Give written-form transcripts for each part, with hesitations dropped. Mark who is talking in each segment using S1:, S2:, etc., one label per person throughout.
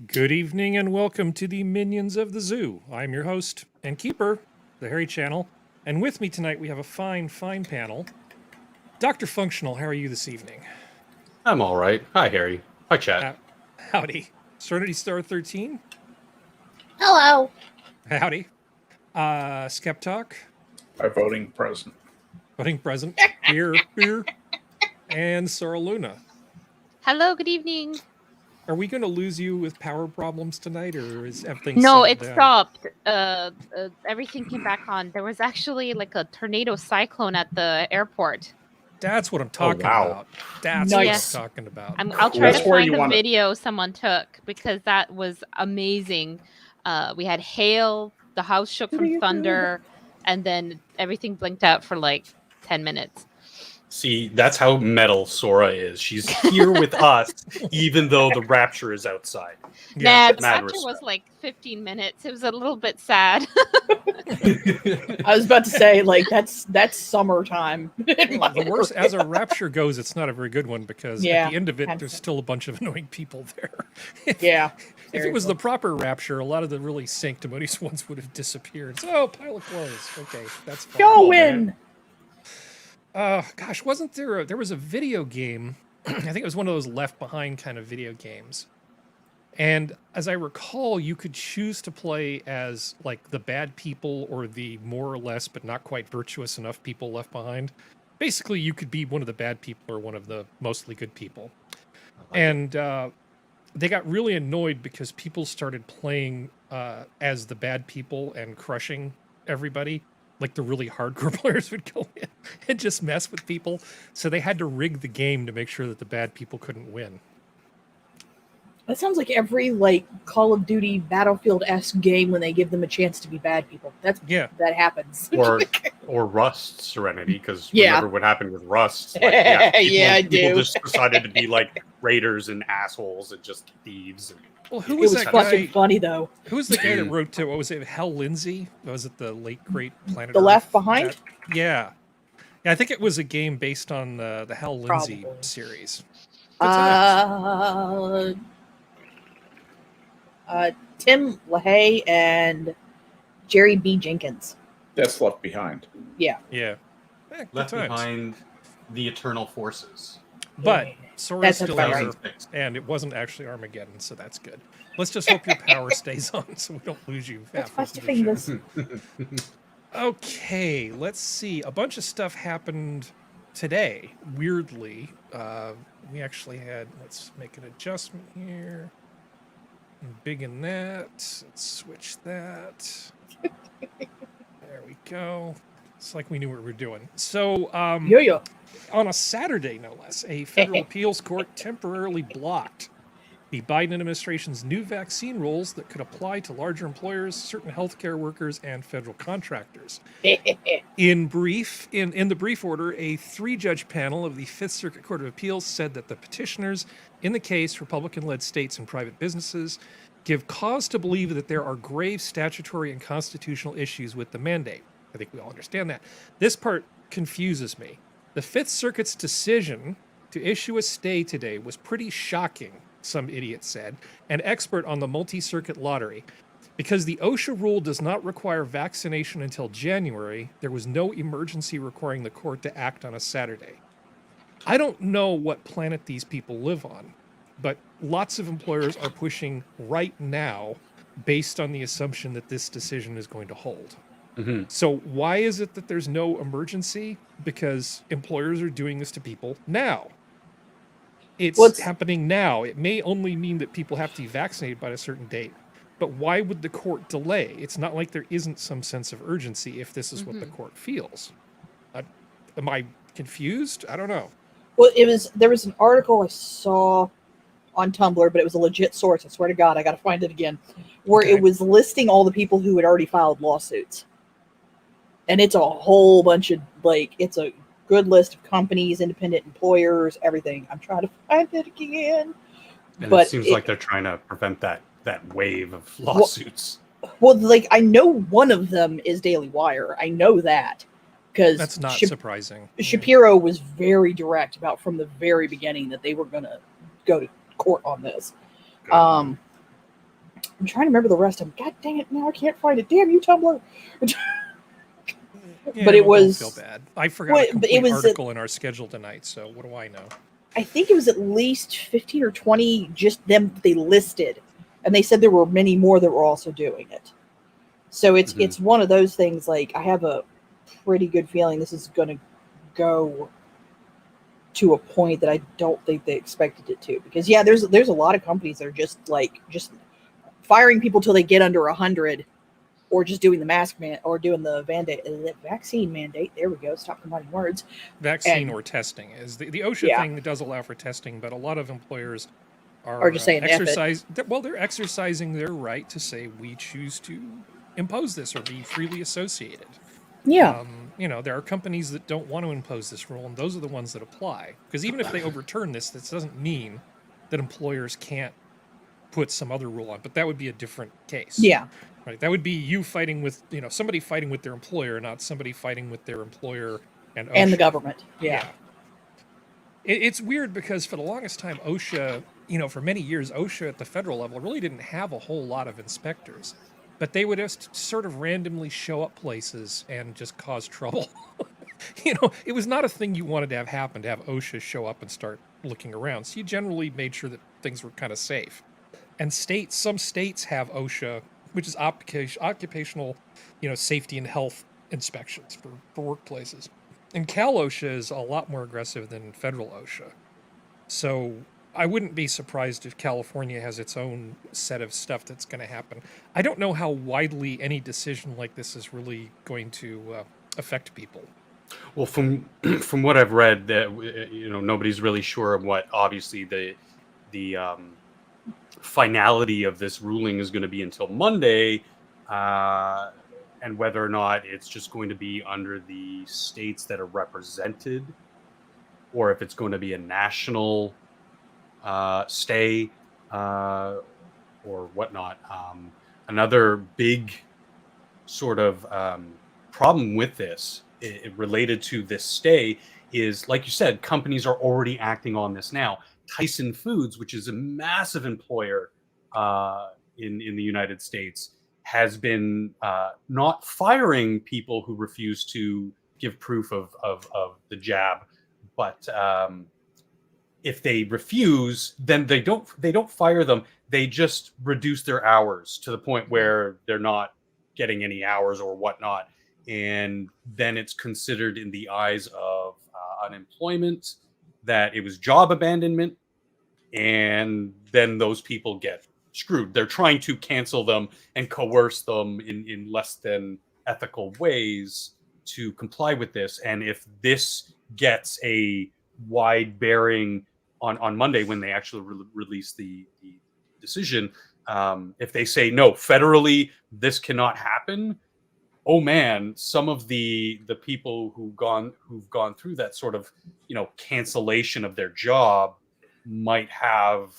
S1: Good evening and welcome to the Minions of the Zoo. I'm your host and keeper, the Harry Channel, and with me tonight we have a fine panel. DrFunctional, how are you this evening?
S2: I'm all right. Hi, Harry. Hi, chat.
S1: Howdy. Serenity Star 13?
S3: Hello.
S1: Howdy. SkepTock?
S4: By voting present.
S1: Voting present. Beer. And Sora Luna.
S3: Hello, good evening.
S1: Are we going to lose you with power problems tonight, or is everything
S3: No,
S1: settled
S3: it
S1: down?
S3: stopped. Everything came back on. There was actually like a tornado cyclone at the airport.
S1: That's what I'm talking about. That's
S3: Nice.
S1: what I'm talking about.
S3: I'll try to find the video someone took because that was amazing. We had hail, the house shook from thunder, and then everything blinked out for like 10 minutes.
S2: See, that's how metal Sora is. She's here with us, even though the rapture is outside.
S3: Yeah, the rapture was like 15 minutes. It was a little bit sad.
S5: I was about to say, like, that's summertime.
S1: The worst, as a rapture goes, it's not a very good one because at the end of it, there's still a bunch of annoying people there. If it was the proper rapture, a lot of the really sanctimonious ones would have disappeared. So, pile of clothes. Okay, that's fine.
S5: Go in!
S1: Gosh, wasn't there there was a video game, I think it was one of those Left Behind kind of video games. And as I recall, you could choose to play as like the bad people or the more or less but not quite virtuous enough people left behind. Basically, you could be one of the bad people or one of the mostly good people. And they got really annoyed because people started playing as the bad people and crushing everybody. Like the really hardcore players would go in and just mess with people. So they had to rig the game to make sure that the bad people couldn't win.
S5: That sounds like every like Call of Duty Battlefield-esque game when they give them a chance to be bad people. That happens.
S2: Or Rust Serenity, because remember what happened with Rust? Like,
S5: I do.
S2: People just decided to be like raiders and assholes and just thieves.
S1: Well, who was that
S5: fucking funny though?
S1: Who was the guy that wrote what was it? Hell Lindsay? Was it the late great Planet
S5: The
S1: Earth?
S5: Left Behind?
S1: Yeah, I think it was a game based on the Hell Lindsay series.
S5: Tim LaHaye and Jerry B. Jenkins.
S4: That's Left Behind.
S5: Yeah.
S2: Left Behind, the Eternal Forces.
S1: But Sora's still there, and it wasn't actually Armageddon, so that's good. Let's just hope your power stays on so we don't lose you. Okay, let's see. A bunch of stuff happened today, weirdly. We actually had, let's make an adjustment here. Big in that. Let's switch that. There we go. It's like we knew what we were doing. So, on a Saturday, no less, a federal appeals court temporarily blocked the Biden administration's new vaccine rules that could apply to larger employers, certain healthcare workers, and federal contractors. In the brief order, a 3-judge panel of the Fifth Circuit Court of Appeals said that the petitioners in the case, Republican-led states and private businesses, give cause to believe that there are grave statutory and constitutional issues with the mandate. I think we all understand that. This part confuses me. The Fifth Circuit's decision to issue a stay today was pretty shocking, some idiot said, an expert on the multi-circuit lottery. Because the OSHA rule does not require vaccination until January, there was no emergency requiring the court to act on a Saturday. I don't know what planet these people live on, but lots of employers are pushing right now based on the assumption that this decision is going to hold. Mm-hmm. So why is it that there's no emergency? Because employers are doing this to people now. It's happening now. It may only mean that people have to be vaccinated by a certain date. But why would the court delay? It's not like there isn't some sense of urgency if this is what the court feels. Am I confused? I don't know.
S5: Well, there was an article I saw on Tumblr, but it was a legit source. I swear to God, I got to find it again, where it was listing all the people who had already filed lawsuits. And it's a whole bunch of, it's a good list of companies, independent employers, everything. I'm trying to find it again.
S2: And it seems like they're trying to prevent that wave of lawsuits.
S5: Well, I know one of them is Daily Wire. I know that. Because
S1: that's not surprising.
S5: Shapiro was very direct about from the very beginning that they were going to go to court on this. I'm trying to remember the rest of them. God dang it! Now I can't find it. Damn you, Tumblr.
S1: Yeah,
S5: but it
S1: well,
S5: was.
S1: Don't feel bad. I forgot
S5: Well,
S1: a complete
S5: it was
S1: article in our schedule tonight. So what do I know?
S5: I think it was at least 15 or 20. Just them they listed, and they said there were many more that were also doing it. So it's one of those things. Like I have a pretty good feeling this is going to go to a point that I don't think they expected it to. Because yeah, there's a lot of companies that are just firing people till they get under 100, or just doing the mask man or doing the vaccine mandate. There we go. Stop combining words.
S1: Vaccine or testing is the OSHA thing that does allow for testing, but a lot of employers are
S5: just saying
S1: they're exercising their right to say we choose to impose this or be freely associated.
S5: Yeah.
S1: There are companies that don't want to impose this rule, and those are the ones that apply. Because even if they overturn this doesn't mean that employers can't put some other rule on, but that would be a different case.
S5: Yeah.
S1: Right. That would be you fighting with, somebody fighting with their employer, not somebody fighting with their employer and OSHA.
S5: And the government. Yeah.
S1: It's weird because for the longest time, OSHA, for many years, OSHA at the federal level really didn't have a whole lot of inspectors. But they would just sort of randomly show up places and just cause trouble. It was not a thing you wanted to have happen, to have OSHA show up and start looking around. So you generally made sure that things were kind of safe. And some states have OSHA, which is occupational, safety and health inspections for workplaces. And Cal OSHA is a lot more aggressive than federal OSHA. So I wouldn't be surprised if California has its own set of stuff that's going to happen. I don't know how widely any decision like this is really going to affect people.
S2: Well, from what I've read, that nobody's really sure of what obviously the finality of this ruling is going to be until Monday, and whether or not it's just going to be under the states that are represented, or if it's going to be a national stay or whatnot. Another big sort of problem with this, related to this stay, is, like you said, companies are already acting on this now. Tyson Foods, which is a massive employer in the United States, has been not firing people who refuse to give proof of the jab, but if they refuse, then they don't fire them. They just reduce their hours to the point where they're not getting any hours or whatnot, and then it's considered in the eyes of unemployment that it was job abandonment, and then those people get screwed. They're trying to cancel them and coerce them in less than ethical ways to comply with this. And if this gets a wide bearing on Monday, when they actually release the decision, if they say no, federally this cannot happen, oh man, some of the people who've gone through that sort of cancellation of their job might have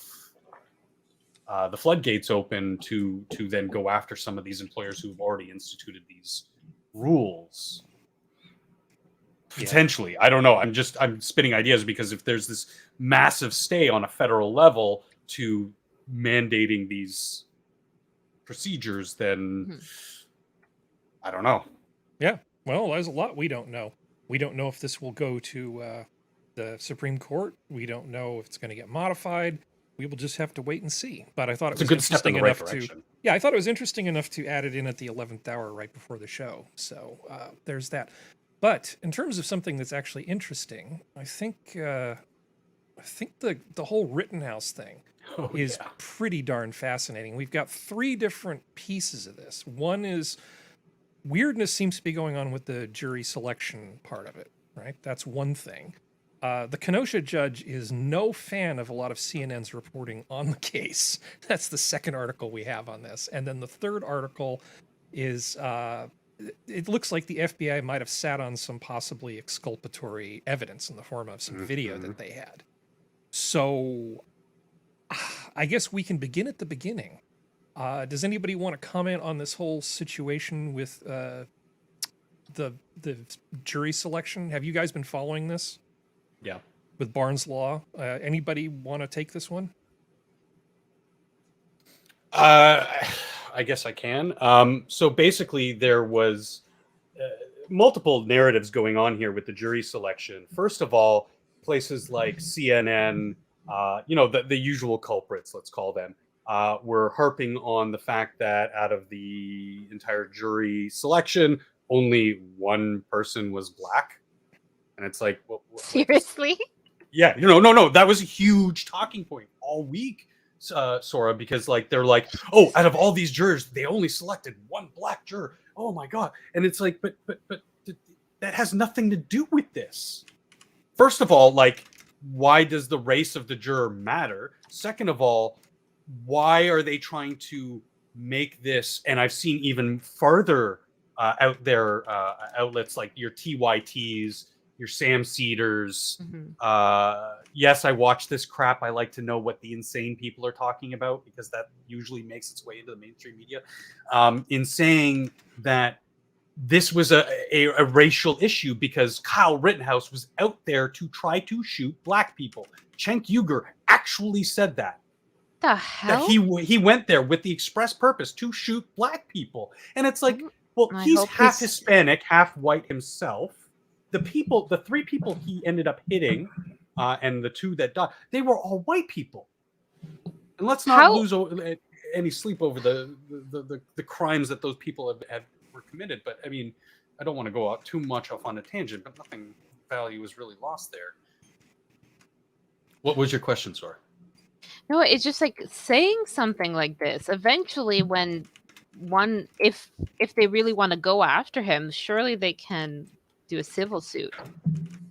S2: the floodgates open to then go after some of these employers who've already instituted these rules. Potentially, I don't know. I'm spitting ideas, because if there's this massive stay on a federal level to mandating these procedures, then I don't know.
S1: Yeah, well, there's a lot we don't know. We don't know if this will go to the Supreme Court. We don't know if it's going to get modified. We will just have to wait and see. But I thought it was interesting enough to. Yeah, I thought it was interesting enough to add it in at the 11th hour right before the show. So there's that. But in terms of something that's actually interesting, I think the whole Rittenhouse thing is pretty darn fascinating. We've got 3 different pieces of this. One is weirdness seems to be going on with the jury selection part of it, right? That's one thing. The Kenosha judge is no fan of a lot of CNN's reporting on the case. That's the second article we have on this. And then the third article is it looks like the FBI might have sat on some possibly exculpatory evidence in the form of some video that they had. So I guess we can begin at the beginning. Does anybody want to comment on this whole situation with the jury selection? Have you guys been following this?
S2: Yeah.
S1: With Barnes Law? Anybody want to take this one?
S2: I guess I can. So basically, there was multiple narratives going on here with the jury selection. First of all, places like CNN, the usual culprits, let's call them, were harping on the fact that out of the entire jury selection, only one person was black. And it's like,
S3: Seriously?
S2: Yeah, no, that was a huge talking point all week, Sora, because like they're like, oh, out of all these jurors, they only selected one black juror. Oh my god! And it's like, but that has nothing to do with this. First of all, like, why does the race of the juror matter? Second of all, why are they trying to make this? And I've seen even farther out there outlets like your TYTs, your Sam Cedars. Yes, I watch this crap. I like to know what the insane people are talking about because that usually makes its way into the mainstream media. In saying that this was a racial issue because Kyle Rittenhouse was out there to try to shoot black people. Cenk Uygur actually said that.
S3: The hell?
S2: That he went there with the express purpose to shoot black people. And it's like, well, he's half Hispanic, half white himself. The three people he ended up hitting, and the two that died, they were all white people. And let's not lose any sleep over the crimes that those people were committed. But I mean, I don't want to go out too much off on a tangent, but nothing value was really lost there. What was your question, Sora?
S3: No, it's just like saying something like this. Eventually, when if they really want to go after him, surely they can do a civil suit.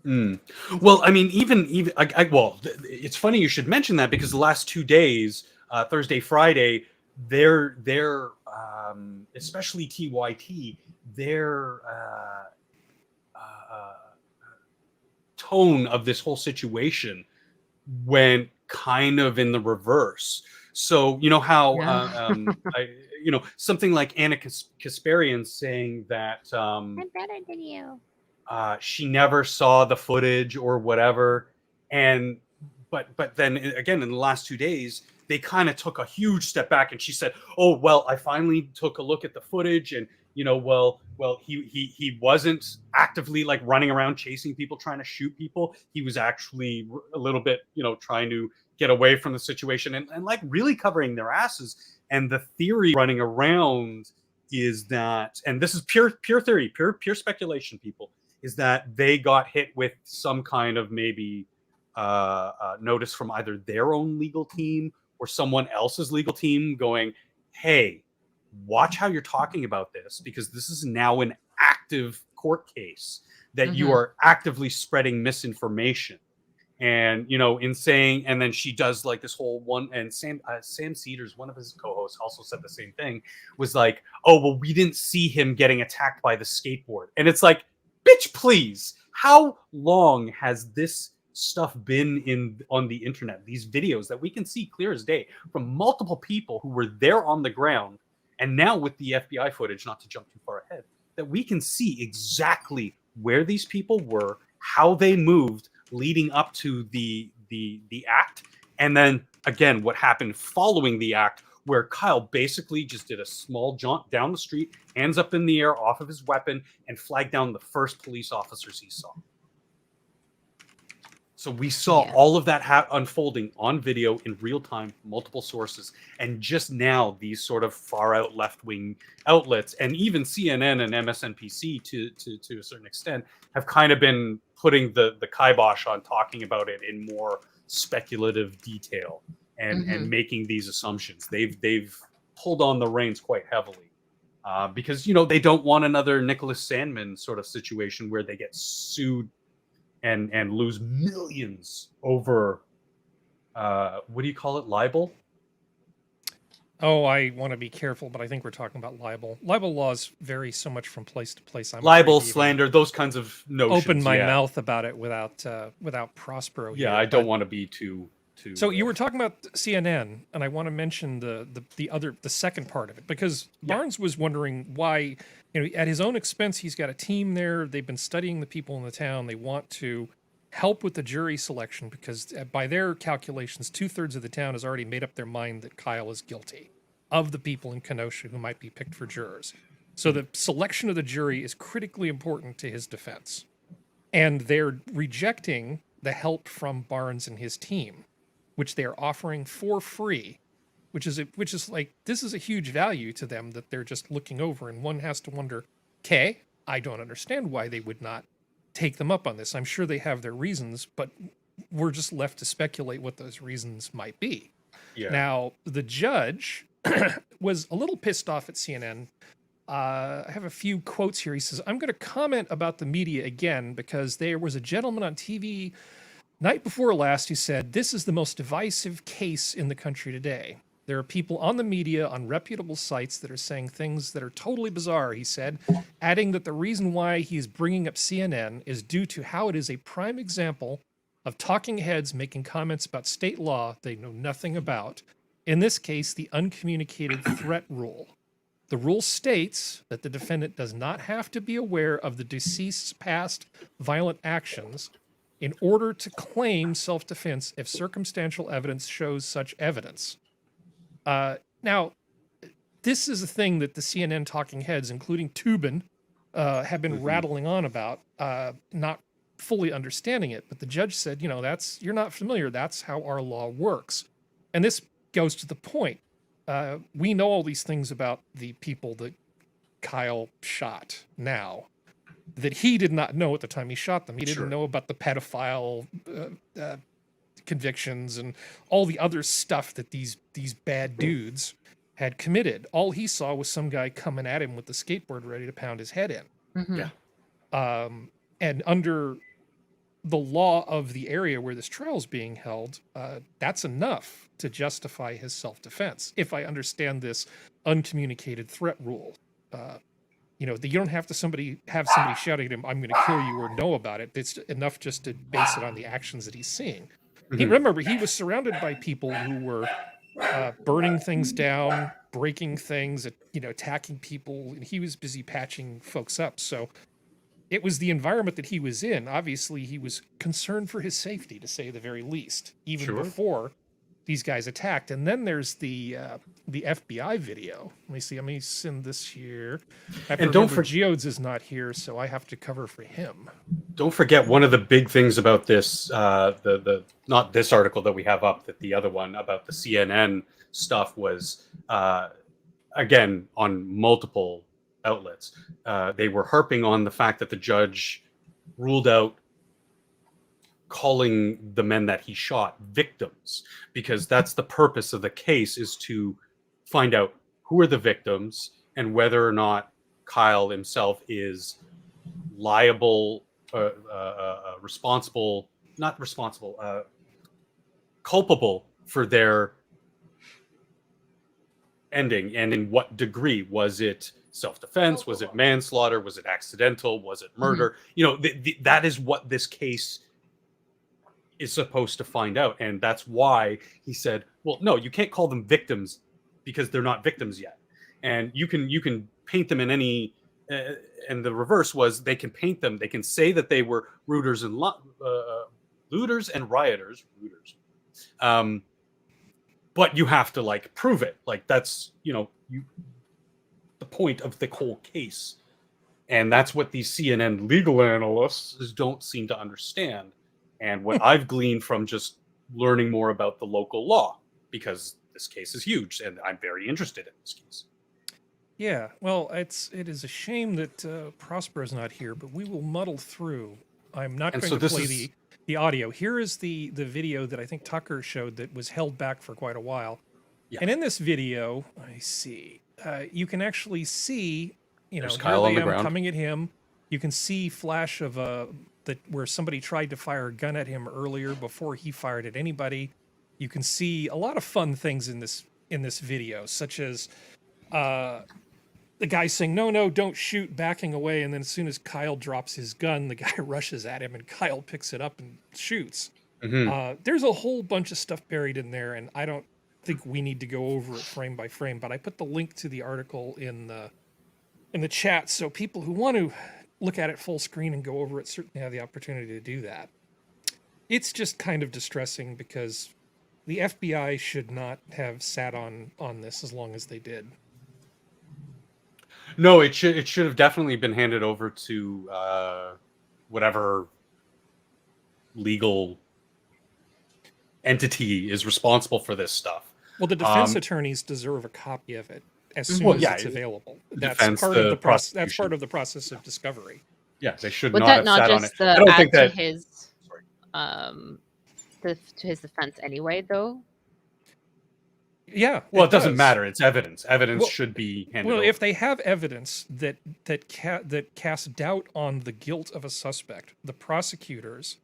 S2: Well, I mean, even it's funny you should mention that because the last 2 days, Thursday, Friday, their especially TYT, their tone of this whole situation went kind of in the reverse. So you know how something like Anna Kasparian saying that
S3: I'm better than you.
S2: She never saw the footage or whatever, and but then again in the last 2 days they kind of took a huge step back, and she said, "Oh well, I finally took a look at the footage, and he wasn't actively like running around chasing people, trying to shoot people. He was actually a little bit, trying to get away from the situation and like really covering their asses." And the theory running around is that, and this is pure theory, pure speculation, people, is that they got hit with some kind of maybe notice from either their own legal team or someone else's legal team going, hey, watch how you're talking about this because this is now an active court case that you are actively spreading misinformation. And, in saying, and then she does like this whole one, and Sam Cedars, one of his co-hosts, also said the same thing, was like, oh, well, we didn't see him getting attacked by the skateboard. And it's like, bitch, please, how long has this stuff been on the internet? These videos that we can see clear as day from multiple people who were there on the ground, and now with the FBI footage, not to jump too far ahead, that we can see exactly where these people were, how they moved leading up to the act, and then again what happened following the act, where Kyle basically just did a small jaunt down the street, hands up in the air off of his weapon, and flagged down the first police officers he saw. So we saw all of that unfolding on video in real time, multiple sources, and just now these sort of far out left-wing outlets, and even CNN and MSNBC to a certain extent, have kind of been putting the kibosh on talking about it in more speculative detail and making these assumptions. They've pulled on the reins quite heavily because they don't want another Nicholas Sandman sort of situation where they get sued and lose millions over what do you call it, libel?
S1: Oh, I want to be careful, but I think we're talking about libel. Libel laws vary so much from place to place. I'm
S2: libel, slander, those kinds of notions.
S1: Open my mouth about it without Prospero.
S2: Yeah, here, I don't want to be too.
S1: So you were talking about CNN, and I want to mention the second part of it, because Barnes was wondering why, at his own expense, he's got a team there. They've been studying the people in the town. They want to help with the jury selection because by their calculations, 2/3 of the town has already made up their mind that Kyle is guilty. of the people in Kenosha who might be picked for jurors. So the selection of the jury is critically important to his defense. And they're rejecting the help from Barnes and his team, which they are offering for free, which is like, this is a huge value to them that they're just looking over. And one has to wonder, okay, I don't understand why they would not take them up on this. I'm sure they have their reasons, but we're just left to speculate what those reasons might be.
S2: Yeah.
S1: Now, the judge was a little pissed off at CNN. I have a few quotes here. He says, I'm going to comment about the media again because there was a gentleman on TV night before last who said, this is the most divisive case in the country today. There are people on the media on reputable sites that are saying things that are totally bizarre, he said, adding that the reason why he's bringing up CNN is due to how it is a prime example of talking heads making comments about state law they know nothing about. In this case, the uncommunicated threat rule. The rule states that the defendant does not have to be aware of the deceased's past violent actions in order to claim self-defense if circumstantial evidence shows such evidence. Now, this is a thing that the CNN talking heads, including Tubin, have been rattling on about, not fully understanding it. But the judge said, you know, you're not familiar. That's how our law works. And this goes to the point. We know all these things about the people that Kyle shot now that he did not know at the time he shot them. He didn't know about the pedophile convictions and all the other stuff that these bad dudes had committed. All he saw was some guy coming at him with the skateboard ready to pound his head in.
S3: Mm-hmm.
S2: Yeah.
S1: And under the law of the area where this trial is being held, that's enough to justify his self-defense. If I understand this uncommunicated threat rule, you don't have to have somebody shouting at him, "I'm going to kill you," or know about it. It's enough just to base it on the actions that he's seeing. Remember, he was surrounded by people who were burning things down, breaking things, attacking people, and he was busy patching folks up. So it was the environment that he was in. Obviously, he was concerned for his safety, to say the very least, even before these guys attacked. And then there's the FBI video. Let me see. Let me send this here. And don't forget, Geodes is not here, so I have to cover for him.
S2: Don't forget one of the big things about this, the not this article that we have up, that the other one about the CNN stuff was, again, on multiple outlets. They were harping on the fact that the judge ruled out calling the men that he shot victims, because that's the purpose of the case, is to find out who are the victims and whether or not Kyle himself is liable, culpable for their ending, and in what degree. Was it self-defense? Was it manslaughter? Was it accidental? Was it murder? That is what this case is supposed to find out. And that's why he said, well, no, you can't call them victims because they're not victims yet. And you can paint them in any, and the reverse was, they can paint them, they can say that they were looters and rioters, but you have to prove it. That's, the point of the whole case. And that's what these CNN legal analysts don't seem to understand. And what I've gleaned from just learning more about the local law, because this case is huge and I'm very interested in this case.
S1: Yeah, well, it is a shame that Prosper is not here, but we will muddle through. I'm not going to play the audio. Here is the video that I think Tucker showed that was held back for quite a while. Yeah. And in this video, I see, you can actually see,
S2: there's Kyle on the ground
S1: coming at him. You can see flash of where somebody tried to fire a gun at him earlier before he fired at anybody. You can see a lot of fun things in this video, such as the guy saying, no, don't shoot, backing away. And then as soon as Kyle drops his gun, the guy rushes at him and Kyle picks it up and shoots. There's a whole bunch of stuff buried in there, and I don't think we need to go over it frame by frame, but I put the link to the article in the chat, so people who want to look at it full screen and go over it certainly have the opportunity to do that. It's just kind of distressing because the FBI should not have sat on this as long as they did.
S2: No, it should have definitely been handed over to whatever legal entity is responsible for this stuff.
S1: Well, the defense attorneys deserve a copy of it as soon
S2: Well,
S1: as
S2: yeah,
S1: it's available. That's
S2: defense,
S1: part of
S2: the
S1: the process. That's
S2: prosecution.
S1: part of the process of discovery.
S2: Yeah, they should
S3: Would
S2: not
S3: that
S2: have
S3: not
S2: sat on it.
S3: just
S2: I don't think
S3: add
S2: that
S3: to his to his defense anyway, though?
S1: Yeah.
S2: Well, it doesn't
S1: does.
S2: matter. It's evidence. Evidence
S1: Well-
S2: should be handed
S1: Well,
S2: over.
S1: if they have evidence that casts doubt on the guilt of a suspect, the prosecutors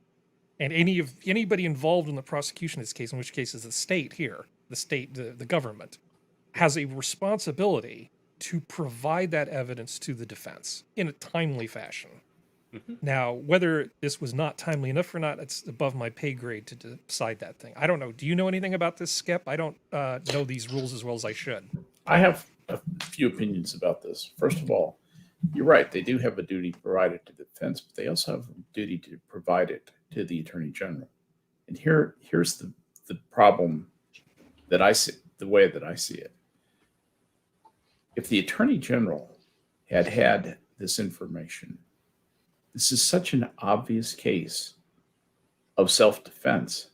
S1: and anybody involved in the prosecution of this case, in which case is the state here, the government, has a responsibility to provide that evidence to the defense in a timely fashion.
S2: Mhm.
S1: Now, whether this was not timely enough or not, it's above my pay grade to decide that thing. I don't know. Do you know anything about this, Skep? I don't know these rules as well as I should.
S4: I have a few opinions about this. First of all, you're right. They do have a duty to provide it to the defense, but they also have a duty to provide it to the attorney general. And here's the problem that I see, the way that I see it. If the attorney general had this information, this is such an obvious case of self-defense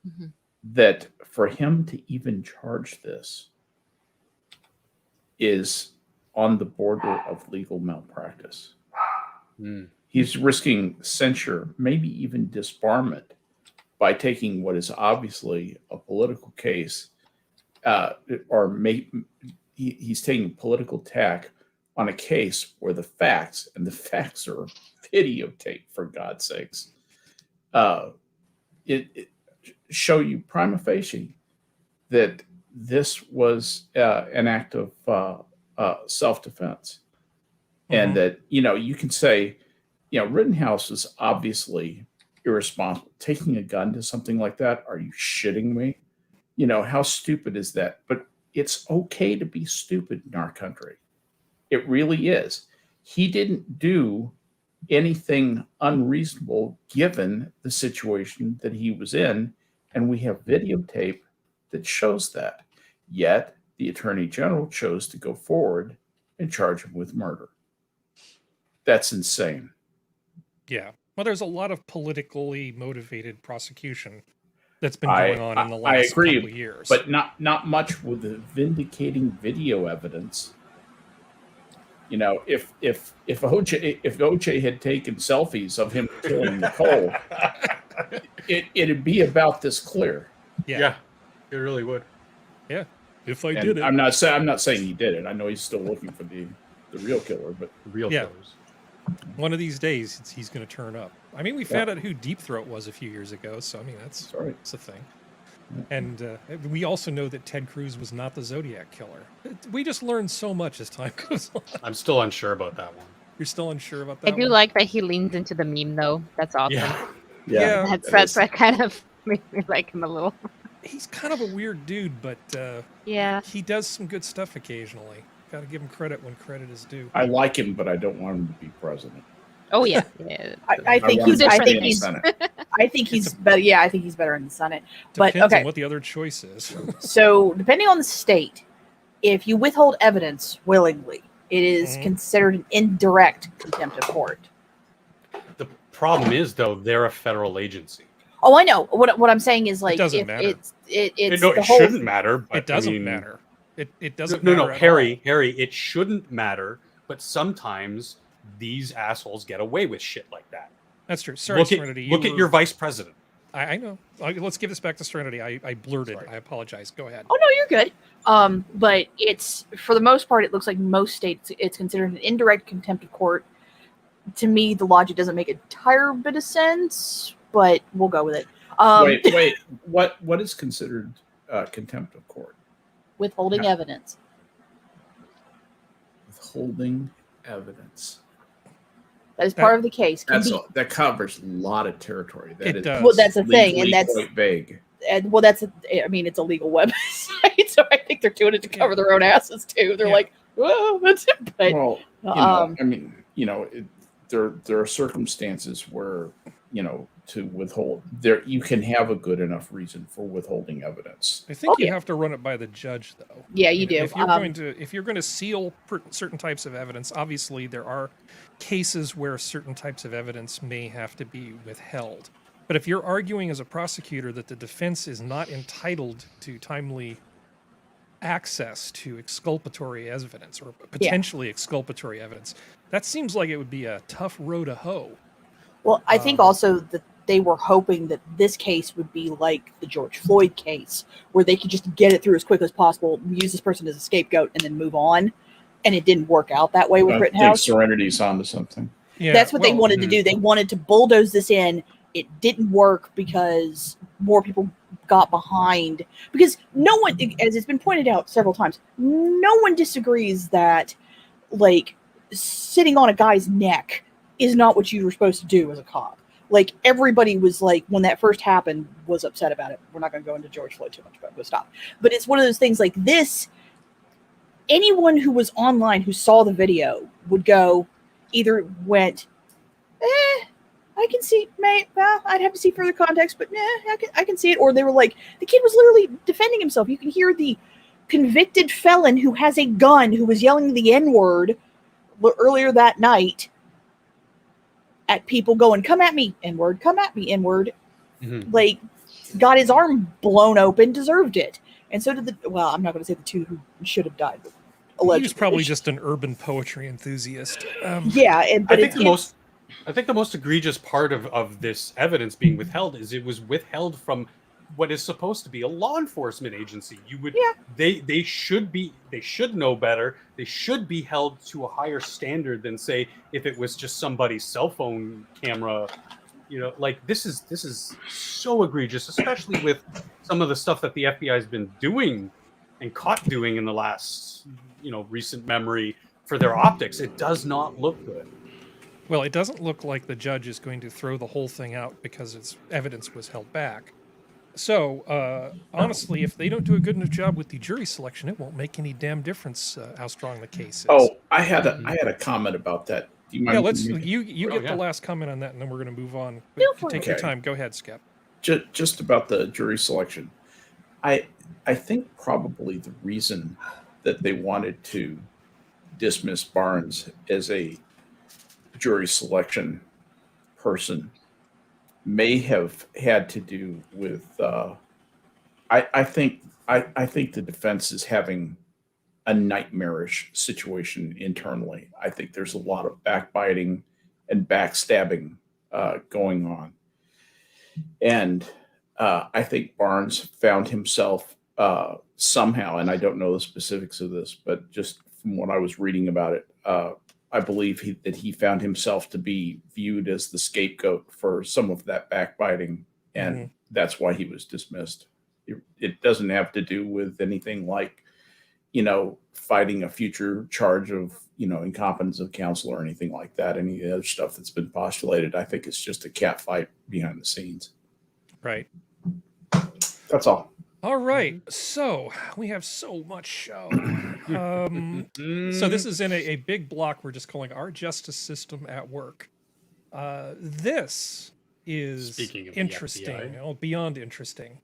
S3: Mhm.
S4: that for him to even charge this is on the border of legal malpractice.
S2: Mm.
S4: He's risking censure, maybe even disbarment, by taking what is obviously a political case, he's taking political tack on a case where the facts are videotaped, for God's sakes, it show you prima facie that this was an act of self-defense. And that, you can say, Rittenhouse was obviously irresponsible. Taking a gun to something like that, are you shitting me? How stupid is that? But it's okay to be stupid in our country. It really is. He didn't do anything unreasonable given the situation that he was in. And we have videotape that shows that. Yet the attorney general chose to go forward and charge him with murder. That's insane.
S1: Yeah. Well, there's a lot of politically motivated prosecution that's been going on in the last couple of years.
S4: But not much with the vindicating video evidence. If OJ had taken selfies of him killing Nicole, it'd be about this clear.
S1: Yeah,
S2: it really would.
S1: Yeah, if I
S4: And
S1: did it.
S4: I'm not saying he did it. I know he's still looking for the real killer, but
S2: Real
S1: Yeah.
S2: killers.
S1: One of these days, he's going to turn up. I mean, we found out who Deep Throat was a few years ago, so I mean, that's a thing. And we also know that Ted Cruz was not the Zodiac killer. We just learned so much as time goes on.
S2: I'm still unsure about that one.
S1: You're still unsure about that
S3: I do
S1: one?
S3: like that he leans into the meme, though. That's awesome.
S1: Yeah.
S3: That's what kind of made me like him a little.
S1: He's kind of a weird dude, but
S3: Yeah.
S1: he does some good stuff occasionally. Got to give him credit when credit is due.
S4: I like him, but I don't want him to be president.
S3: Oh yeah. Yeah.
S5: I think
S4: want
S5: he's.
S4: him to
S5: I
S4: be
S5: think
S4: in the
S5: he's.
S4: Senate.
S5: I think he's better. Yeah, I think he's better in the Senate. But
S1: Depends
S5: okay.
S1: on what the other choice is.
S5: So depending on the state, if you withhold evidence willingly, it is considered an indirect contempt of court.
S2: The problem is, though, they're a federal agency.
S5: Oh, I know. What I'm saying is like
S1: doesn't
S5: if
S1: matter.
S5: it's
S2: No,
S5: the
S2: it
S5: whole.
S2: shouldn't matter. But,
S1: It doesn't
S2: I mean,
S1: matter. It doesn't
S2: No,
S1: matter. at
S2: Harry,
S1: all.
S2: it shouldn't matter. But sometimes these assholes get away with shit like that.
S1: That's true. Sorry, Serenity.
S2: Look at your vice president.
S1: I know. Let's give this back to Serenity. I blurted.
S2: Sorry.
S1: I apologize. Go ahead.
S5: Oh no, you're good. But it's for the most part, it looks like most states it's considered an indirect contempt of court. To me, the logic doesn't make a entire bit of sense, but we'll go with it.
S4: Wait. What is considered contempt of court?
S5: Withholding evidence.
S4: Withholding evidence.
S5: That is part of the case.
S4: That covers a lot of territory.
S1: It does.
S5: Well, that's the thing, and
S4: legally
S5: that's
S4: quite vague.
S5: and well, I mean, it's a legal website, so I think they're doing it to cover their own asses too. They're like, "Whoa, that's it." But
S4: Well, there are circumstances where to withhold. There, you can have a good enough reason for withholding evidence.
S1: I think
S5: Oh,
S1: you
S5: yeah.
S1: have to run it by the judge, though.
S5: Yeah, you do.
S1: If you're going to seal certain types of evidence, obviously there are cases where certain types of evidence may have to be withheld. But if you're arguing as a prosecutor that the defense is not entitled to timely access to exculpatory evidence or potentially exculpatory evidence, that seems like it would be a tough row to hoe.
S5: Well, I think also that they were hoping that this case would be like the George Floyd case, where they could just get it through as quickly as possible, use this person as a scapegoat, and then move on. And it didn't work out that way with
S4: I think
S5: Rittenhouse.
S4: Serenity's onto something.
S1: Yeah,
S5: That's what they wanted to do. They wanted to bulldoze this in. It didn't work because more people got behind. Because no one, as it's been pointed out several times, no one disagrees that, like, sitting on a guy's neck is not what you were supposed to do as a cop. Like, everybody was like, when that first happened, was upset about it. We're not going to go into George Floyd too much, but we'll stop. But it's one of those things like this. Anyone who was online who saw the video would go, either went, I can see, well, I'd have to see further context, but I can see it. Or they were like, the kid was literally defending himself. You can hear the convicted felon who has a gun, who was yelling the N-word earlier that night at people going, come at me, N-word, come at me, N-word.
S2: Mhm.
S5: Like, got his arm blown open, deserved it. And so did well, I'm not going to say the two who should have died. But allegedly.
S1: He was probably just an urban poetry enthusiast.
S5: Yeah, but
S2: I think the most egregious part of this evidence being withheld is it was withheld from what is supposed to be a law enforcement agency. They should know better. They should be held to a higher standard than, say, if it was just somebody's cell phone camera. You know, like, this is so egregious, especially with some of the stuff that the FBI has been doing and caught doing in the last, recent memory for their optics. It does not look good.
S1: Well, it doesn't look like the judge is going to throw the whole thing out because its evidence was held back. So, honestly, if they don't do a good enough job with the jury selection, it won't make any damn difference how strong the case is.
S4: Oh, I had a comment about that. Do you mind?
S1: Yeah, you get the last comment on that, and then we're going to move on. Take your time. Go ahead, Skep.
S4: Just about the jury selection. I think probably the reason that they wanted to dismiss Barnes as a jury selection person may have had to do with I think the defense is having a nightmarish situation internally. I think there's a lot of backbiting and backstabbing going on, and I think Barnes found himself somehow, and I don't know the specifics of this, but just from what I was reading about it, I believe that he found himself to be viewed as the scapegoat for some of that backbiting, and that's why he was dismissed. It doesn't have to do with anything like, fighting a future charge of, incompetence of counsel or anything like that. Any of the other stuff that's been postulated, I think it's just a cat fight behind the scenes.
S1: Right.
S4: That's all.
S1: All right. So we have so much show. So this is in a big block we're just calling Our Justice System at Work. This is interesting, beyond interesting.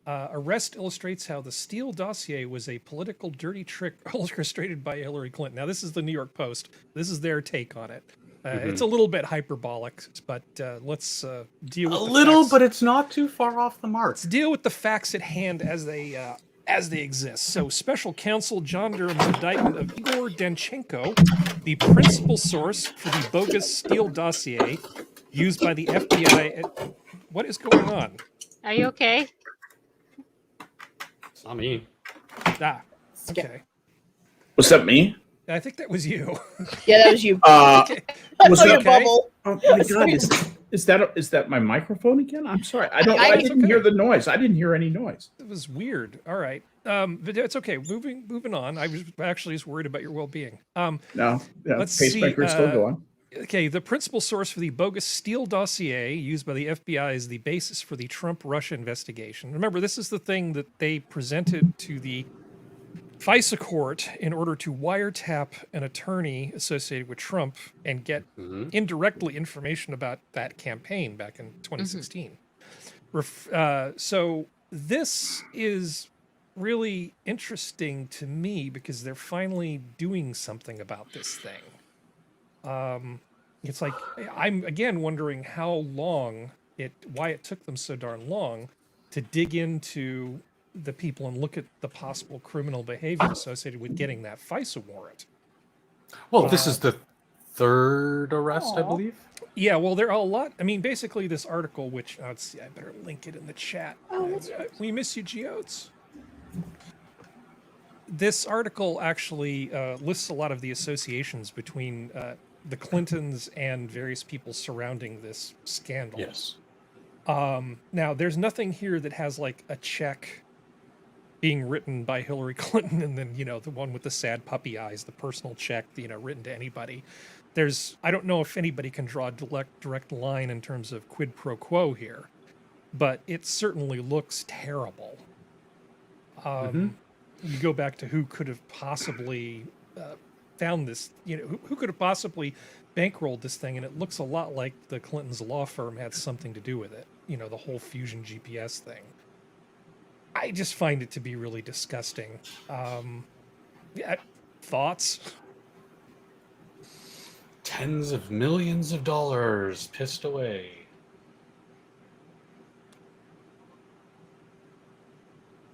S1: Arrest illustrates how the Steele dossier was a political dirty trick orchestrated by Hillary Clinton. Now, this is the New York Post. This is their take on it. It's a little bit hyperbolic, but let's deal with facts.
S2: But it's not too far off the mark.
S1: Let's deal with the facts at hand as they exist. So, Special Counsel John Durham's indictment of Igor Danchenko, the principal source for the bogus Steele dossier used by the FBI. What is going on?
S3: Are you okay?
S2: It's not me.
S1: Okay.
S4: Was that me?
S1: I think that was you.
S5: Yeah, that was you.
S4: Was that
S1: okay?
S5: Bubble.
S4: Oh my God! Is that my microphone again? I'm sorry. I didn't hear the noise. I didn't hear any noise.
S1: It was weird. All right. But it's okay. Moving on. I was actually just worried about your well-being.
S4: No.
S1: Let's
S4: Pacemaker
S1: see.
S4: still going.
S1: Okay, the principal source for the bogus Steele dossier used by the FBI is the basis for the Trump-Russia investigation. Remember, this is the thing that they presented to the FISA court in order to wiretap an attorney associated with Trump and get indirectly information about that campaign back in 2016. So this is really interesting to me because they're finally doing something about this thing. It's like, I'm again wondering why it took them so darn long to dig into the people and look at the possible criminal behavior associated with getting that FISA warrant.
S2: Well, this is the third arrest, I believe.
S1: Yeah, well, there are a lot. I mean, basically, this article, which let's see, I better link it in the chat. We miss you, Geodes. This article actually lists a lot of the associations between the Clintons and various people surrounding this scandal.
S2: Yes.
S1: Now, there's nothing here that has like a check being written by Hillary Clinton and then, the one with the sad puppy eyes, the personal check, written to anybody. I don't know if anybody can draw a direct line in terms of quid pro quo here, but it certainly looks terrible. You go back to who could have possibly found this, who could have possibly bankrolled this thing, and it looks a lot like the Clintons' law firm had something to do with it, the whole Fusion GPS thing. I just find it to be really disgusting. Thoughts?
S2: Tens of millions of dollars pissed away.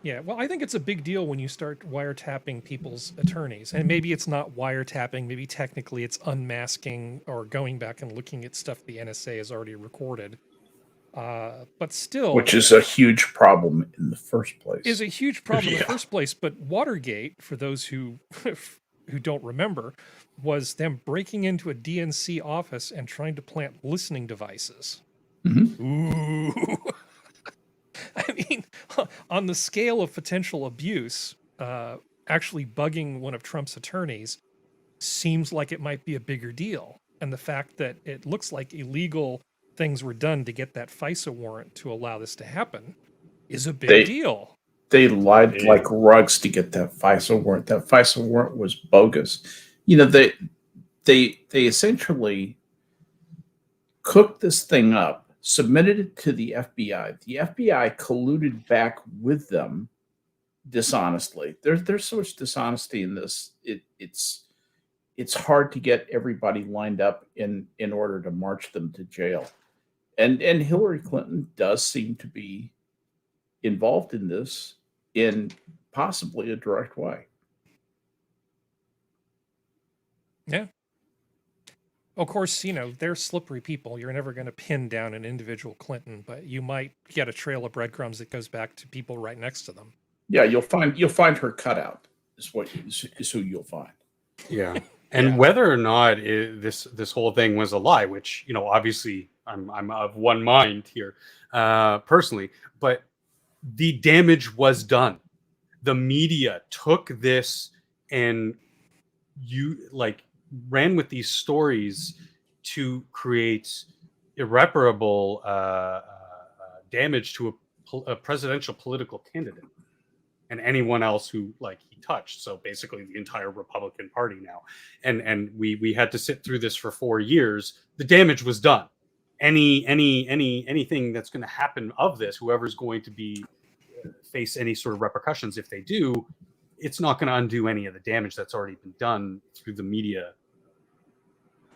S1: Yeah, well, I think it's a big deal when you start wiretapping people's attorneys. And maybe it's not wiretapping, maybe technically it's unmasking or going back and looking at stuff the NSA has already recorded. But still...
S4: Which is a huge problem in the first place.
S1: Is a huge problem in the first place. But Watergate, for those who don't remember, was them breaking into a DNC office and trying to plant listening devices. Ooh. I mean, on the scale of potential abuse, actually bugging one of Trump's attorneys seems like it might be a bigger deal. And the fact that it looks like illegal things were done to get that FISA warrant to allow this to happen is a big deal.
S4: They lied like rugs to get that FISA warrant. That FISA warrant was bogus. They essentially cooked this thing up, submitted it to the FBI. The FBI colluded back with them dishonestly. There's so much dishonesty in this. It's hard to get everybody lined up in order to march them to jail. And Hillary Clinton does seem to be involved in this in possibly a direct way.
S1: Yeah. Of course, they're slippery people. You're never going to pin down an individual Clinton, but you might get a trail of breadcrumbs that goes back to people right next to them.
S4: Yeah, you'll find her cutout is who you'll find.
S2: Yeah. And whether or not this whole thing was a lie, which, obviously I'm of one mind here personally, but the damage was done. The media took this and ran with these stories to create irreparable damage to a presidential political candidate and anyone else who he touched. So basically the entire Republican Party now. And we had to sit through this for 4 years. The damage was done. Anything that's going to happen of this, whoever's going to be face any sort of repercussions, if they do, it's not going to undo any of the damage that's already been done through the media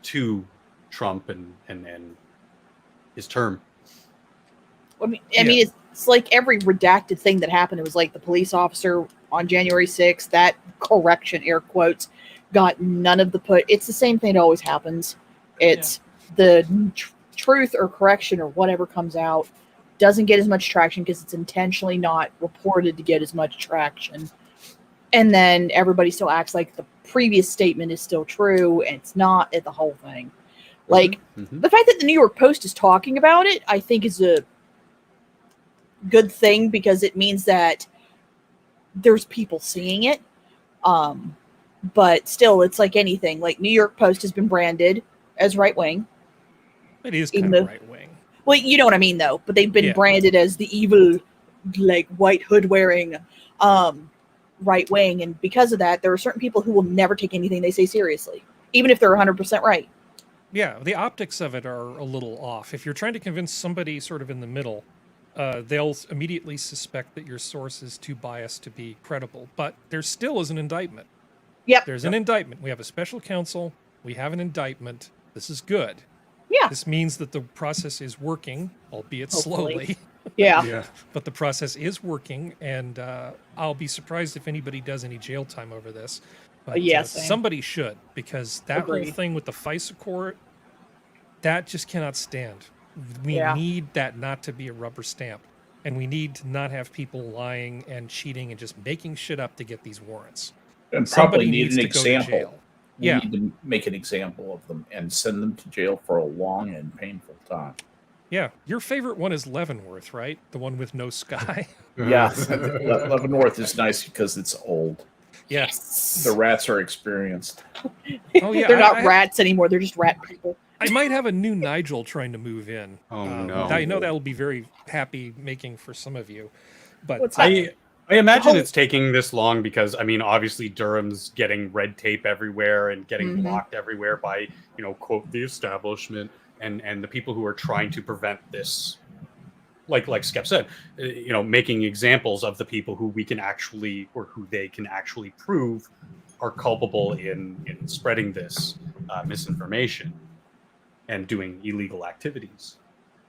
S2: to Trump and his term.
S5: I mean, it's like every redacted thing that happened. It was like the police officer on January 6th, that correction, air quotes, got none of the put. It's the same thing that always happens. It's the truth or correction or whatever comes out doesn't get as much traction because it's intentionally not reported to get as much traction. And then everybody still acts like the previous statement is still true, and it's not at the whole thing. The fact that the New York Post is talking about it, I think is a good thing because it means that there's people seeing it. But still, it's like anything. Like New York Post has been branded as right-wing.
S1: It is kind of right-wing.
S5: Well, you know what I mean, though. But they've been branded as the evil, white hood wearing. right wing, and because of that, there are certain people who will never take anything they say seriously, even if they're 100% right.
S1: Yeah, the optics of it are a little off. If you're trying to convince somebody sort of in the middle, they'll immediately suspect that your source is too biased to be credible. But there still is an indictment.
S5: Yep.
S1: There's an indictment. We have a special counsel. We have an indictment. This is good.
S5: Yeah.
S1: This means that the process is working, albeit
S5: Hopefully.
S1: slowly.
S5: Yeah.
S1: But the process is working, and I'll be surprised if anybody does any jail time over this. But
S5: Yes,
S1: somebody should, because that whole
S5: Agreed.
S1: thing with the FISA court, that just cannot stand. We
S5: Yeah.
S1: need that not to be a rubber stamp, and we need to not have people lying and cheating and just making shit up to get these warrants.
S4: And
S1: Somebody
S4: probably need
S1: needs
S4: an
S1: to go to
S4: example.
S1: jail.
S4: We
S1: Yeah.
S4: need to make an example of them and send them to jail for a long and painful time.
S1: Yeah, your favorite one is Leavenworth, right? The one with no sky.
S4: Yeah, Leavenworth is nice because it's old.
S1: Yes.
S4: The rats are experienced.
S1: Oh yeah,
S5: They're not
S1: I-
S5: rats anymore. They're just rat people.
S1: I might have a new Nigel trying to move in.
S2: Oh, no.
S1: I know that'll be very happy making for some of you, but
S5: What's that?
S2: I imagine
S5: whole-
S2: it's taking this long because, I mean, obviously Durham's getting red tape everywhere and getting
S5: Mhm.
S2: blocked everywhere by, quote, the establishment and the people who are trying to prevent this. Like Skep said, making examples of the people who we can actually, or who they can actually prove are culpable in spreading this misinformation and doing illegal activities.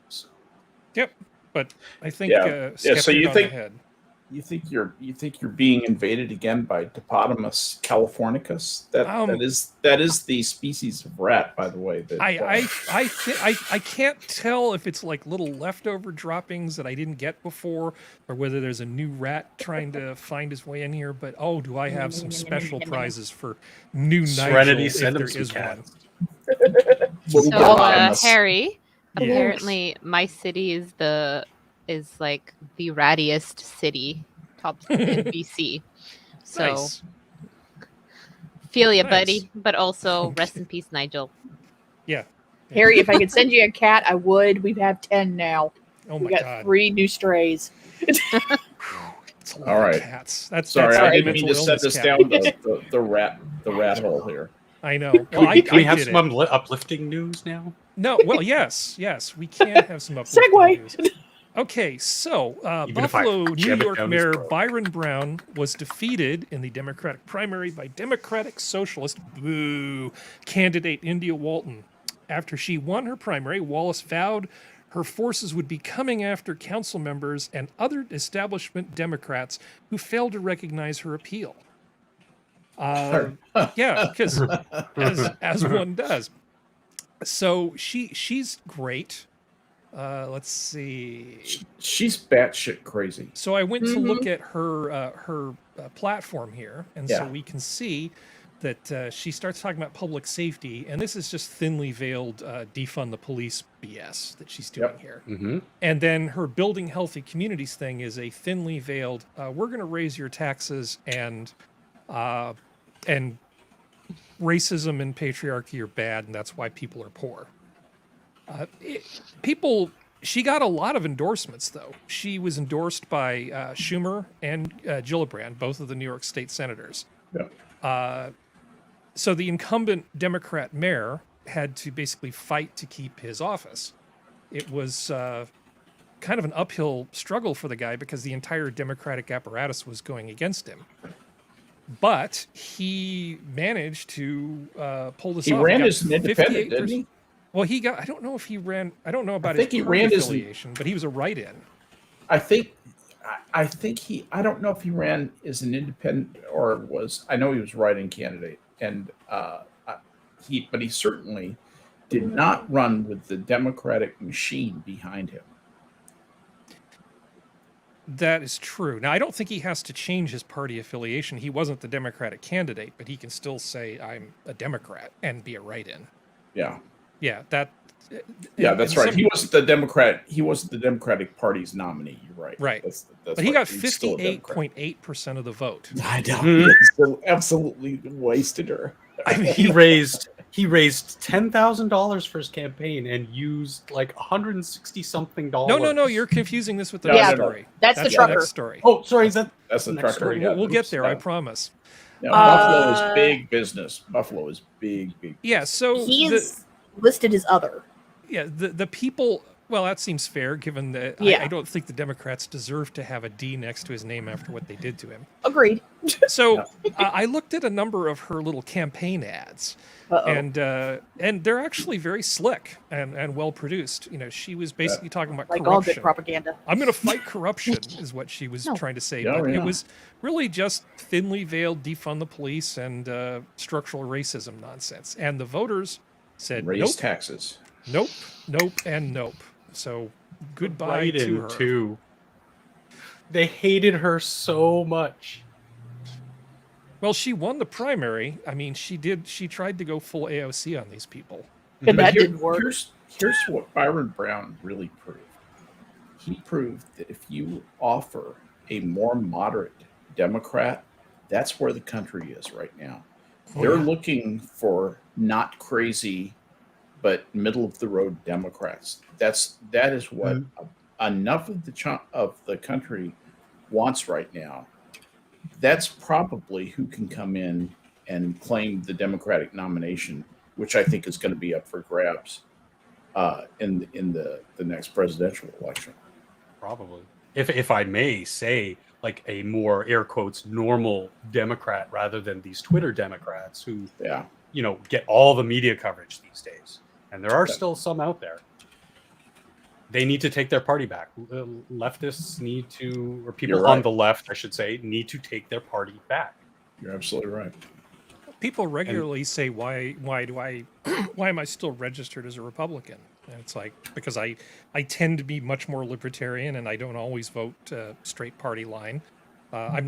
S2: So.
S1: Yep. But I think
S4: So
S1: Skep
S4: you
S1: hit on
S4: think
S1: the head.
S4: you think you're being invaded again by Dipotamus californicus? That is the species of rat, by the way. That
S1: I can't tell if it's like little leftover droppings that I didn't get before, or whether there's a new rat trying to find his way in here. But do I have some special prizes for new
S2: Serenity,
S1: Nigel
S2: send
S1: if
S2: him
S1: there
S2: some
S1: is one?
S2: cats.
S4: Little
S3: So
S4: Dipotamus.
S3: Harry,
S5: Yes.
S3: apparently my city is like the rattiest city top in BC. So
S1: Nice.
S3: feel ya,
S1: Nice.
S3: buddy. But also rest in peace, Nigel.
S1: Yeah.
S5: Harry, if I could send you a cat, I would. We have 10 now.
S1: Oh
S5: We
S1: my
S5: got
S1: god.
S5: 3 new strays.
S1: It's a lot
S4: All right.
S1: of cats. That's
S4: Sorry,
S1: that's
S4: I
S1: how
S4: didn't mean to
S1: mental
S4: set
S1: illness
S4: this
S1: cat
S4: down
S1: was.
S4: the rat hole here.
S1: I know.
S2: Can
S1: Well,
S2: we, can we
S1: I
S2: have
S1: did
S2: some
S1: it.
S2: uplifting news now?
S1: No, well, yes, we can have some uplifting
S5: Segue.
S1: news. Okay, so
S2: Even if I
S1: Buffalo, New
S2: jam it
S1: York
S2: down his
S1: Mayor
S2: throat.
S1: Byron Brown was defeated in the Democratic primary by Democratic Socialist candidate India Walton. After she won her primary, Wallace vowed her forces would be coming after council members and other establishment Democrats who failed to recognize her appeal. Yeah, because as one does. So she's great. Let's see.
S4: She's batshit crazy.
S1: So I went to look at her platform here, and so
S4: Yeah.
S1: we can see that she starts talking about public safety, and this is just thinly veiled defund the police BS that she's doing
S4: Yep.
S1: here.
S2: Mm-hmm.
S1: And then her building healthy communities thing is a thinly veiled. We're going to raise your taxes, and racism and patriarchy are bad, and that's why people are poor. She got a lot of endorsements, though. She was endorsed by Schumer and Gillibrand, both of the New York State senators.
S4: Yeah.
S1: So the incumbent Democrat mayor had to basically fight to keep his office. It was kind of an uphill struggle for the guy because the entire Democratic apparatus was going against him. But he managed to pull this
S4: He
S1: off.
S4: ran
S1: got
S4: as an independent,
S1: 58%.
S4: didn't he?
S1: Well, he got. I don't know if he ran. I don't know about
S4: I think
S1: his
S4: he
S1: party
S4: ran as an-
S1: affiliation, but he was a write-in.
S4: I think he. I don't know if he ran as an independent or was. I know he was write-in candidate, and but he certainly did not run with the Democratic machine behind him.
S1: That is true. Now, I don't think he has to change his party affiliation. He wasn't the Democratic candidate, but he can still say, I'm a Democrat and be a write-in.
S4: Yeah.
S1: Yeah, that.
S4: Yeah,
S1: and
S4: that's right.
S1: some-
S4: He wasn't the Democrat. He wasn't the Democratic Party's nominee. You're right.
S1: Right.
S4: That's
S1: But he
S4: right.
S1: got
S4: He's still a Democrat.
S1: 58.8% of the vote.
S4: I know.
S2: Mhm.
S4: He still absolutely wasted her.
S1: I mean,
S2: He raised He raised $10,000 for his campaign and used like $160-something.
S1: No. You're confusing this with the
S4: No,
S1: next
S4: no, no.
S1: story.
S5: That's the
S1: the
S5: trucker.
S1: next story.
S2: Oh, sorry. Is that
S4: That's the
S2: next
S4: trucker.
S2: story?
S4: Yeah,
S1: We'll get
S4: oops,
S1: there.
S4: no.
S1: I promise.
S4: No, Buffalo is big business. Buffalo is big.
S1: Yeah. So
S5: He is listed as other.
S1: the people. Well, that seems fair, given that
S5: Yeah.
S1: I don't think the Democrats deserve to have a D next to his name after what they did to him.
S5: Agreed.
S1: So I looked at a number of her little campaign ads, and they're actually very slick and well produced. You know, she was basically talking about
S5: Like all good
S1: corruption.
S5: propaganda.
S1: I'm going to fight corruption, is what she was trying to say.
S4: Oh,
S1: But
S4: yeah.
S1: it was really just thinly veiled defund the police and structural racism nonsense. And the voters said,
S4: Raise
S1: nope,
S4: taxes.
S1: nope, nope, and nope. So goodbye
S2: Right
S1: to her.
S2: too. They hated her so much.
S1: Well, she won the primary. I mean, she tried to go full AOC on these people.
S5: And
S4: But
S5: that didn't work.
S4: Here's what Byron Brown really proved. He proved that if you offer a more moderate Democrat, that's where the country is right now. They're looking for not crazy, but middle of the road Democrats. That is what enough of the country wants right now. That's probably who can come in and claim the Democratic nomination, which I think is going to be up for grabs in the next presidential election.
S2: Probably. If I may say, like a more air quotes normal Democrat rather than these Twitter Democrats who get all the media coverage these days. And there are still some out there. They need to take their party back. Leftists need to, or people on the left, I should say, need to take their party back.
S4: You're absolutely right.
S1: People regularly say, why am I still registered as a Republican? And it's like, because I tend to be much more libertarian and I don't always vote straight party line. I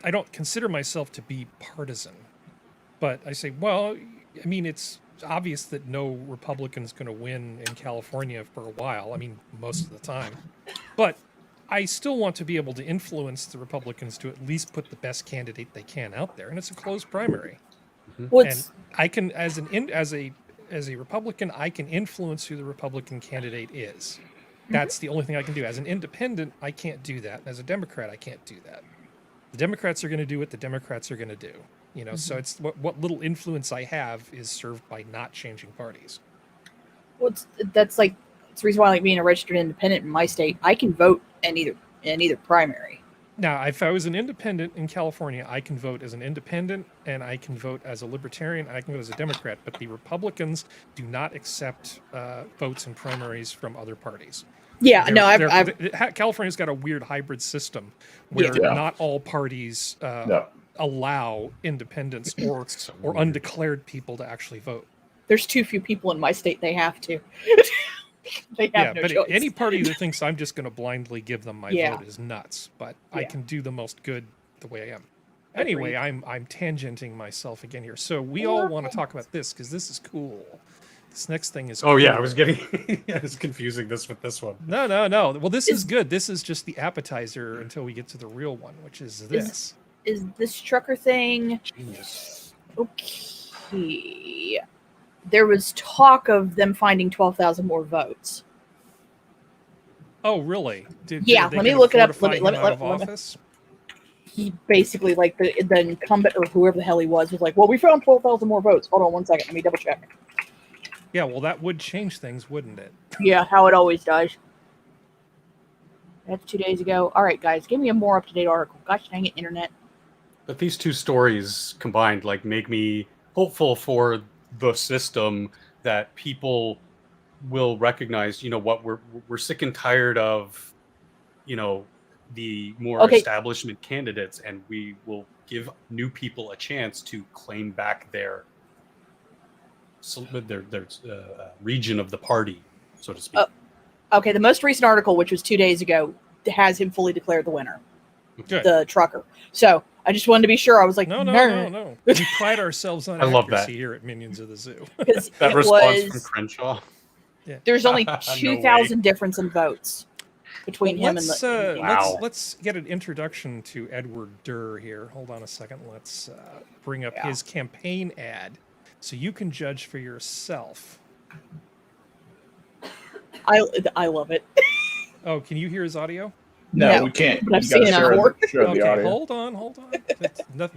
S1: don't consider myself to be partisan, but I say, well, I mean, it's obvious that no Republican's going to win in California for a while. I mean, most of the time, but I still want to be able to influence the Republicans to at least put the best candidate they can out there, and it's a closed primary. And I can, as a Republican, I can influence who the Republican candidate is. That's the only thing I can do. As an independent, I can't do that. As a Democrat, I can't do that. The Democrats are going to do what the Democrats are going to do. You know, so it's what little influence I have is served by not changing parties.
S5: Well, that's the reason why I like being a registered independent in my state. I can vote in either primary.
S1: Now, if I was an independent in California, I can vote as an independent, and I can vote as a libertarian, and I can vote as a Democrat. But the Republicans do not accept votes in primaries from other parties.
S5: Yeah,
S1: California's got a weird hybrid system where not all parties allow independents or undeclared people to actually vote.
S5: There's too few people in my state. They have to. They have no
S1: but
S5: choice.
S1: Any party that thinks I'm just going to blindly give them my vote is nuts. But I can do the most good the way I am. Anyway, I'm tangenting myself again here. So we all want to talk about this because this is cool. This next thing is cool.
S2: I was getting I was confusing this with this one.
S1: No. Well, this is good. This is just the appetizer until we get to the real one, which is this.
S5: Is this trucker thing?
S2: Genius.
S5: Okay. There was talk of them finding 12,000 more votes.
S1: Oh, really?
S5: Let me look it up. Let me.
S1: Office?
S5: He basically, like the incumbent or whoever the hell he was like, well, we found 12,000 more votes. Hold on one second. Let me double check.
S1: Yeah, well, that would change things, wouldn't it?
S5: Yeah, how it always does. That's 2 days ago. All right, guys, give me a more up-to-date article. Gosh dang it, internet.
S2: But these two stories combined make me hopeful for the system that people will recognize, what we're sick and tired of, the more establishment candidates, and we will give new people a chance to claim back their region of the party, so to speak.
S5: Okay, the most recent article, which was 2 days ago, has him fully declared the winner.
S1: Good.
S5: The trucker. So I just wanted to be sure. I was like,
S1: no. We pride ourselves on
S2: I love that
S1: here at Minions of the Zoo.
S2: that response from Crenshaw.
S1: Yeah.
S5: There's only 2,000 difference in votes between him and the.
S2: Wow.
S1: Let's get an introduction to Edward Durr here. Hold on a second. Let's bring up his campaign ad so you can judge for yourself.
S5: I love it.
S1: Oh, can you hear his audio?
S4: No, we can't.
S5: But I've
S4: You gotta
S5: seen it
S4: share
S5: before.
S4: share the
S1: Okay,
S4: audio.
S1: hold on.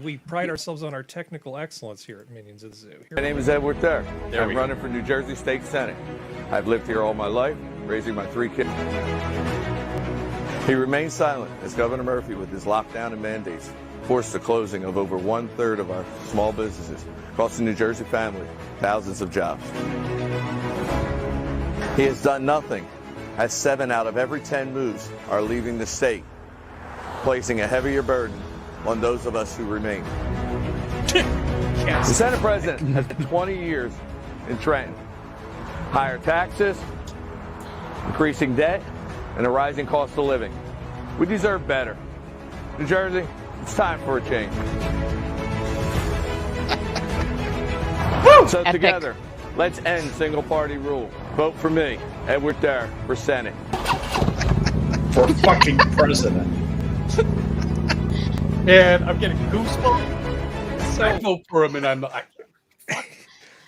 S1: We pride ourselves on our technical excellence here at Minions of the Zoo.
S6: My name is Edward THUR.
S2: There
S6: I'm
S2: we go.
S6: running for New Jersey State Senate. I've lived here all my life, raising my 3 kids. He remains silent as Governor Murphy, with his lockdown and mandates, forced the closing of over 1/3 of our small businesses, costing New Jersey families thousands of jobs. He has done nothing, as 7 out of every 10 moves are leaving the state, placing a heavier burden on those of us who remain. The Senate President has 20 years in Trenton. Higher taxes, increasing debt, and a rising cost of living. We deserve better. New Jersey, it's time for a change. So
S3: Epic.
S6: together, let's end single-party rule. Vote for me, Edward THUR, for Senate.
S4: For fucking president.
S2: Man, I'm getting goosebumps. I vote for him, and I'm like,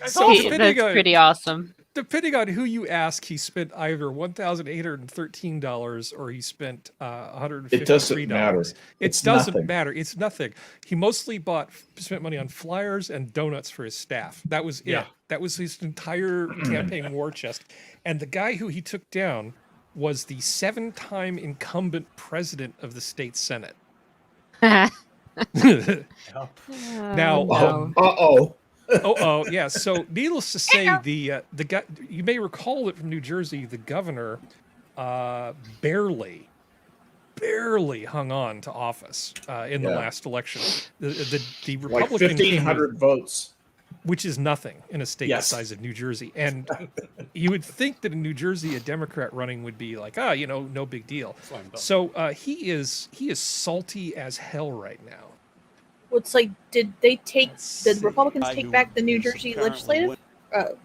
S1: So
S3: That's pretty awesome.
S1: depending on who you ask, he spent either $1,813 or he spent $153.
S4: It doesn't matter.
S1: It
S4: It's
S1: doesn't
S4: nothing.
S1: matter. It's nothing. He mostly spent money on flyers and donuts for his staff. That was it.
S2: Yeah.
S1: That was his entire campaign war chest. And the guy who he took down was the 7-time incumbent president of the state Senate. Now,
S3: no.
S1: oh, yeah. So, needless to say, the guy, you may recall it from New Jersey. The governor barely hung on to office in the
S4: Yeah.
S1: last election. The
S4: Like
S1: Republican came with-
S4: 1,500 votes.
S1: which is nothing in a state
S4: Yes.
S1: the size of New Jersey. And you would think that in New Jersey, a Democrat running would be like, no big deal. So he is salty as hell right now.
S5: Well, it's like, did they take
S1: Let's
S5: the
S1: see.
S5: Republicans take back the New Jersey legislative?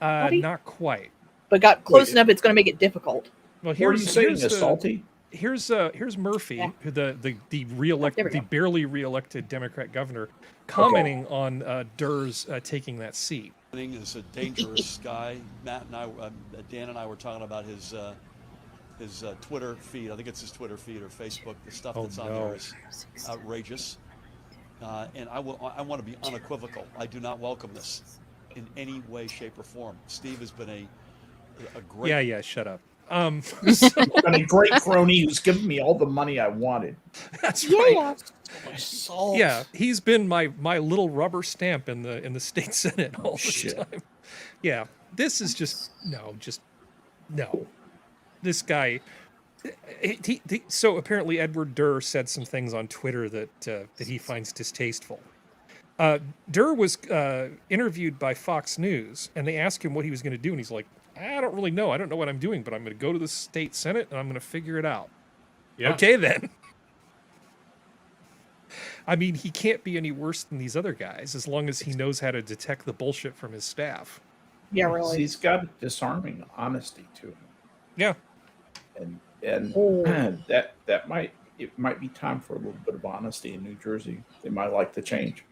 S5: Body?
S1: Not quite.
S5: But got close
S4: Wait.
S5: enough. It's going to make it difficult.
S1: Well,
S4: What are you saying
S1: here's
S4: is
S1: the-
S4: salty?
S1: Here's Murphy,
S5: Yeah.
S1: who the
S5: there we
S1: the
S5: go.
S1: barely reelected Democrat governor, commenting on Durr's taking that seat.
S7: Is a dangerous guy. Matt and I, Dan and I were talking about his Twitter feed. I think it's his Twitter feed or Facebook. The stuff
S1: Oh,
S7: that's on
S1: no.
S7: there is outrageous. And I want to be unequivocal. I do not welcome this in any way, shape, or form. Steve has been a great.
S1: Yeah, shut up.
S4: And a great crony who's given me all the money I wanted.
S1: That's right.
S5: Yeah.
S1: Yeah, he's been my little rubber stamp in the state senate all this
S4: Shit.
S1: time. Yeah, this is just no. This guy. So apparently Edward Durr said some things on Twitter that he finds distasteful. Durr was interviewed by Fox News, and they asked him what he was going to do, and he's like, I don't really know. I don't know what I'm doing, but I'm going to go to the state senate and I'm going to figure it out.
S2: Yeah.
S1: Okay, then. I mean, he can't be any worse than these other guys as long as he knows how to detect the bullshit from his staff.
S5: Yeah, really.
S4: He's got a disarming honesty to him.
S1: Yeah.
S4: And
S5: Oh.
S4: that might be time for a little bit of honesty in New Jersey. They might like the change.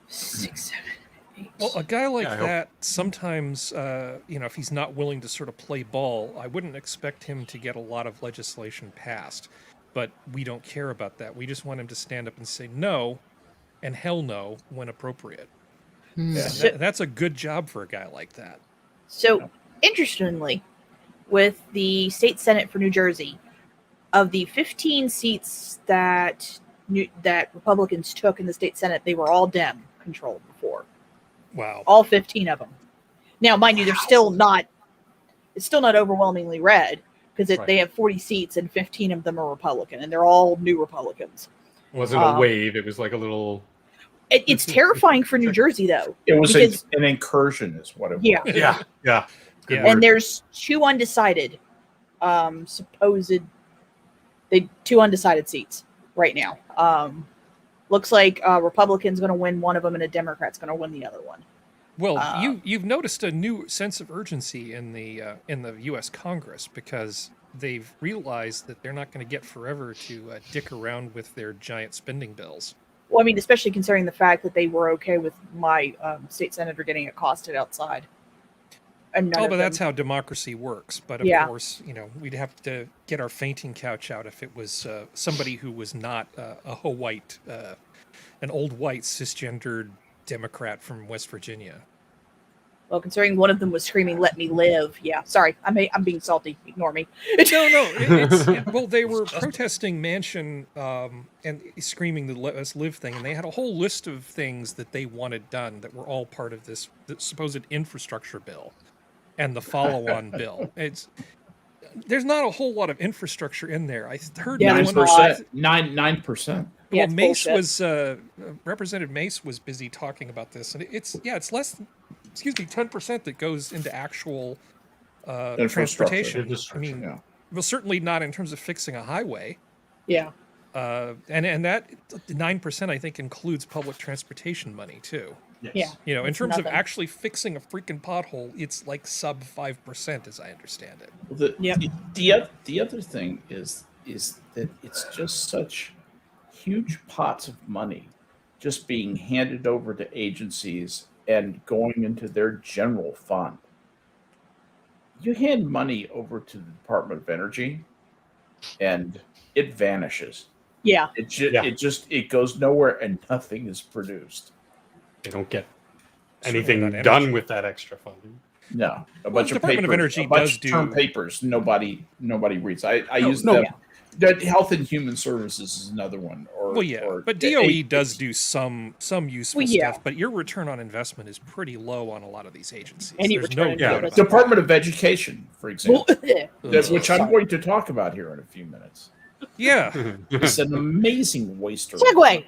S5: 6, 7, 8.
S1: Well, a guy like
S2: Yeah, I hope-
S1: that, sometimes, if he's not willing to sort of play ball, I wouldn't expect him to get a lot of legislation passed. But we don't care about that. We just want him to stand up and say no and hell no when appropriate.
S5: Hmm.
S1: And that's a good job for a guy like that.
S5: So, interestingly, with the state senate for New Jersey, of the 15 seats that Republicans took in the state senate, they were all Dem controlled before.
S1: Wow.
S5: All 15 of them. Now, mind you, they're still not. It's still not overwhelmingly red because
S2: Right.
S5: they have 40 seats and 15 of them are Republican, and they're all new Republicans.
S2: It wasn't a wave. It was like a little.
S5: It's terrifying for New Jersy, though.
S4: It was
S5: Because-
S4: an incursion, is what it was.
S5: Yeah.
S2: Yeah. Good
S1: Yeah.
S2: word.
S5: And there's two undecided two undecided seats right now. Looks like Republican's going to win one of them and a Democrat's going to win the other one.
S1: Well, you've noticed a new sense of urgency in the U.S. Congress because they've realized that they're not going to get forever to dick around with their giant spending bills.
S5: Well, I mean, especially considering the fact that they were okay with my state senator getting accosted outside. And none
S1: Oh,
S5: of
S1: but that's
S5: them-
S1: how democracy works. But of
S5: Yeah.
S1: course, we'd have to get our fainting couch out if it was somebody who was not a white, an old white cisgendered Democrat from West Virginia.
S5: Well, considering one of them was screaming, "Let me live." Yeah, sorry, I'm being salty. Ignore me.
S1: No. Well, they were protesting Manchin and screaming the "Let us live" thing, and they had a whole list of things that they wanted done that were all part of this supposed infrastructure bill and the follow-on bill. There's not a whole lot of infrastructure in there. I heard
S5: Yeah,
S1: one-
S5: there's not.
S4: 9%.
S5: Yeah,
S1: well,
S5: it's
S1: Mace
S5: bullshit.
S1: was Representative Mace was busy talking about this, and it's less than 10% that goes into actual transportation. I mean,
S4: yeah.
S1: well, certainly not in terms of fixing a highway.
S5: Yeah.
S1: And that 9% I think includes public transportation money too.
S7: Yes.
S5: Yeah.
S1: In
S5: It's
S1: terms of
S5: nothing.
S1: actually fixing a freaking pothole, it's like sub 5% as I understand it.
S4: Well,
S5: Yep.
S4: the other thing is that it's just such huge pots of money just being handed over to agencies and going into their general fund. You hand money over to the Department of Energy and it vanishes.
S5: Yeah.
S4: It goes nowhere and nothing is produced.
S2: They don't get
S1: Certainly
S2: anything
S1: not
S2: done
S1: energy.
S2: with that extra funding.
S4: No, a
S1: Well,
S4: bunch
S1: the
S4: of
S1: Department
S4: papers,
S1: of Energy
S4: a bunch
S1: does
S4: of term
S1: do-
S4: papers. Nobody reads. I use
S2: no.
S4: the Health and Human Services is another one. Or
S1: Well, yeah,
S4: or
S1: but
S4: the
S1: DOE
S4: A-
S1: does do some useful
S5: Well, yeah.
S1: stuff, but your return on investment is pretty low on a lot of these agencies.
S5: Any
S1: There's
S5: return
S1: no
S5: on
S1: doubt
S5: investment.
S1: about
S4: Department of Education, for example,
S5: Well,
S4: which I'm going to talk about here in a few minutes.
S1: that. Yeah.
S4: It's an amazing waster.
S5: segue.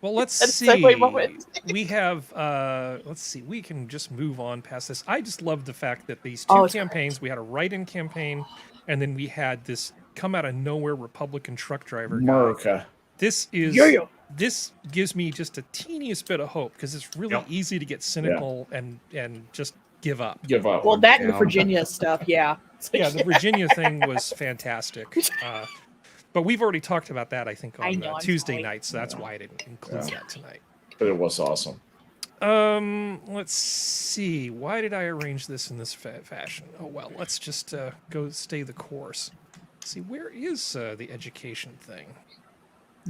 S1: Well, let's
S5: That's
S1: see.
S5: segue moment.
S1: We have, let's see, we can just move on past this. I just love the fact that these two
S5: Oh, it's
S1: campaigns, we had a write-in campaign, and then we had this come out of nowhere Republican truck driver guy.
S4: America.
S1: This is,
S5: Yeah.
S1: this gives me just a teeniest bit of hope, because it's really
S2: Yep.
S1: easy to get cynical and just give up.
S4: Give up.
S5: Well, that and the
S4: Yeah.
S5: Virginia stuff, yeah.
S1: Yeah, the Virginia thing was fantastic. But we've already talked about that, I think,
S5: I
S1: on
S5: know, I'm
S1: Tuesday
S5: sorry.
S1: night, so that's why I didn't include
S4: Yeah.
S1: that tonight.
S4: But it was awesome.
S1: Let's see. Why did I arrange this in this fashion? Oh, well, let's just go stay the course. See, where is the education thing?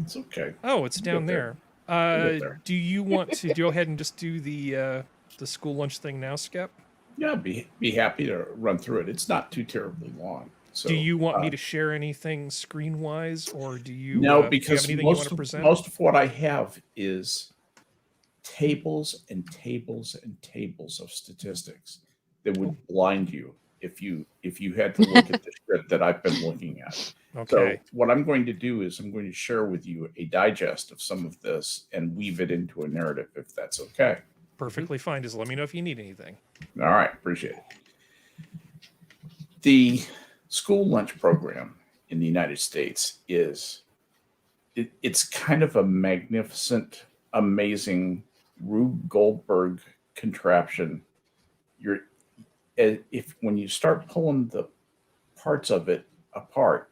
S4: It's okay.
S1: Oh, it's down
S4: get
S1: there.
S4: We'll get there.
S1: Do you want to go ahead and just do the school lunch thing now, Skep?
S4: Yeah, be happy to run through it. It's not too terribly long. So,
S1: Do you want me to share anything screen-wise, or do you?
S4: No,
S1: do you
S4: because
S1: have anything you want to
S4: most
S1: present?
S4: of what I have is tables and tables and tables of statistics that would blind you if you had to look at the script that I've been looking at.
S1: Okay.
S4: So what I'm going to do is I'm going to share with you a digest of some of this and weave it into a narrative, if that's okay.
S1: Perfectly fine. Just let me know if you need anything.
S4: All right, appreciate it. The school lunch program in the United States it's kind of a magnificent, amazing Rube Goldberg contraption. When you start pulling the parts of it apart,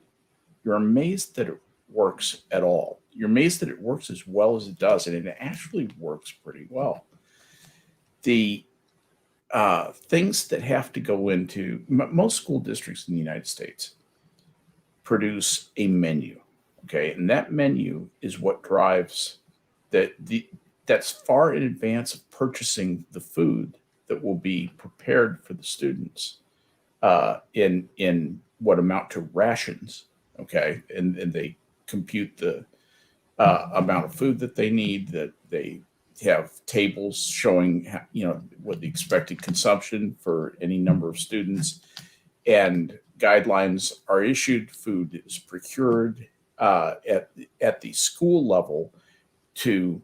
S4: you're amazed that it works at all. You're amazed that it works as well as it does, and it actually works pretty well. The things that have to go into most school districts in the United States produce a menu, okay, and that menu is what drives that's far in advance of purchasing the food that will be prepared for the students in what amount to rations, okay, and they compute the amount of food that they need, that they have tables showing what the expected consumption for any number of students, and guidelines are issued. Food is procured at the school level to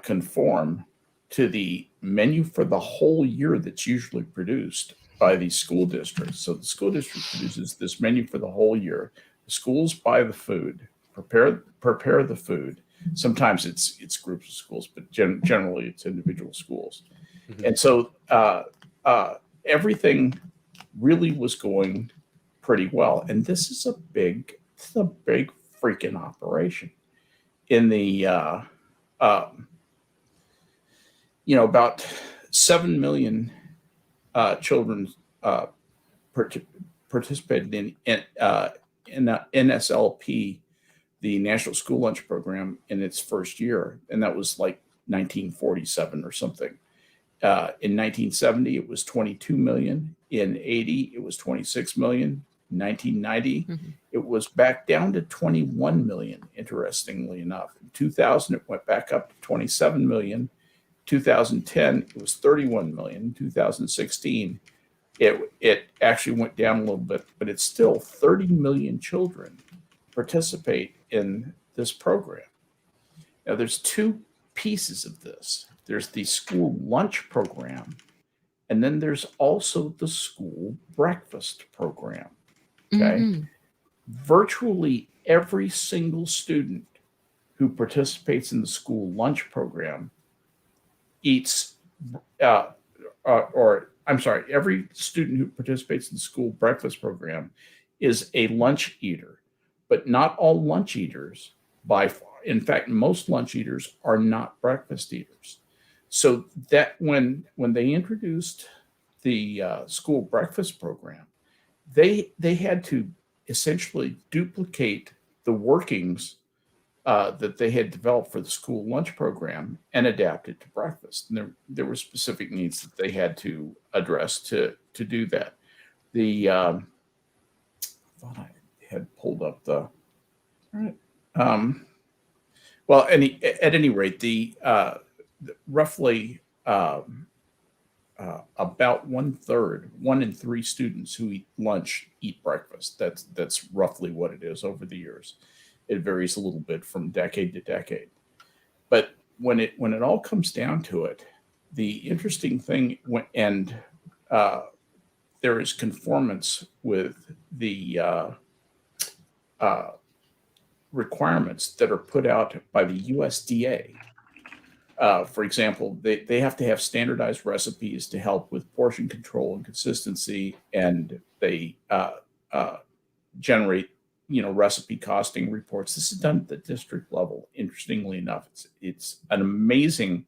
S4: conform to the menu for the whole year that's usually produced by the school district. So the school district produces this menu for the whole year. The schools buy the food, prepare the food. Sometimes it's groups of schools, but generally it's individual schools. Mm-hmm. And so everything really was going pretty well. And this is a big freaking operation. in the about 7 million children participated in NSLP, the National School Lunch Program, in its first year, and that was like 1947 or something. In 1970, it was 22 million. In 80, it was 26 million. In 1990, it was back down to 21 million, interestingly enough. In 2000, it went back up to 27 million. 2010, it was 31 million. In 2016, it actually went down a little bit, but it's still 30 million children participate in this program. Now, there's two pieces of this. There's the school lunch program, and then there's also the school breakfast program. Okay. Virtually every single student who participates in the school lunch program eats, every student who participates in the school breakfast program is a lunch eater, but not all lunch eaters by far. In fact, most lunch eaters are not breakfast eaters. So that when they introduced the school breakfast program, they had to essentially duplicate the workings that they had developed for the school lunch program and adapt it to breakfast. And there were specific needs that they had to address to do that. The I thought I had pulled up the. All right. Well, at any rate, the roughly about 1/3, 1 in 3 students who eat lunch eat breakfast. That's roughly what it is over the years. It varies a little bit from decade to decade, but when it all comes down to it, the interesting thing there is conformance with the requirements that are put out by the USDA. For example, they have to have standardized recipes to help with portion control and consistency, and they generate recipe costing reports. This is done at the district level. Interestingly enough, it's an amazing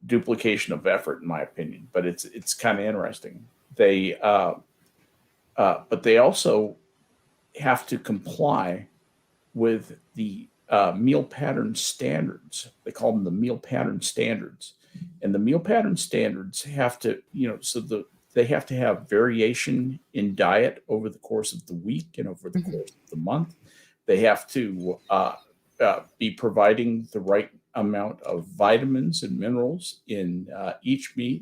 S4: duplication of effort, in my opinion, but it's kind of interesting. But they also have to comply with the meal pattern standards. They call them the meal pattern standards, and the meal pattern standards have to, they have to have variation in diet over the course of the week and over the course of the month. They have to be providing the right amount of vitamins and minerals in each meal,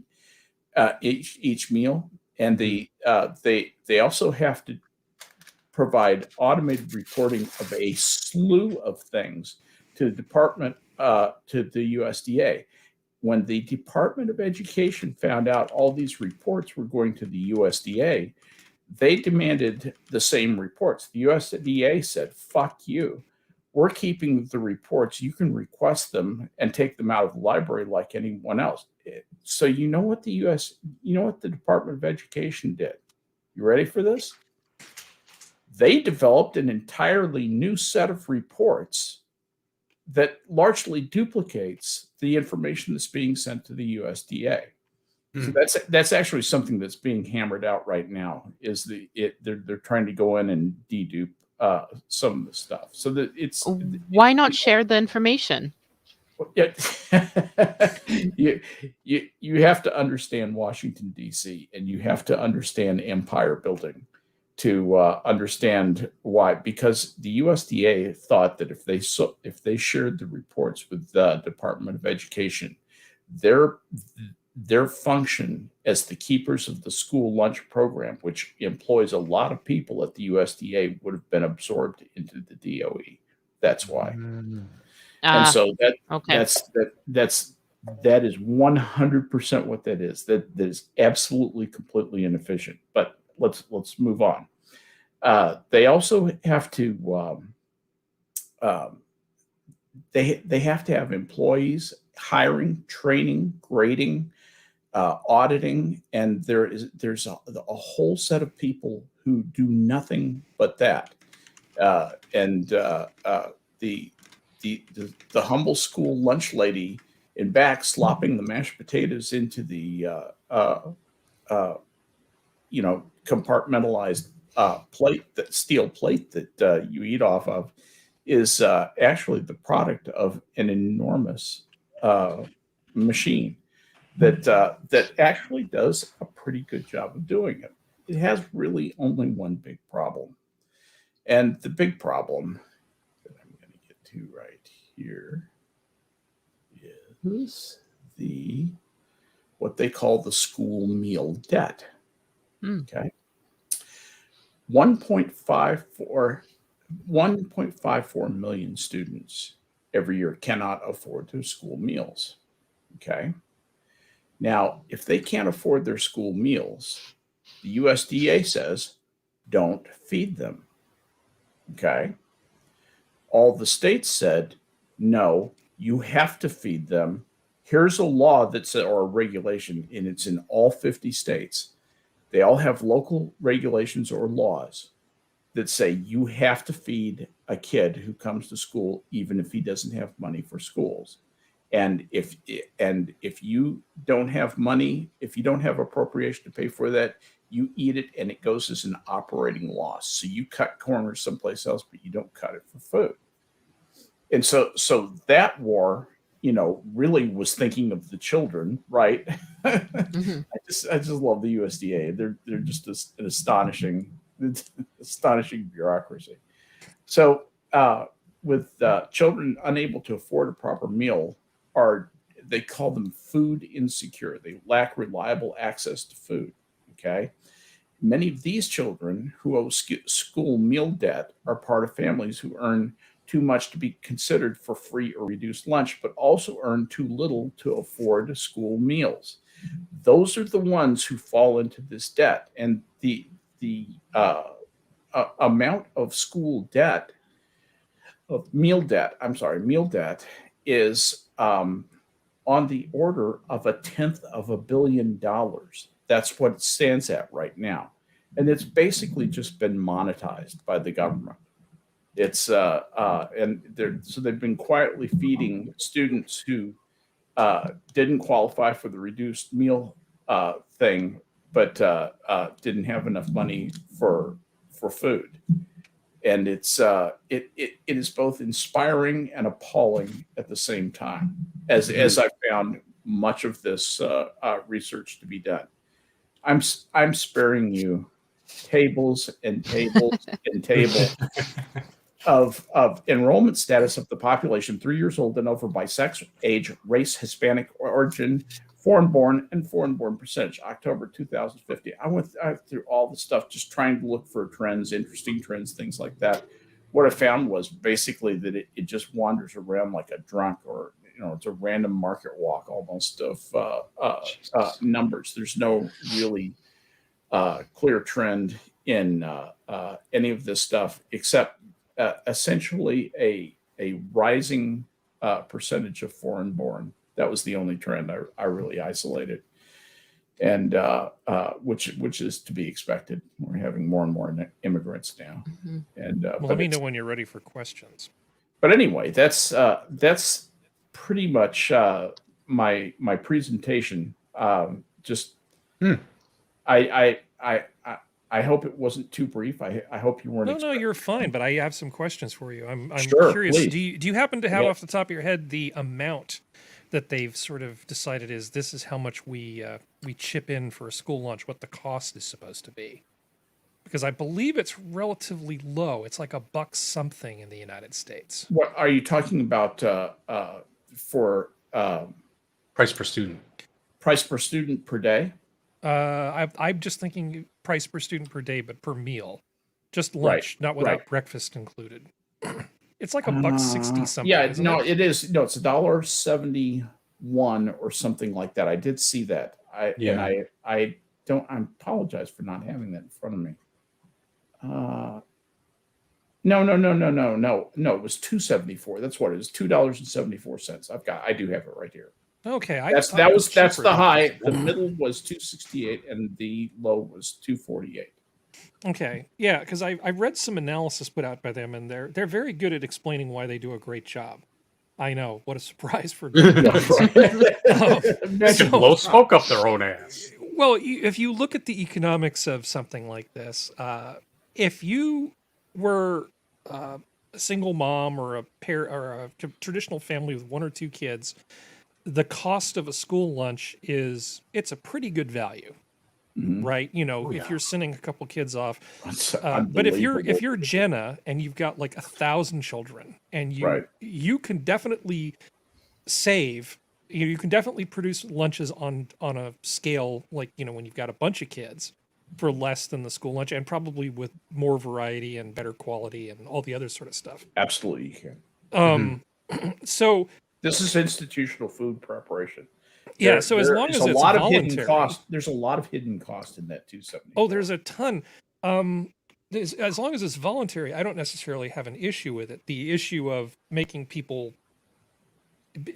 S4: and they also have to provide automated reporting of a slew of things to the department, to the USDA. When the Department of Education found out all these reports were going to the USDA, they demanded the same reports. The USDA said, "Fuck you. We're keeping the reports. You can request them and take them out of the library like anyone else." So you know what the Department of Education did? You ready for this? They developed an entirely new set of reports that largely duplicates the information that's being sent to the USDA. So that's actually something that's being hammered out right now. They're trying to go in and dedupe some of the stuff. So that
S3: why not share the information?
S4: You have to understand Washington, D.C., and you have to understand empire building to understand why. Because the USDA thought that if they shared the reports with the Department of Education, their function as the keepers of the school lunch program, which employs a lot of people at the USDA, would have been absorbed into the DOE. That's why. And so that is 100% what that is. That is absolutely completely inefficient. But let's move on. They also have to they have to have employees, hiring, training, grading, auditing, and there's a whole set of people who do nothing but that. the humble school lunch lady in back slopping the mashed potatoes into the compartmentalized steel plate that you eat off of is actually the product of an enormous machine that actually does a pretty good job of doing it. It has really only one big problem, and the big problem that I'm going to get to right here is what they call the school meal debt. Okay. 1.54 million students every year cannot afford their school meals. Okay. Now, if they can't afford their school meals, the USDA says, don't feed them. Okay. All the states said, no, you have to feed them. Here's a law that's or a regulation, and it's in all 50 states. They all have local regulations or laws that say you have to feed a kid who comes to school, even if he doesn't have money for schools. And if you don't have money, if you don't have appropriation to pay for that, you eat it and it goes as an operating loss. So you cut corners someplace else, but you don't cut it for food. And so that war, really was thinking of the children, right? Mm-hmm. I just love the USDA. They're just an astonishing bureaucracy. So with children unable to afford a proper meal, they call them food insecure. They lack reliable access to food. Okay. Many of these children who owe school meal debt are part of families who earn too much to be considered for free or reduced lunch, but also earn too little to afford school meals. Those are the ones who fall into this debt. And the amount of school debt, meal debt is on the order of $1/10 billion. That's what it stands at right now. And it's basically just been monetized by the government. It's so they've been quietly feeding students who didn't qualify for the reduced meal thing, but didn't have enough money for food. And it is both inspiring and appalling at the same time, as I found much of this research to be done. I'm sparing you tables and tables and tables of enrollment status of the population 3 years old and over by sex, age, race, Hispanic origin, foreign-born, and foreign-born percentage. October 2050. I went through all the stuff just trying to look for trends, interesting trends, things like that. What I found was basically that it just wanders around like a drunk, or it's a random market walk almost of numbers. There's no really clear trend in any of this stuff, except essentially a rising percentage of foreign-born. That was the only trend I really isolated, and which is to be expected. We're having more and more immigrants now. Mm-hmm. And
S1: let me know when you're ready for questions.
S4: But anyway, that's pretty much my presentation. I hope it wasn't too brief. I hope you weren't.
S1: No, you're fine. But I have some questions for you. I'm
S4: sure,
S1: curious.
S4: Please.
S1: Do you happen to have off the top of your head the amount that they've sort of decided this is how much we chip in for a school lunch? What the cost is supposed to be? Because I believe it's relatively low. It's like $1 something in the United States.
S4: What are you talking about for
S2: price per student?
S4: Price per student per day?
S1: I'm just thinking price per student per day, but per meal, just lunch, not without breakfast included. It's like $1.60 something.
S4: Yeah, no, it is. No, it's $1.71 or something like that. I did see that. I apologize for not having that in front of me. No. It was $2.74. That's what it is. $2.74. I do have it right here.
S1: Okay,
S4: that's the high. The middle was $2.68 and the low was $2.48.
S1: Okay, yeah, because I read some analysis put out by them, and they're very good at explaining why they do a great job. I know, what a surprise for government.
S2: They can blow smoke up their own ass.
S1: Well, if you look at the economics of something like this, if you were a single mom or a pair or a traditional family with 1 or 2 kids, the cost of a school lunch it's a pretty good value, right? You know, if you're sending a couple kids off, but if you're Jenna and you've got like 1,000 children, and you can definitely save. You can definitely produce lunches on a scale like, you know, when you've got a bunch of kids for less than the school lunch, and probably with more variety and better quality and all the other sort of stuff.
S4: Absolutely, you can.
S1: So
S4: this is institutional food preparation.
S1: Yeah, so as long as it's voluntary,
S4: there's a lot of hidden cost in that 270.
S1: Oh, there's a ton. As long as it's voluntary, I don't necessarily have an issue with it. The issue of making people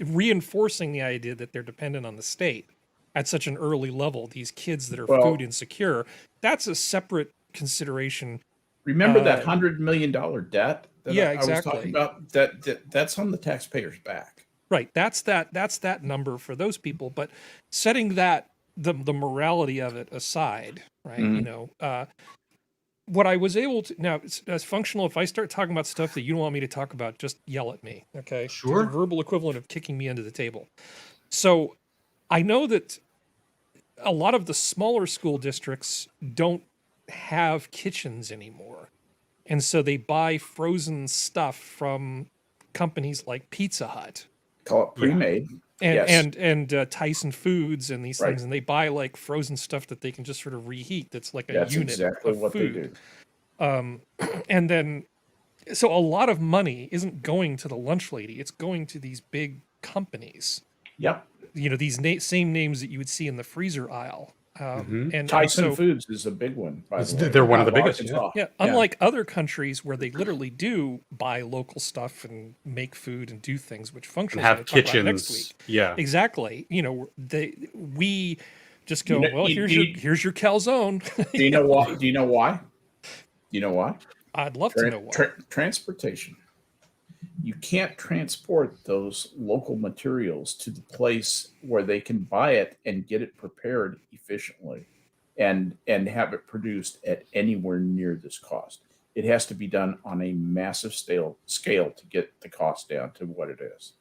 S1: reinforcing the idea that they're dependent on the state at such an early level, these kids that are food insecure, that's a separate consideration.
S4: Remember that $100 million debt that
S1: I
S4: was talking about? That's on the taxpayer's back.
S1: Right. That's that number for those people. But setting that the morality of it aside, right? You know, what I was able to now, as functional, if I start talking about stuff that you don't want me to talk about, just yell at me. Okay.
S2: Sure.
S1: It's the verbal equivalent of kicking me under the table. So I know that a lot of the smaller school districts don't have kitchens anymore. And so they buy frozen stuff from companies like Pizza Hut.
S4: Call it pre-made.
S1: And Tyson Foods and these things, and they buy like frozen stuff that they can just sort of reheat. That's like a unit
S4: exactly
S1: of
S4: what
S1: food.
S4: They do.
S1: And then, so a lot of money isn't going to the lunch lady; it's going to these big companies.
S4: Yep.
S1: You know, these same names that you would see in the freezer aisle. And
S4: Tyson Foods is a big one. By the way.
S2: They're one of the biggest.
S1: Yeah. Unlike other countries where they literally do buy local stuff and make food and do things, which functionally
S2: have kitchens
S1: next week.
S2: Yeah,
S1: exactly. You know, we just go, well, here's your calzone.
S4: Do you know why? Do you know why? You know why?
S1: I'd love to know why.
S4: Transportation. You can't transport those local materials to the place where they can buy it and get it prepared efficiently and have it produced at anywhere near this cost. It has to be done on a massive scale to get the cost down to what it is.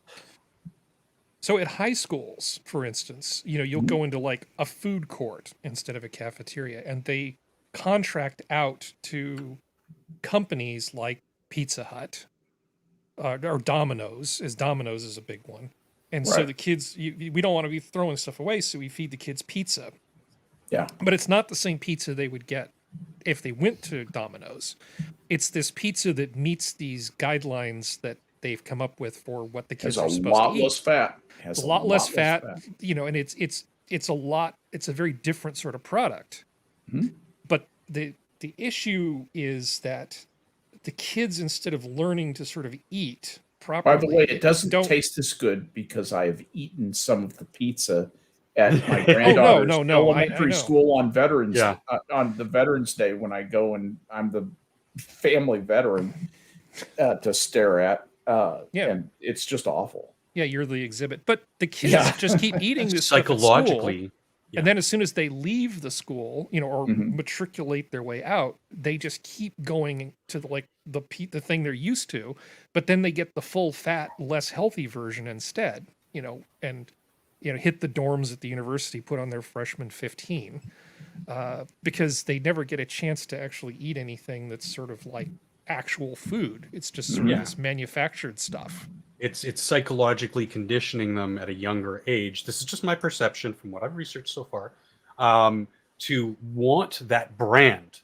S1: So at high schools, for instance, you know, you'll go into like a food court instead of a cafeteria, and they contract out to companies like Pizza Hut, or Domino's, as Domino's is a big one. And so the kids, we don't want to be throwing stuff away, so we feed the kids pizza.
S4: Yeah.
S1: But it's not the same pizza they would get if they went to Domino's. It's this pizza that meets these guidelines that they've come up with for what the kids are supposed to eat.
S4: It's a lot less fat.
S1: It's a lot less fat, you know, and it's a very different sort of product. But the issue is that the kids, instead of learning to sort of eat properly.
S4: By the way, it doesn't taste as good because I have eaten some of the pizza at my granddaughter's elementary school on on the Veterans Day when I go and I'm the family veteran to stare at. And it's just awful.
S1: Yeah, you're the exhibit. But the kids just keep eating this
S2: psychologically.
S1: And then as soon as they leave the school, you know, or matriculate their way out, they just keep going to the thing they're used to, but then they get the full fat, less healthy version instead, you know, and, you know, hit the dorms at the university, put on their freshman 15, because they never get a chance to actually eat anything that's sort of like actual food. It's just sort of this manufactured stuff.
S2: It's psychologically conditioning them at a younger age. This is just my perception from what I've researched so far, to want that brand.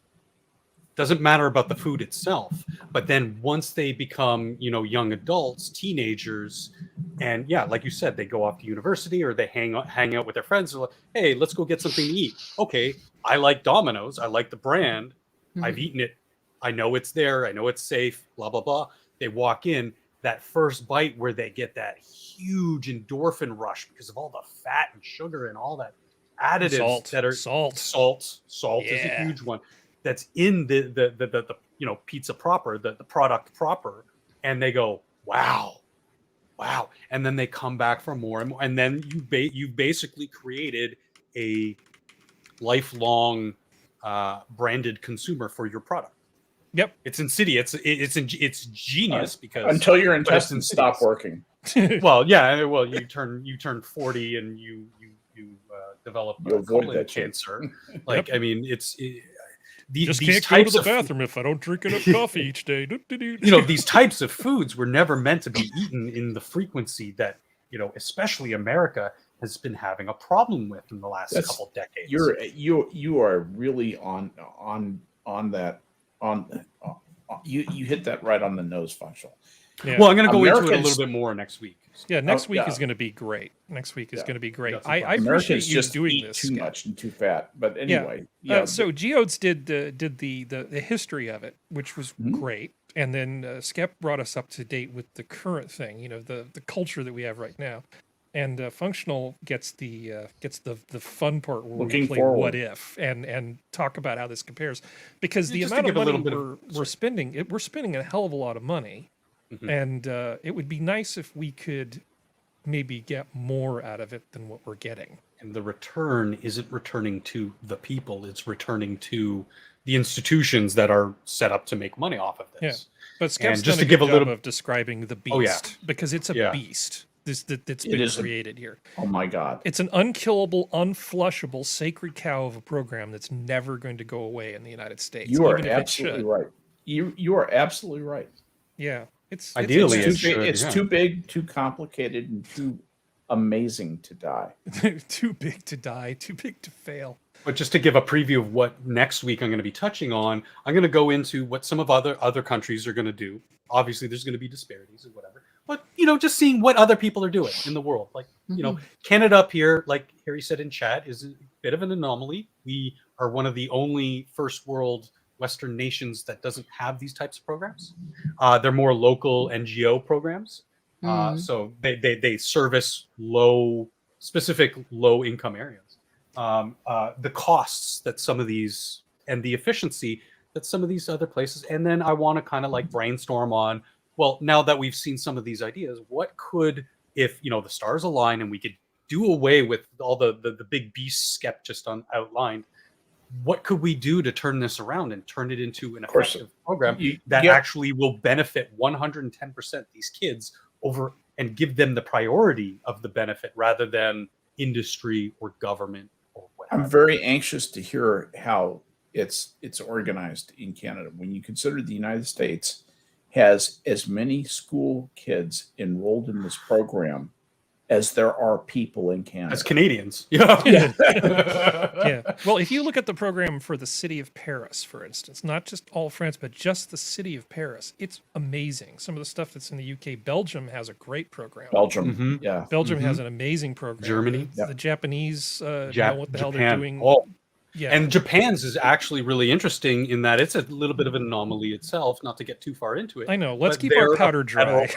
S2: Doesn't matter about the food itself, but then once they become, you know, young adults, teenagers, and like you said, they go off to university or they hang out with their friends. They're like, hey, let's go get something to eat. Okay, I like Domino's. I like the brand. I've eaten it. I know it's there. I know it's safe. Blah blah blah. They walk in. That first bite where they get that huge endorphin rush because of all the fat and sugar and all that additives that are salt is a huge one. that's in the pizza proper, the product proper, and they go, wow, and then they come back for more and more, and then you basically created a lifelong branded consumer for your product.
S1: Yep.
S2: It's insidious. It's genius because
S4: until your intestines stop working.
S2: Well, yeah. Well, you turn 40 and you develop colon cancer. Like, I mean, these
S1: can't go to the bathroom if I don't drink enough coffee each day.
S2: These types of foods were never meant to be eaten in the frequency that especially America has been having a problem with in the last couple decades.
S4: You are really on that. You hit that right on the nose, functional.
S1: Yeah.
S2: Well, I'm going to go into it a little bit more next week.
S1: Yeah, next week is going to be great. Next week is going to be great. I appreciate you doing this.
S4: Too much and too fat, but anyway.
S1: So Geodes did the history of it, which was great, and then Skep brought us up to date with the current thing. The culture that we have right now, and Functional gets the fun part where we play What If and talk about how this compares, because the amount of money we're spending a hell of a lot of money. Mm-hmm. And it would be nice if we could maybe get more out of it than what we're getting.
S2: And the return isn't returning to the people; it's returning to the institutions that are set up to make money off of this. Yeah.
S1: But Skep's just to give a little of describing the beast, because it's a beast that's been created here.
S4: Oh my God!
S1: It's an unkillable, unflushable, sacred cow of a program that's never going to go away in the United States.
S4: You are absolutely right. You are absolutely right.
S1: Yeah.
S4: It's too big, too complicated, and too amazing to die.
S1: Too big to die, too big to fail.
S2: But just to give a preview of what next week I'm going to be touching on, I'm going to go into what some of other countries are going to do. Obviously, there's going to be disparities and whatever. But, just seeing what other people are doing in the world. Like, Canada up here, like Harry said in chat, is a bit of an anomaly. We are one of the only first world Western nations that doesn't have these types of programs. They're more local NGO programs. So they service specific low income areas. The costs that some of these, and the efficiency that some of these other places, and then I want to kind of like brainstorm on, well, now that we've seen some of these ideas, what could, if the stars align and we could do away with all the big beasts Skep just outlined, what could we do to turn this around and turn it into an effective program that actually will benefit 110% these kids over and give them the priority of the benefit rather than industry or government or whatever?
S4: I'm very anxious to hear how it's organized in Canada. When you consider the United States has as many school kids enrolled in this program as there are people in Canada.
S2: As Canadians.
S1: Yeah. Well, if you look at the program for the city of Paris, for instance, not just all France, but just the city of Paris, it's amazing. Some of the stuff that's in the UK, Belgium has a great program.
S4: Belgium
S1: has an amazing program.
S2: Germany.
S1: The Japanese know what the hell they're doing.
S2: Yeah. And Japan's is actually really interesting in that it's a little bit of an anomaly itself, not to get too far into it.
S1: I know. Let's keep our powder dry.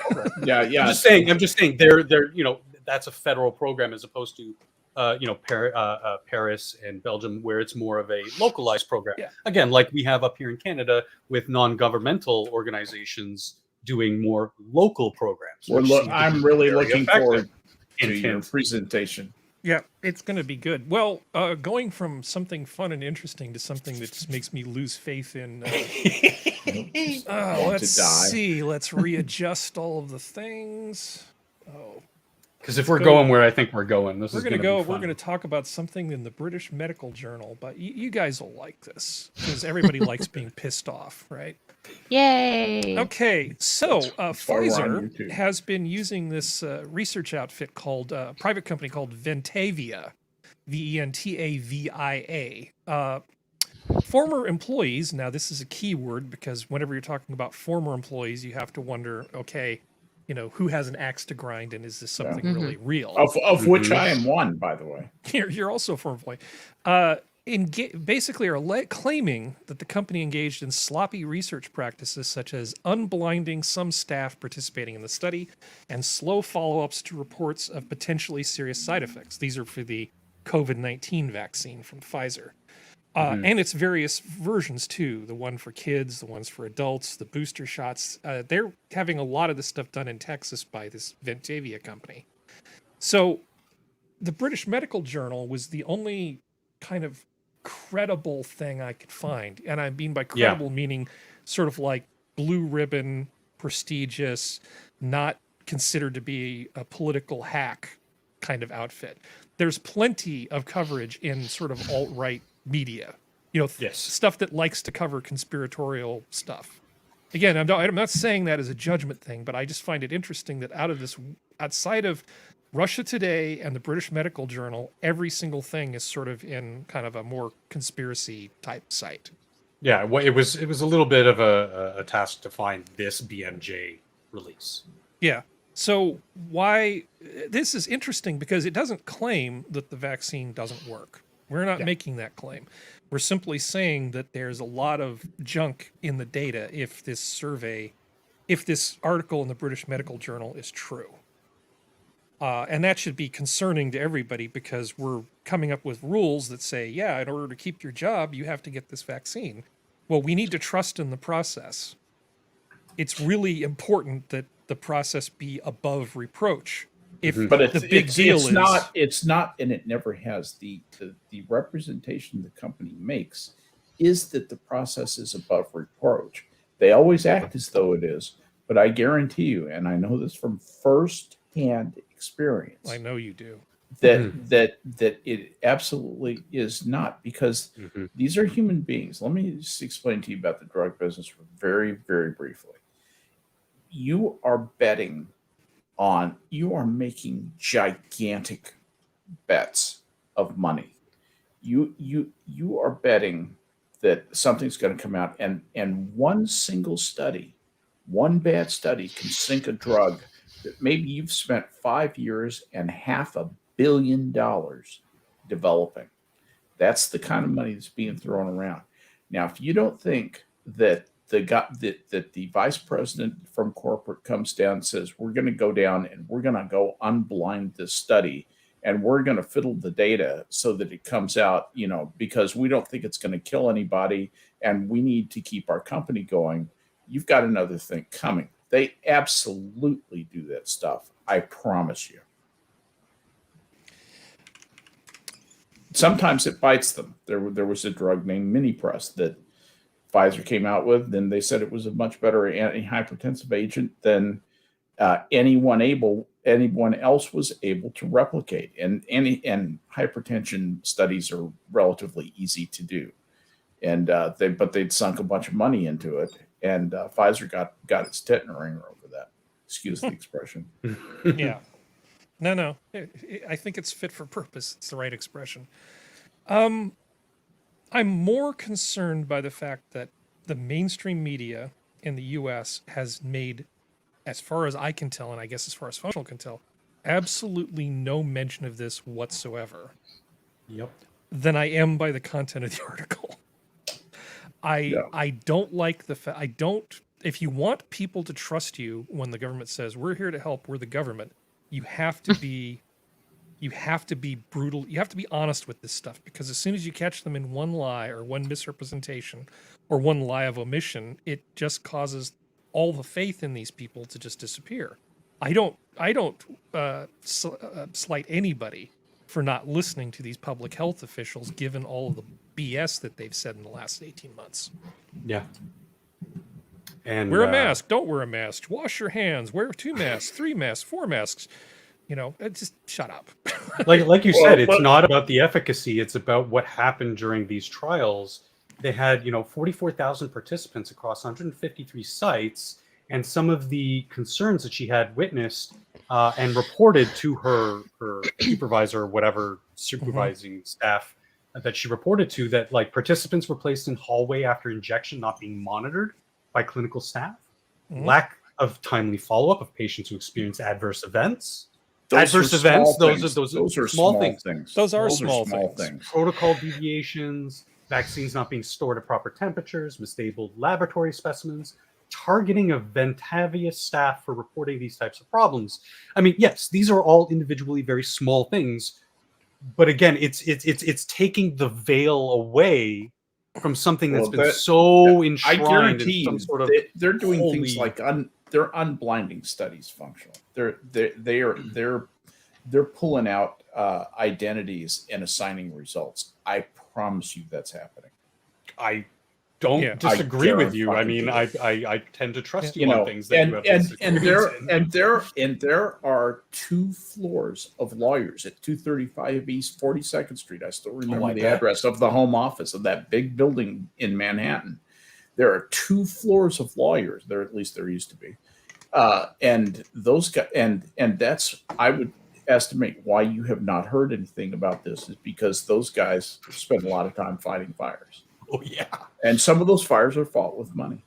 S4: Yeah.
S2: I'm just saying they're that's a federal program as opposed to Paris and Belgium, where it's more of a localized program. Yeah. Again, like we have up here in Canada with non-governmental organizations doing more local programs.
S4: I'm really looking forward to your presentation.
S1: Yeah, it's going to be good. Well, going from something fun and interesting to something that just makes me lose faith in. Let's see. Let's readjust all of the things.
S2: Because if we're going where I think we're going, we're going to go.
S1: We're going to talk about something in the British Medical Journal, but you guys will like this because everybody likes being pissed off, right?
S3: Yay!
S1: Okay, so Pfizer has been using this research outfit called private company called Ventavia, Ventavia. Former employees. Now, this is a key word because whenever you're talking about former employees, you have to wonder, okay, who has an axe to grind, and is this something really real?
S4: Of which I am one, by the way.
S1: You're also a former employee. Basically are claiming that the company engaged in sloppy research practices such as unblinding some staff participating in the study and slow follow-ups to reports of potentially serious side effects. These are for the COVID-19 vaccine from Pfizer. And its various versions too. The one for kids, the ones for adults, the booster shots. They're having a lot of this stuff done in Texas by this Ventavia company. So the British Medical Journal was the only kind of credible thing I could find. And I mean by credible meaning sort of like blue ribbon, prestigious, not considered to be a political hack kind of outfit. There's plenty of coverage in sort of alt-right media, you know, stuff that likes to cover conspiratorial stuff. Again, I'm not saying that as a judgment thing, but I just find it interesting that outside of Russia Today and the British Medical Journal, every single thing is sort of in kind of a more conspiracy type site.
S2: Yeah, well, it was a little bit of a task to find this BMJ release.
S1: Yeah. So why this is interesting because it doesn't claim that the vaccine doesn't work. We're not making that claim. We're simply saying that there's a lot of junk in the data if this article in the British Medical Journal is true. And that should be concerning to everybody because we're coming up with rules that say, yeah, in order to keep your job, you have to get this vaccine. Well, we need to trust in the process. It's really important that the process be above reproach. But the big deal is
S4: it's not, and it never has. The representation the company makes is that the process is above reproach. They always act as though it is, but I guarantee you, and I know this from first-hand experience.
S1: I know you do.
S4: That it absolutely is not, because these are human beings. Let me just explain to you about the drug business very, very briefly. You are making gigantic bets of money. You are betting that something's going to come out, and one single study, one bad study can sink a drug that maybe you've spent 5 years and $500 million developing. That's the kind of money that's being thrown around. Now, if you don't think that the vice president from corporate comes down and says, we're going to go down and we're going to go unblind this study and we're going to fiddle the data so that it comes out, you know, because we don't think it's going to kill anybody and we need to keep our company going, you've got another thing coming. They absolutely do that stuff. I promise you. Sometimes it bites them. There was a drug named Minipress that Pfizer came out with. Then they said it was a much better antihypertensive agent than anyone else was able to replicate. And hypertension studies are relatively easy to do. And they'd sunk a bunch of money into it. And Pfizer got its tit in a ringer over that. Excuse the expression.
S1: Yeah. No. I think it's fit for purpose. It's the right expression. I'm more concerned by the fact that the mainstream media in the U.S. has made, as far as I can tell, and I guess as far as Functional can tell, absolutely no mention of this whatsoever.
S2: Yep.
S1: Than I am by the content of the article. I don't like the fact. If you want people to trust you when the government says we're here to help, we're the government, you have to be brutal. You have to be honest with this stuff, because as soon as you catch them in one lie or one misrepresentation or one lie of omission, it just causes all the faith in these people to just disappear. I don't slight anybody for not listening to these public health officials, given all of the BS that they've said in the last 18 months.
S2: Yeah. And
S1: wear a mask, don't wear a mask, wash your hands, wear 2 masks, 3 masks, 4 masks. You know, just shut up.
S2: like you said, it's not about the efficacy. It's about what happened during these trials. They had, 44,000 participants across 153 sites, and some of the concerns that she had witnessed and reported to her supervisor or whatever supervising staff that she reported to, that like participants were placed in hallway after injection, not being monitored by clinical staff, lack of timely follow-up of patients who experience adverse events. Those are small things.
S1: Those are small things.
S2: Protocol deviations, vaccines not being stored at proper temperatures, mislabeled laboratory specimens, targeting of Ventavia staff for reporting these types of problems. I mean, yes, these are all individually very small things, But again, it's taking the veil away from something that's
S4: Well,
S2: been so
S4: I
S2: enshrined
S4: guarantee
S2: in some
S4: you,
S2: sort of
S4: they're doing
S2: holy...
S4: things like they're unblinding studies functional. They're pulling out identities and assigning results. I promise you that's happening.
S2: I don't
S1: Yeah.
S2: disagree with you. I
S4: guarantee
S2: mean,
S4: it.
S2: I tend to trust you on things that you have
S4: and
S2: this experience in.
S4: there are 2 floors of lawyers at 235 East 42nd Street. I still remember
S2: I
S4: the
S2: bet.
S4: address of the home office of that big building in Manhattan. There are 2 floors of lawyers. There, at least there used to be, and those guys, and that's, I would estimate why you have not heard anything about this is because those guys spend a lot of time fighting fires.
S2: Oh yeah.
S4: And some of those fires are fought with money.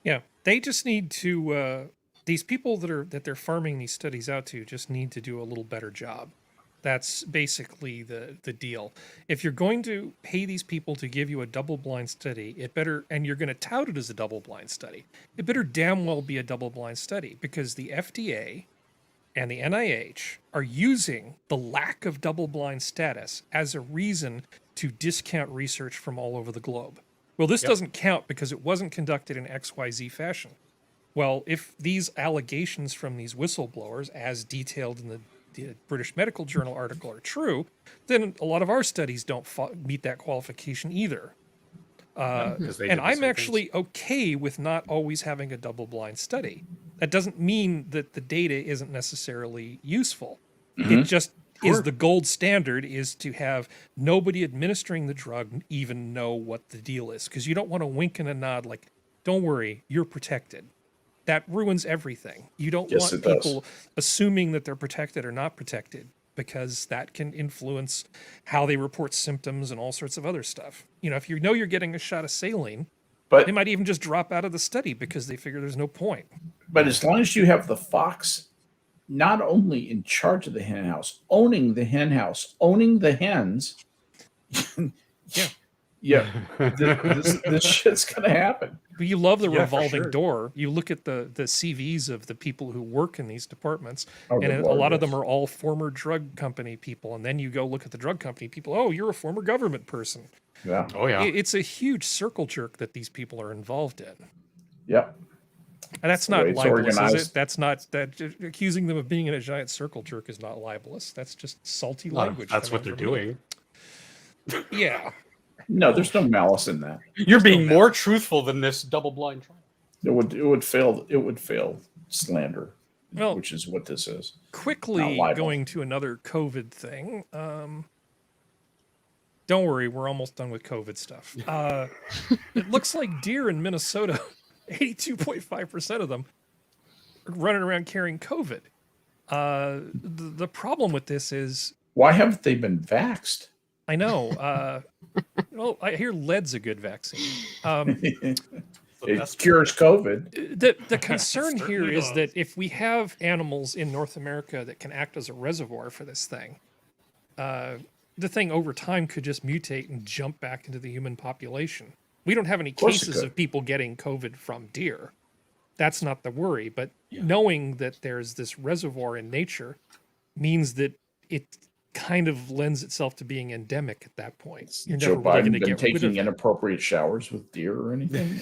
S1: Yeah, they just need to. These people that they're farming these studies out to just need to do a little better job. That's basically the deal. If you're going to pay these people to give you a double-blind study, it better, and you're going to tout it as a double-blind study, it better damn well be a double-blind study, because the FDA and the NIH are using the lack of double-blind status as a reason to discount research from all over the globe. Well, this doesn't count because it wasn't conducted in XYZ fashion. Well, if these allegations from these whistleblowers, as detailed in the British Medical Journal article, are true, then a lot of our studies don't meet that qualification either. And I'm actually okay with not always having a double-blind study. That doesn't mean that the data isn't necessarily useful. It just is the gold standard is to have nobody administering the drug even know what the deal is. Because you don't want to wink and a nod like, don't worry, you're protected. That ruins everything. You don't want people assuming that they're protected or not protected, because that can influence how they report symptoms and all sorts of other stuff. You know, if you know you're getting a shot of saline, they might even just drop out of the study because they figure there's no point.
S4: But as long as you have the fox not only in charge of the hen house, owning the hen house, owning the hens, this shit's gonna happen.
S1: But you love the revolving door. You look at the CVs of the people who work in these departments, and a lot of them are all former drug company people. And then you go look at the drug company people. Oh, you're a former government person.
S4: Yeah.
S2: Oh yeah.
S1: It's a huge circle jerk that these people are involved in.
S4: Yep.
S1: And that's not libelous, is it? That's not accusing them of being in a giant circle jerk is not libelous. That's just salty language.
S2: That's what they're doing.
S1: Yeah.
S4: No, there's no malice in that.
S2: You're being more truthful than this double-blind trial.
S4: It would fail slander, which is what this is.
S1: Quickly going to another COVID thing. Don't worry, we're almost done with COVID stuff. It looks like deer in Minnesota, 82.5% of them are running around carrying COVID. The problem with this is,
S4: why haven't they been vaxxed?
S1: I know. Well, I hear lead's a good vaccine.
S4: It cures COVID.
S1: The concern here is that if we have animals in North America that can act as a reservoir for this thing, the thing over time could just mutate and jump back into the human population. We don't have any cases of people getting COVID from deer. That's not the worry. But knowing that there's this reservoir in nature means that it kind of lends itself to being endemic at that point. You're never really going to get rid of it.
S4: Inappropriate showers with deer or anything?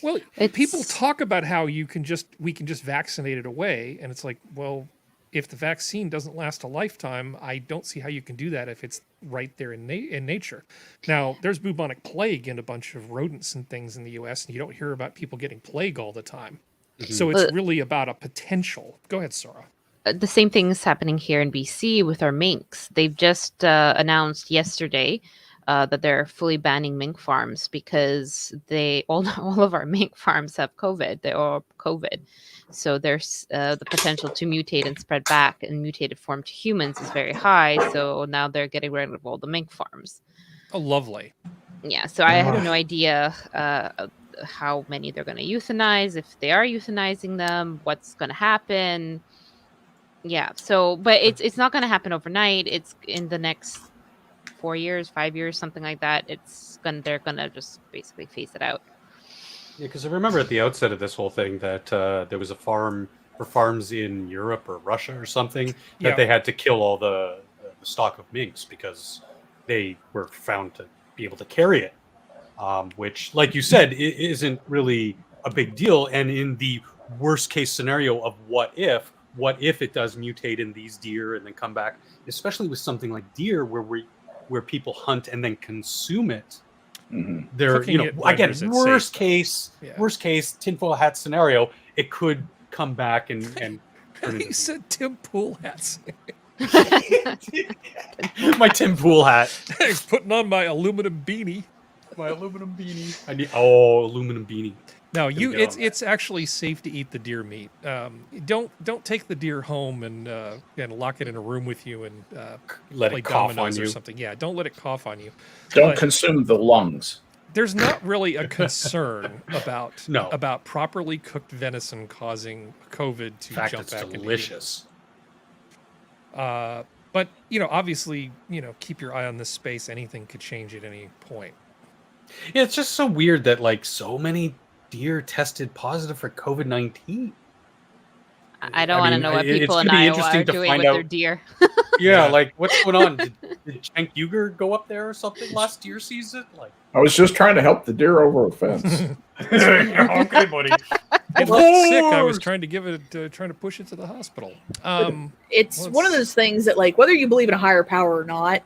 S1: Well, people talk about how we can just vaccinate it away, and it's like, well, if the vaccine doesn't last a lifetime, I don't see how you can do that if it's right there in nature. Now, there's bubonic plague in a bunch of rodents and things in the U.S., and you don't hear about people getting plague all the time. Mm-hmm. So it's really about a potential. Go ahead, Sora.
S3: The same thing is happening here in BC with our minks. They've just announced yesterday that they're fully banning mink farms because all of our mink farms have COVID. They all COVID. So there's the potential to mutate and spread back in mutated form to humans is very high. So now they're getting rid of all the mink farms.
S1: Oh, lovely.
S3: Yeah. So I have no idea how many they're going to euthanize, if they are euthanizing them, what's going to happen. Yeah. So, but it's not going to happen overnight. It's in the next 4 years, 5 years, something like that. They're going to just basically phase it out.
S2: Yeah, because I remember at the outset of this whole thing that there was a farms in Europe or Russia or something that they had to kill all the the stock of minks because they were found to be able to carry it, which, like you said, isn't really a big deal. And in the worst case scenario of what if it does mutate in these deer and then come back, especially with something like deer where people hunt and then consume it.
S4: Mm-hmm.
S2: They're,
S1: Cooking
S2: you know,
S1: it
S2: again,
S1: renders it
S2: worst
S1: safe.
S2: case tinfoil hat scenario, it could come back and turn
S1: You
S2: into
S1: said Tim Pool hats.
S2: my Tim Pool hat.
S1: He's putting on my aluminum beanie.
S2: My aluminum beanie. I need aluminum beanie.
S1: No,
S2: Gonna get on that.
S1: it's actually safe to eat the deer meat. Don't take the deer home and lock it in a room with you and
S2: Let
S1: play
S2: it cough on
S1: dominoes or
S2: you.
S1: something. Yeah, don't let it cough on you.
S4: Don't
S1: But
S4: consume the lungs.
S1: there's not really a concern about
S2: No.
S1: about properly cooked venison causing COVID to
S2: In fact,
S1: jump
S2: it's
S1: back into
S2: delicious.
S1: humans. But obviously, keep your eye on this space. Anything could change at any point.
S2: Yeah, it's just so weird that like so many deer tested positive for COVID-19.
S3: I don't want to
S2: mean,
S3: know what
S2: it's
S3: people in
S2: gonna be
S3: Iowa
S2: interesting
S3: are
S2: to
S3: doing
S2: find
S3: with their
S2: out-
S3: deer.
S2: Yeah, like what's going on? Did Cenk Uyghur go up there or something last deer season? Like,
S4: I was just trying to help the deer over a fence.
S2: okay, buddy.
S1: It looked sick. I was trying to push it to the hospital.
S5: It's
S1: Well,
S5: one of
S1: it's-
S5: those things that, like, whether you believe in a higher power or not,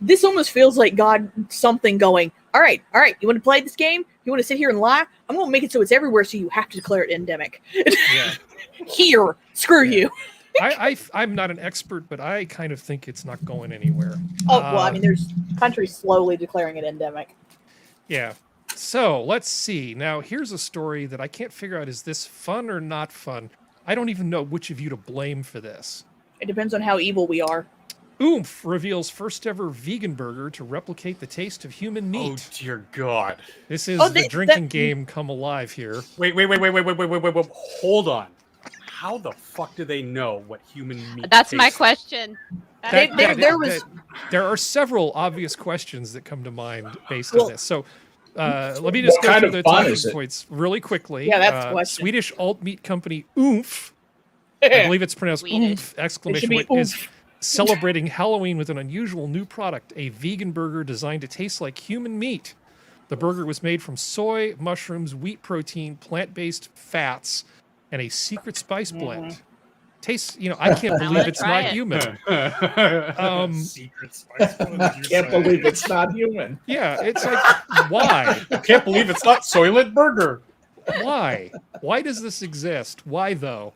S5: this almost feels like God something going, all right, you want to play this game? You want to sit here and lie? I'm going to make it so it's everywhere, so you have to declare it endemic.
S1: Yeah.
S5: Here, screw
S1: Yeah.
S5: you.
S1: I'm not an expert, but I kind of think it's not going anywhere.
S5: Oh, well, I mean, there's countries slowly declaring it endemic.
S1: Yeah. So let's see. Now, here's a story that I can't figure out, is this fun or not fun? I don't even know which of you to blame for this.
S5: It depends on how evil we are.
S1: Oomph reveals first ever vegan burger to replicate the taste of human
S2: Oh
S1: meat.
S2: dear God!
S1: This is
S5: Oh,
S1: the
S5: that-
S1: drinking
S5: that-
S1: game come alive here.
S2: Wait! Hold how the fuck do they know what human meat
S3: That's my
S2: tastes
S3: question.
S1: That-
S5: there was-
S1: There are several obvious questions that come to mind based
S5: Well-
S1: on this. So let me just
S4: What
S1: go
S4: kind
S1: through
S4: of
S1: the
S4: fun
S1: talking
S4: is it?
S1: points really quickly.
S5: Yeah, that's the question.
S1: Swedish alt meat company Oomph, I believe it's pronounced
S3: Swedish.
S1: Oomph,
S5: It
S1: exclamation
S5: should be
S1: point, is
S5: oomph.
S1: celebrating Halloween with an unusual new product, a vegan burger designed to taste like human meat. The burger was made from soy, mushrooms, wheat protein, plant-based fats, and a secret spice blend. Tastes, I can't believe
S3: wanna
S1: it's
S3: try
S1: not
S3: it.
S1: human.
S2: Secret spice.
S4: I can't believe it's not human.
S1: Yeah, it's like, why?
S2: I can't believe it's not Soylent Burger.
S1: Why? Why does this exist? Why though?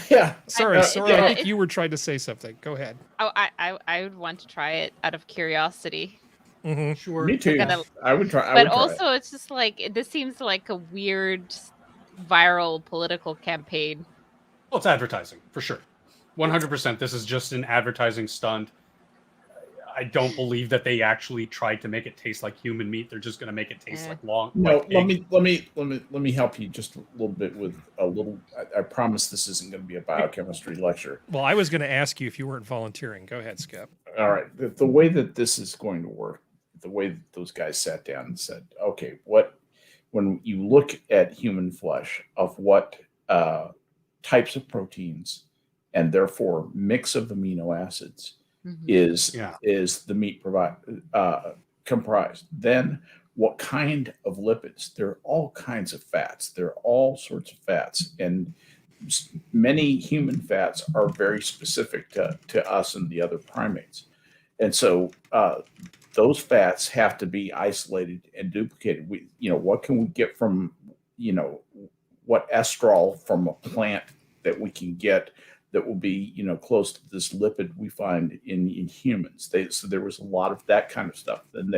S4: Yeah.
S1: Sorry, Sora,
S5: yeah,
S1: I think you were trying to say something. Go ahead.
S3: Oh, I would want to try it out of curiosity.
S1: Mm-hmm.
S2: Sure.
S4: Me too.
S3: Gonna-
S4: I would try.
S3: But also, it's just like, this seems like a weird viral political campaign.
S2: Well, it's advertising for sure. 100%. This is just an advertising stunt. I don't believe that they actually tried to make it taste like human meat. They're just going to make it taste like
S4: No,
S2: like
S4: let
S2: egg.
S4: me help you just a little bit with a little. I promise this isn't going to be a biochemistry lecture.
S1: Well, I was going to ask you if you weren't volunteering. Go ahead, Skep.
S4: All right, the way that this is going to work, the way that those guys sat down and said, okay, when you look at human flesh, of what types of proteins and therefore mix of amino acids is the meat comprised. Then what kind of lipids? There are all kinds of fats. There are all sorts of fats, and many human fats are very specific to us and the other primates. And so those fats have to be isolated and duplicated. What can we get from, what estrol from a plant that we can get that will be, close to this lipid we find in humans. So there was a lot of that kind of stuff. Then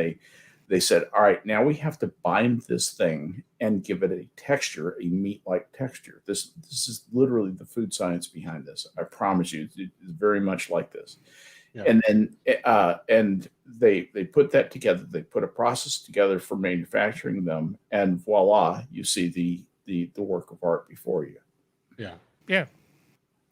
S4: they said, all right, now we have to bind this thing and give it a texture, a meat-like texture. This is literally the food science behind this. I promise you, it's very much like this. Yeah. And then and they put that together. They put a process together for manufacturing them, and voila, you see the work of art before you.
S2: Yeah.
S1: Yeah.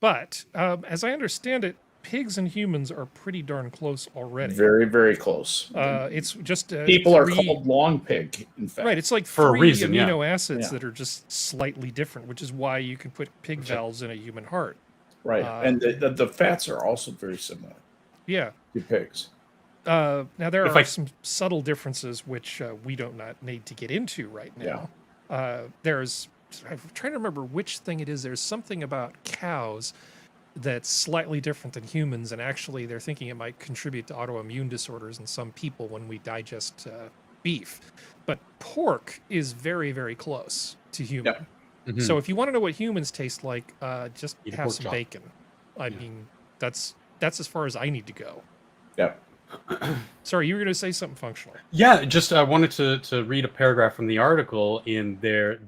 S1: But as I understand it, pigs and humans are pretty darn close already.
S4: Very, very close.
S1: It's just
S4: people are called long pig. In fact,
S1: right. It's like
S2: for
S1: three
S2: a reason,
S1: amino acids that are just slightly different, which is why you can put pig valves in a human heart.
S4: Right, and the fats are also very similar.
S1: Yeah.
S4: to pigs.
S1: Now there
S2: If
S1: are
S2: I-
S1: some subtle differences which we don't not need to get into right now. There's I'm trying to remember which thing it is. There's something about cows that's slightly different than humans, and actually they're thinking it might contribute to autoimmune disorders in some people when we digest beef. But pork is very, very close to human.
S4: Yep.
S2: Mhm.
S1: So if you want to know what humans taste like, just
S2: Eat a
S1: have
S2: pork
S1: some
S2: chop.
S1: bacon. I
S2: Yeah.
S1: mean, that's as far as I need to go.
S4: Yep.
S1: Sorry, you were going to say something functional.
S2: Yeah, just I wanted to read a paragraph from the article in there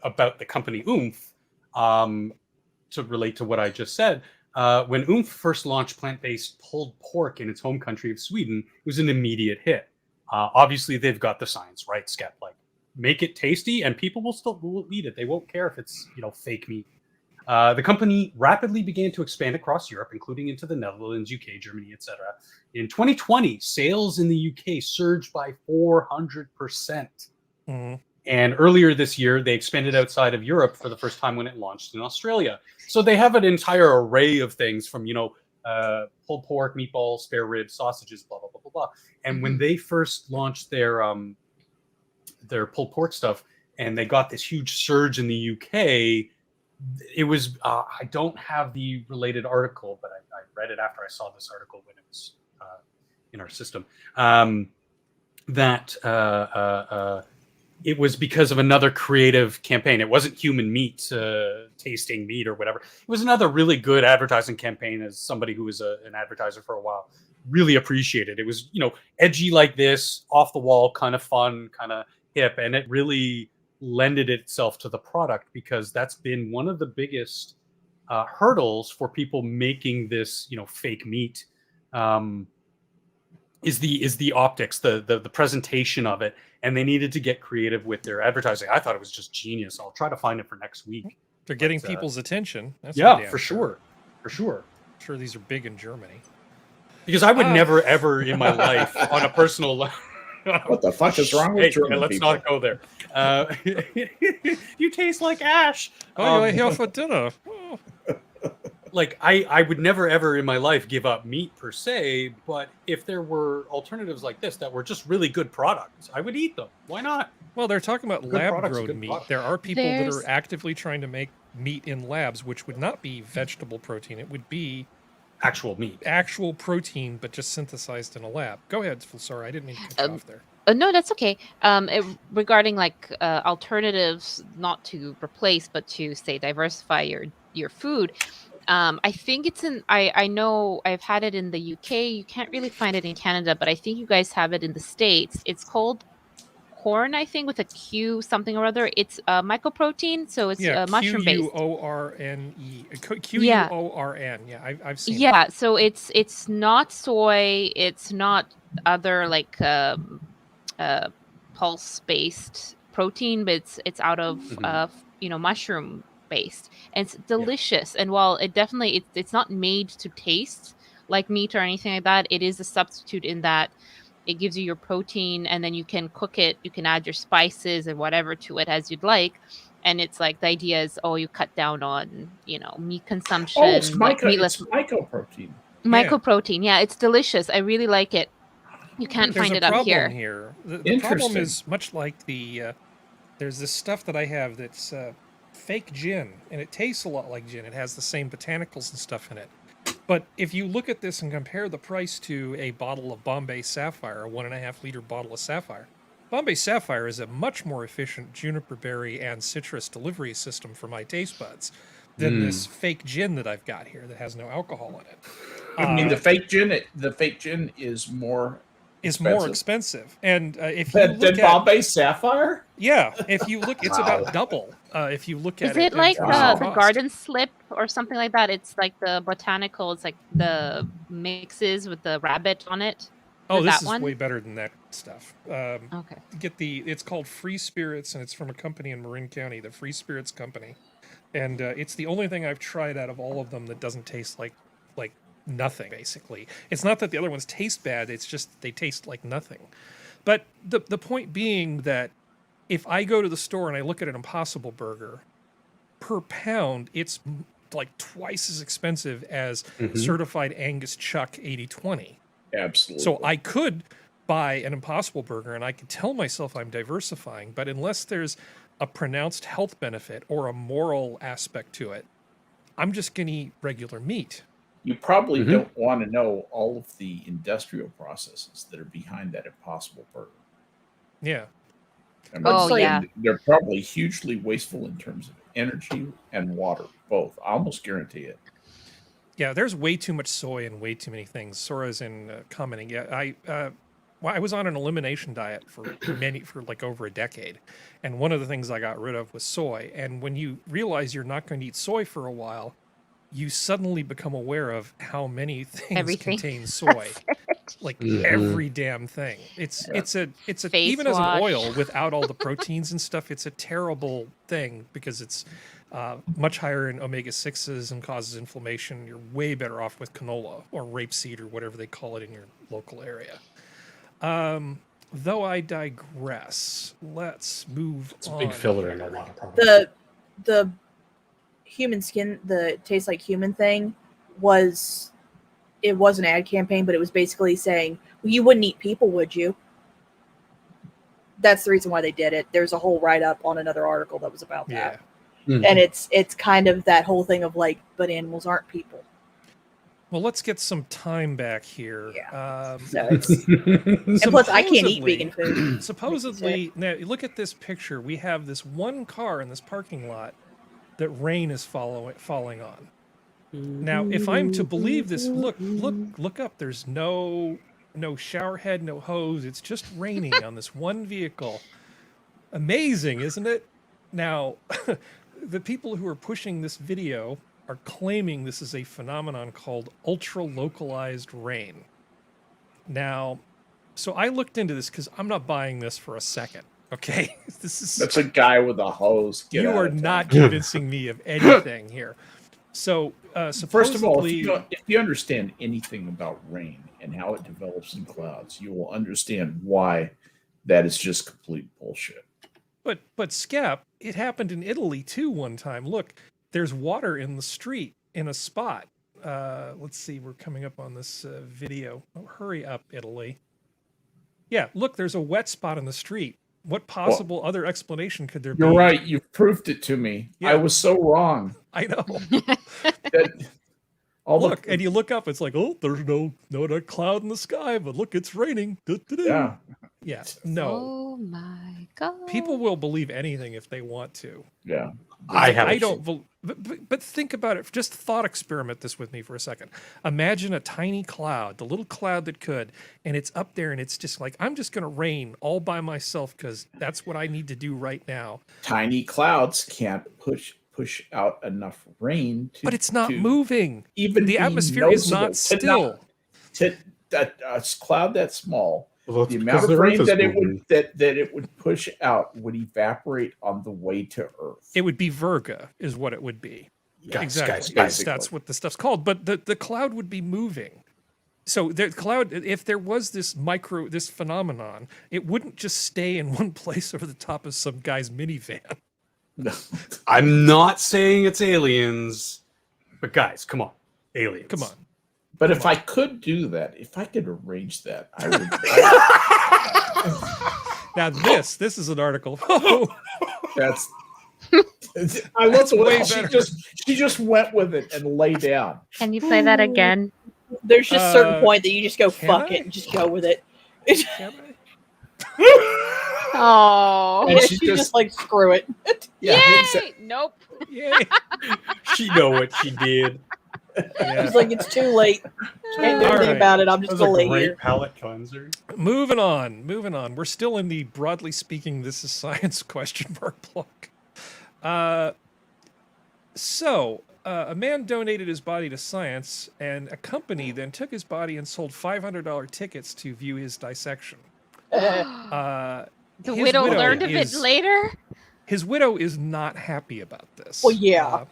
S2: about the company Oomph, to relate to what I just said. When Oomph first launched plant-based pulled pork in its home country of Sweden, it was an immediate hit. Obviously, they've got the science right, Skep. Like, make it tasty, and people will eat it. They won't care if it's fake meat. The company rapidly began to expand across Europe, including into the Netherlands, UK, Germany, etc. In 2020, sales in the UK surged by 400%.
S1: Mm-hmm.
S2: And earlier this year, they expanded outside of Europe for the first time when it launched in Australia. So they have an entire array of things from, pulled pork, meatballs, spare ribs, sausages, blah, blah, blah, blah, blah. And when they first launched their pulled pork stuff and they got this huge surge in the UK, it was, I don't have the related article, but I read it after I saw this article when it was in our system, that it was because of another creative campaign. It wasn't human meat, tasting meat or whatever. It was another really good advertising campaign. As somebody who was an advertiser for a while, really appreciated. It was, edgy like this, off the wall, kind of fun, kind of hip. And it really lended itself to the product because that's been one of the biggest hurdles for people making this, fake meat. Is the optics, the presentation of it, and they needed to get creative with their advertising. I thought it was just genius. I'll try to find it for next week.
S1: They're getting people's attention. That's
S2: yeah, for sure.
S1: I'm sure these are big in Germany.
S2: Because I would never, ever in my life, on a personal level.
S4: What the fuck is wrong with German
S2: let's
S4: people?
S2: not go there. You taste like ash.
S1: Oh, you're here for dinner. Oh.
S2: Like, I would never, ever in my life give up meat per se, but if there were alternatives like this that were just really good products, I would eat them. Why not?
S1: Well, they're talking about
S2: Good products,
S1: lab-grown
S2: good
S1: meat.
S2: product.
S1: There are people that
S3: There's-
S1: are actively trying to make meat in labs, which would not be vegetable protein. It would be
S2: Actual meat.
S1: actual protein, but just synthesized in a lab. Go ahead, Sorry, I didn't mean to cut you off there.
S3: No, that's okay. Regarding alternatives, not to replace, but to say diversify your food. I think it's in. I know I've had it in the UK. You can't really find it in Canada, but I think you guys have it in the States. It's called corn, I think, with a Q something or other. It's mycoprotein, so it's mushroom based.
S1: Q-U-O-R-N-E.
S3: Yeah.
S1: Q-U-O-R-N. Yeah, I've seen it.
S3: Yeah, so it's not soy. It's not other pulse based protein, but it's out of mushroom based, and it's delicious. And while it definitely it's not made to taste like meat or anything like that, it is a substitute in that it gives you your protein, and then you can cook it. You can add your spices and whatever to it as you'd like. And it's like the idea is, you cut down on meat consumption.
S4: Oh, it's
S3: meatless
S4: mycoprotein.
S3: mycoprotein. Yeah, it's delicious. I really like it. You can't
S1: There's
S3: find
S1: a
S3: it up
S1: problem
S3: here.
S1: The problem
S4: Interesting.
S1: is much like there's this stuff that I have that's fake gin, and it tastes a lot like gin. It has the same botanicals and stuff in it. But if you look at this and compare the price to a bottle of Bombay Sapphire, a 1.5 liter bottle of Sapphire, Bombay Sapphire is a much more efficient juniper berry and citrus delivery system for my taste buds than this fake gin that I've got here that has no alcohol in it.
S4: I mean, the fake gin is more
S1: expensive. And if you
S4: than
S1: look at
S4: Bombay Sapphire.
S1: yeah, if you look, it's about double. If you look at
S3: Is
S1: it,
S3: it like
S1: in terms of
S3: the
S1: cost.
S3: garden slip or something like that? It's like the botanical. It's like the mixes with the rabbit on it.
S1: Oh,
S3: Is
S1: this
S3: that
S1: is
S3: one?
S1: way better than that stuff.
S3: Okay.
S1: It's called Free Spirits, and it's from a company in Marin County, the Free Spirits Company, and it's the only thing I've tried out of all of them that doesn't taste like nothing. Basically, it's not that the other ones taste bad; it's just they taste like nothing. But the point being that if I go to the store and I look at an Impossible Burger, per pound, it's like twice as expensive as
S2: Mhm.
S1: certified Angus Chuck 80/20.
S4: Absolutely.
S1: So I could buy an Impossible Burger and I could tell myself I'm diversifying, but unless there's a pronounced health benefit or a moral aspect to it, I'm just going to eat regular meat.
S4: You probably
S2: Mhm.
S4: don't want to know all of the industrial processes that are behind that Impossible Burger.
S1: Yeah.
S4: I mean,
S3: Oh, yeah.
S4: they're probably hugely wasteful in terms of energy and water, both. I almost guarantee it.
S1: Yeah, there's way too much soy and way too many things. Sora's in commenting. Yeah, I was on an elimination diet for like over a decade, and one of the things I got rid of was soy. And when you realize you're not going to eat soy for a while, you suddenly become aware of how many things
S3: Everything.
S1: contain soy. Like
S2: Mhm.
S1: every damn thing. It's a
S3: Face
S1: even as
S3: wash.
S1: an oil without all the proteins and stuff, it's a terrible thing because it's much higher in omega-6s and causes inflammation. You're way better off with canola or rapeseed or whatever they call it in your local area. Though I digress, let's move
S2: It's a
S1: on.
S2: big filler in a lot of products.
S5: The human skin, the taste like human thing was an ad campaign, but it was basically saying, well, you wouldn't eat people, would you? That's the reason why they did it. There's a whole write-up on another article that was about that.
S1: Yeah.
S2: Mhm.
S5: And it's kind of that whole thing of like, but animals aren't people.
S1: Well, let's get some time back here.
S5: Yeah. So it's, and
S1: So
S5: plus, I can't eat
S1: supposedly-
S5: vegan food.
S1: Supposedly, now you look at this picture. We have this one car in this parking lot that rain is falling on. Now, if I'm to believe this, look up. There's no shower head, no hose. It's just raining on this one vehicle. Amazing, isn't it? Now, the people who are pushing this video are claiming this is a phenomenon called ultra-localized rain. Now, so I looked into this because I'm not buying this for a second. Okay,
S4: That's a guy with a hose. Get
S1: you
S4: out
S1: are
S4: of town.
S1: not convincing me of anything here. So,
S4: First of all,
S1: supposedly,
S4: if you understand anything about rain and how it develops in clouds, you will understand why that is just complete bullshit.
S1: but Skep, it happened in Italy too one time. Look, there's water in the street in a spot. Let's see, we're coming up on this video. Oh, hurry up, Italy. Yeah, look, there's a wet spot in the street. What possible other explanation could there be?
S4: You're right. You proved it to me.
S1: Yeah.
S4: I was so wrong.
S1: I know.
S4: That all the-
S1: Look, and you look up, it's like, oh, there's no cloud in the sky, but look, it's raining. Du-du-du.
S4: yeah.
S1: Yeah, no.
S3: Oh my god.
S1: People will believe anything if they want to.
S4: Yeah.
S1: I don't. But think about it. Just thought experiment this with me for a second. Imagine a tiny cloud, the little cloud that could, and it's up there, and it's just like, I'm just going to rain all by myself because that's what I need to do right now.
S4: Tiny clouds can't push out enough rain to,
S1: But it's not
S4: to
S1: moving.
S4: even
S1: The
S4: be
S1: atmosphere is not
S4: noticeable.
S1: still.
S4: A cloud that small,
S2: Well,
S4: the
S2: it's
S4: amount
S2: because
S4: of
S2: the
S4: rain
S2: Earth is
S4: that it
S2: moving.
S4: would that it would push out would evaporate on the way to Earth.
S1: It would be Virga, is what it would be.
S2: Guys,
S1: Exactly.
S2: guys,
S1: That's,
S4: guys.
S1: what the stuff's called. But the cloud would be moving. So the cloud, if there was this phenomenon, it wouldn't just stay in one place over the top of some guy's minivan.
S2: I'm not saying it's aliens, but guys, come on, aliens.
S1: Come on.
S4: But if I could do that, if I could arrange that, I would.
S1: Now this is an article.
S4: That's. I love the way
S1: way
S4: she
S1: better.
S4: just went with it and lay down.
S3: Can you play that again?
S5: There's just a certain point that you just go
S1: can
S5: fuck
S1: I?
S5: it and just go with it.
S1: Can I?
S3: Oh.
S4: And
S5: Yeah,
S4: she
S5: she's
S4: just-
S5: just like screw it.
S3: Yay!
S4: exactly.
S3: Nope.
S1: Yay.
S2: She know what she did.
S1: Yeah.
S5: She's like, it's too late. Can't do
S1: All
S5: anything
S1: right.
S5: about it. I'm
S2: That
S5: just
S2: was a
S5: gonna lay
S2: great
S5: here.
S2: palate cleanser.
S1: Moving on. We're still in the broadly speaking, this is science question mark block. A man donated his body to science, and a company then took his body and sold $500 tickets to view his dissection.
S3: The
S1: His
S3: widow learned of it
S1: is-
S3: later.
S1: His widow is not happy about this.
S5: Well, yeah.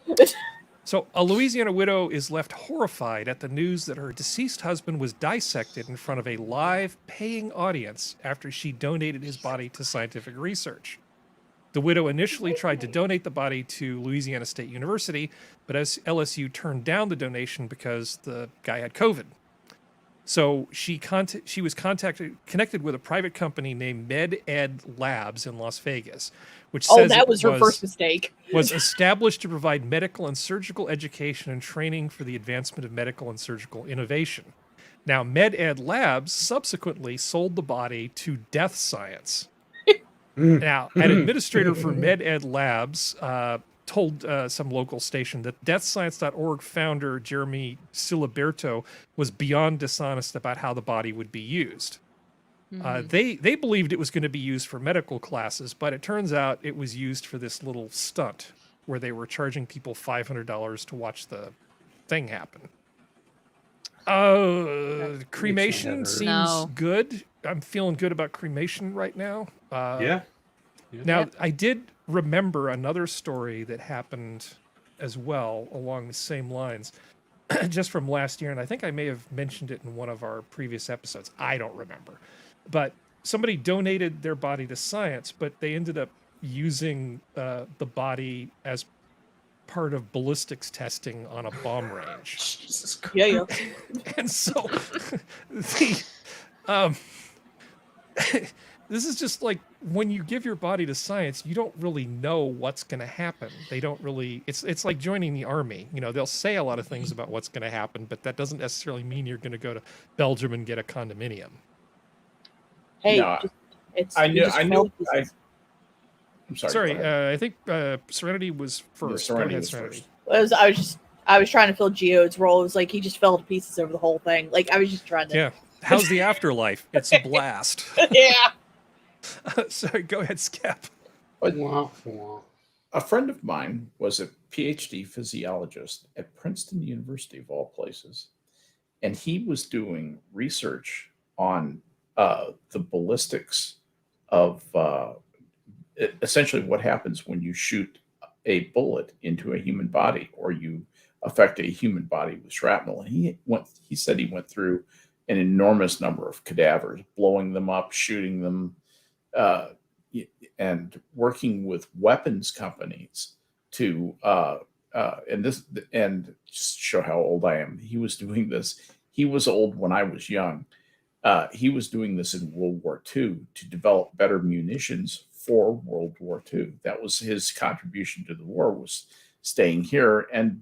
S1: So a Louisiana widow is left horrified at the news that her deceased husband was dissected in front of a live paying audience after she donated his body to scientific research. The widow initially tried to donate the body to Louisiana State University, but as LSU turned down the donation because the guy had COVID. So she was connected with a private company named MotZ Labs in Las Vegas, which says
S5: that was her first mistake.
S1: Was established to provide medical and surgical education and training for the advancement of medical and surgical innovation. Now, MotZ Labs subsequently sold the body to Death Science. Now, an administrator for MotZ Labs told some local station that deathscience.org founder Jeremy Siliberto was beyond dishonest about how the body would be used. They believed it was going to be used for medical classes, but it turns out it was used for this little stunt where they were charging people $500 to watch the thing happen. Cremation seems good. I'm feeling good about cremation right now. Now, I did remember another story that happened as well along the same lines just from last year, and I think I may have mentioned it in one of our previous episodes. I don't remember. But somebody donated their body to science, but they ended up using the body as part of ballistics testing on a bomb range.
S4: Jesus Christ.
S5: Yeah.
S1: And so this is just like when you give your body to science, you don't really know what's going to happen. They don't really. It's like joining the army. You know, they'll say a lot of things about what's going to happen, but that doesn't necessarily mean you're going to go to Belgium and get a condominium.
S5: Hey,
S4: No, I'm sorry.
S1: I think Serenity was first.
S4: Serenity
S1: Go ahead,
S4: was
S1: Serenity.
S4: first.
S5: I was trying to fill Geode's role. It was like he just fell to pieces over the whole thing. Like I was just trying to.
S1: Yeah. How's the afterlife? It's a blast.
S5: Yeah.
S1: Sorry, go ahead, Skep.
S4: A friend of mine was a PhD physiologist at Princeton University, of all places, and he was doing research on the ballistics of essentially what happens when you shoot a bullet into a human body or you affect a human body with shrapnel. And he said he went through an enormous number of cadavers, blowing them up, shooting them, and working with weapons companies to and just show how old I am. He was doing this. He was old when I was young. He was doing this in World War II to develop better munitions for World War II. That was his contribution to the war, was staying here and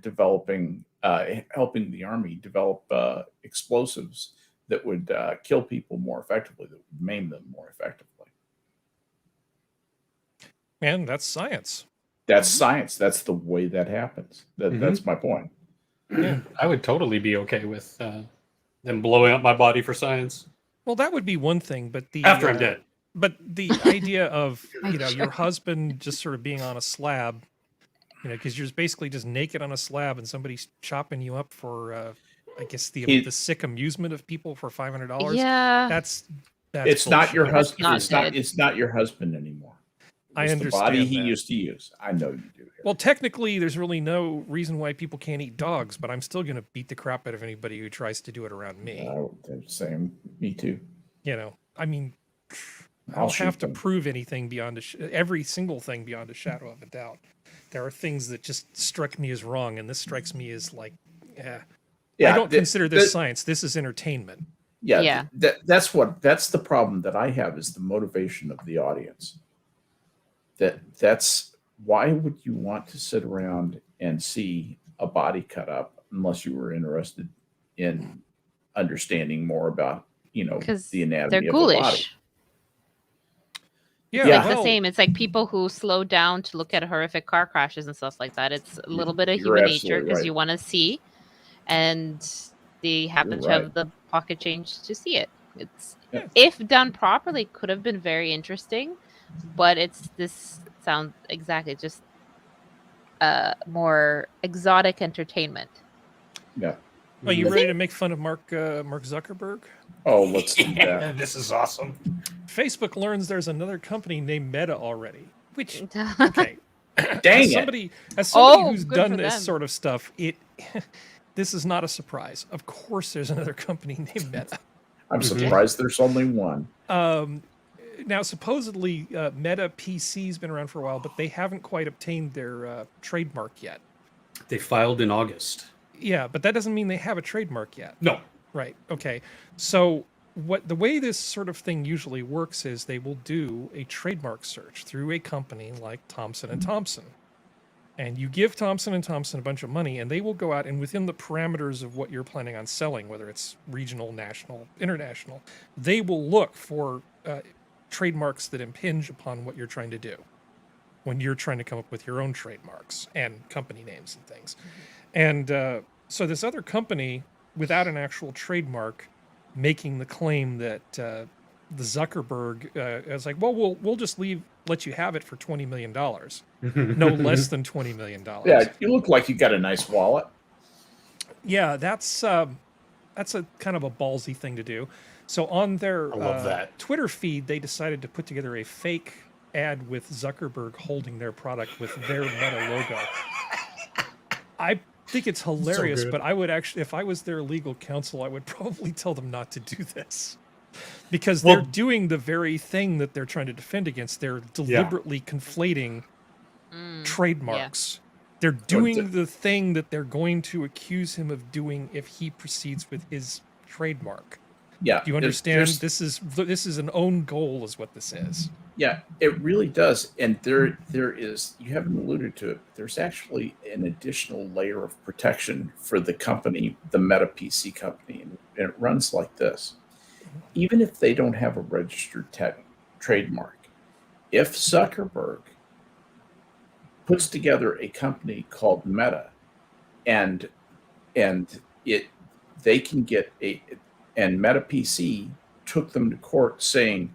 S4: developing, helping the Army develop explosives that would kill people more effectively, that would maim them more effectively.
S1: Man, that's science.
S4: That's science. That's the way that happens. That's my point.
S2: Yeah, I would totally be okay with them blowing up my body for science.
S1: Well, that would be one thing, but
S2: after I'm dead.
S1: But the idea of your husband just sort of being on a slab, because you're basically just naked on a slab and somebody's chopping you up for, I guess the sick amusement of people for $500.
S3: Yeah,
S1: that's
S4: it's
S1: bullshit.
S4: not your husband.
S3: Not
S4: It's not your husband anymore.
S1: I
S4: It's
S1: understand
S4: the body he
S1: that.
S4: used to use. I know you do.
S1: Well, technically, there's really no reason why people can't eat dogs, but I'm still going to beat the crap out of anybody who tries to do it around me.
S4: Same. Me too.
S1: I mean, I
S4: I'll
S1: don't have
S4: shoot
S1: to
S4: them.
S1: prove anything beyond every single thing beyond a shadow of a doubt. There are things that just struck me as wrong, and this strikes me as like, I don't consider this science. This is entertainment.
S3: Yeah.
S4: That's the problem that I have, is the motivation of the audience. That's why would you want to sit around and see a body cut up unless you were interested in understanding more about the anatomy
S3: they're
S4: of the body.
S3: ghoulish.
S1: Yeah,
S3: It's the same. It's like people who slow down to look at horrific car crashes and stuff like that. It's a little bit of
S4: You're
S3: human nature
S4: absolutely
S3: because
S4: right.
S3: you want to see, and they happen to have the pocket change to see it. It's if done properly, could have been very interesting, but this sounds exactly just more exotic entertainment.
S4: Yeah.
S1: Are you ready to make fun of Mark Zuckerberg?
S4: Oh, let's do that.
S2: This is awesome.
S1: Facebook learns there's another company named Meta already. Which,
S3: Dang
S1: okay,
S4: Dang
S1: as
S4: it.
S1: somebody
S3: Oh,
S1: who's
S3: good
S1: done
S3: for
S1: this
S3: them.
S1: sort of stuff, this is not a surprise. Of course, there's another company named Meta.
S4: I'm surprised there's only one.
S1: now supposedly Meta PC's been around for a while, but they haven't quite obtained their trademark yet.
S2: They filed in August.
S1: Yeah, but that doesn't mean they have a trademark yet.
S2: No.
S1: Right. Okay. So the way this sort of thing usually works is they will do a trademark search through a company like Thomson and Thompson. And you give Thomson and Thompson a bunch of money, and they will go out and within the parameters of what you're planning on selling, whether it's regional, national, international, they will look for trademarks that impinge upon what you're trying to do when you're trying to come up with your own trademarks and company names and things. And so this other company, without an actual trademark, making the claim that the Zuckerberg is like, well, we'll just let you have it for $20 million, no less than $20 million.
S4: Yeah, you look like you got a nice wallet.
S1: Yeah, that's a kind of a ballsy thing to do. So on their
S2: I love that.
S1: Twitter feed, they decided to put together a fake ad with Zuckerberg holding their product with their Meta logo. I think it's hilarious,
S2: good.
S1: but I would actually, if I was their legal counsel, I would probably tell them not to do this. Because they're doing the very thing that they're trying to defend against. They're deliberately conflating trademarks. They're doing the thing that they're going to accuse him of doing if he proceeds with his trademark.
S4: Yeah.
S1: Do you understand? This is an own goal is what this is.
S4: Yeah, it really does. And there is, you haven't alluded to it, but there's actually an additional layer of protection for the company, the Meta PC company. And it runs like this. Even if they don't have a registered trademark, if Zuckerberg puts together a company called Meta and they can get and Meta PC took them to court saying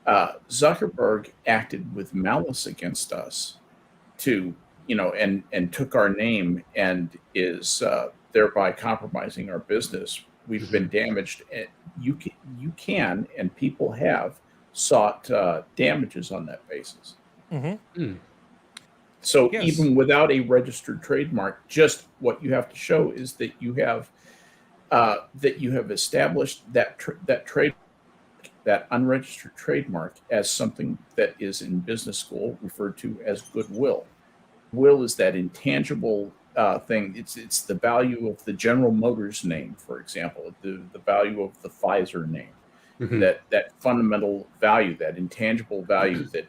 S4: Zuckerberg acted with malice against us to, and took our name and is thereby compromising our business. We've been damaged. And you can, and people have sought damages on that basis. So even without a registered trademark, just what you have to show is that you have established that unregistered trademark as something that is in business school referred to as goodwill. Will is that intangible thing. It's the value of the General Motors name, for example, the value of the Pfizer name, that fundamental value, that intangible value that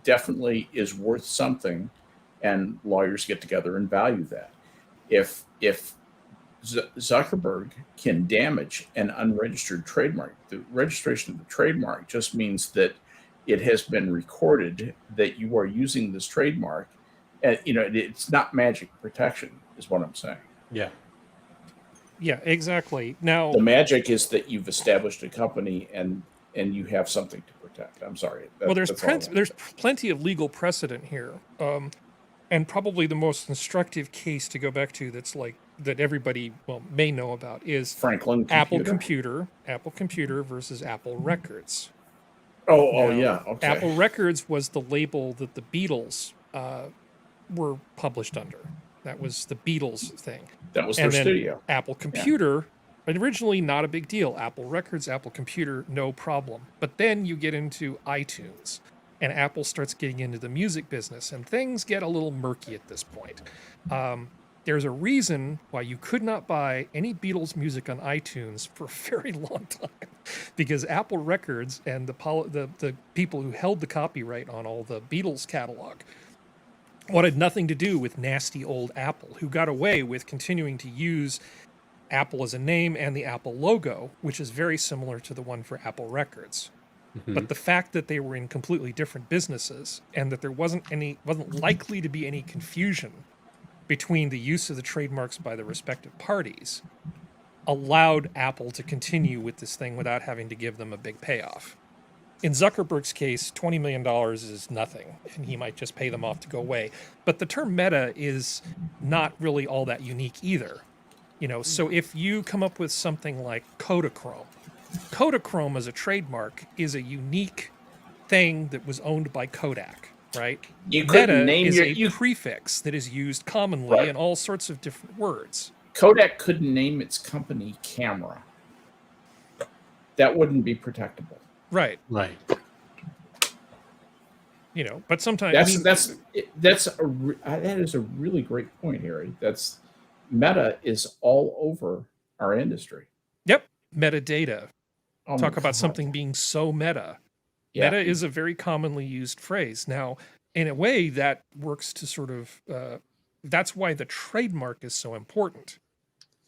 S4: definitely is worth something, and lawyers get together and value that. If Zuckerberg can damage an unregistered trademark, the registration of the trademark just means that it has been recorded that you are using this trademark. It's not magic protection, is what I'm saying.
S1: Yeah, exactly. Now,
S4: the magic is that you've established a company and you have something to protect. I'm sorry.
S1: There's plenty of legal precedent here, and probably the most instructive case to go back to that everybody may know about is
S4: Franklin
S1: Apple Computer versus Apple Records.
S4: Yeah. Okay.
S1: Apple Records was the label that the Beatles were published under. That was the Beatles thing.
S4: That was their studio.
S1: Apple Computer, originally not a big deal. Apple Records, Apple Computer, no problem. But then you get into iTunes, and Apple starts getting into the music business, and things get a little murky at this point. There's a reason why you could not buy any Beatles music on iTunes for a very long time, because Apple Records and the people who held the copyright on all the Beatles catalog wanted nothing to do with nasty old Apple, who got away with continuing to use Apple as a name and the Apple logo, which is very similar to the one for Apple Records. But the fact that they were in completely different businesses and that there wasn't likely to be any confusion between the use of the trademarks by the respective parties allowed Apple to continue with this thing without having to give them a big payoff. In Zuckerberg's case, $20 million is nothing, and he might just pay them off to go away. But the term meta is not really all that unique either. So if you come up with something like Kodachrome as a trademark is a unique thing that was owned by Kodak, right?
S4: You couldn't
S1: Meta
S4: name
S1: is a prefix that is used commonly in all sorts of different words.
S4: Kodak couldn't name its company Camera. That wouldn't be protectable.
S1: Right.
S2: Right.
S1: You know, but sometimes
S4: that is a really great point, Harry. That's meta is all over our industry.
S1: Yep. Metadata.
S4: Oh
S1: Talk
S4: my
S1: about
S4: God.
S1: something being so meta.
S4: Yeah.
S1: Meta is a very commonly used phrase. Now, in a way, that works to sort of that's why the trademark is so important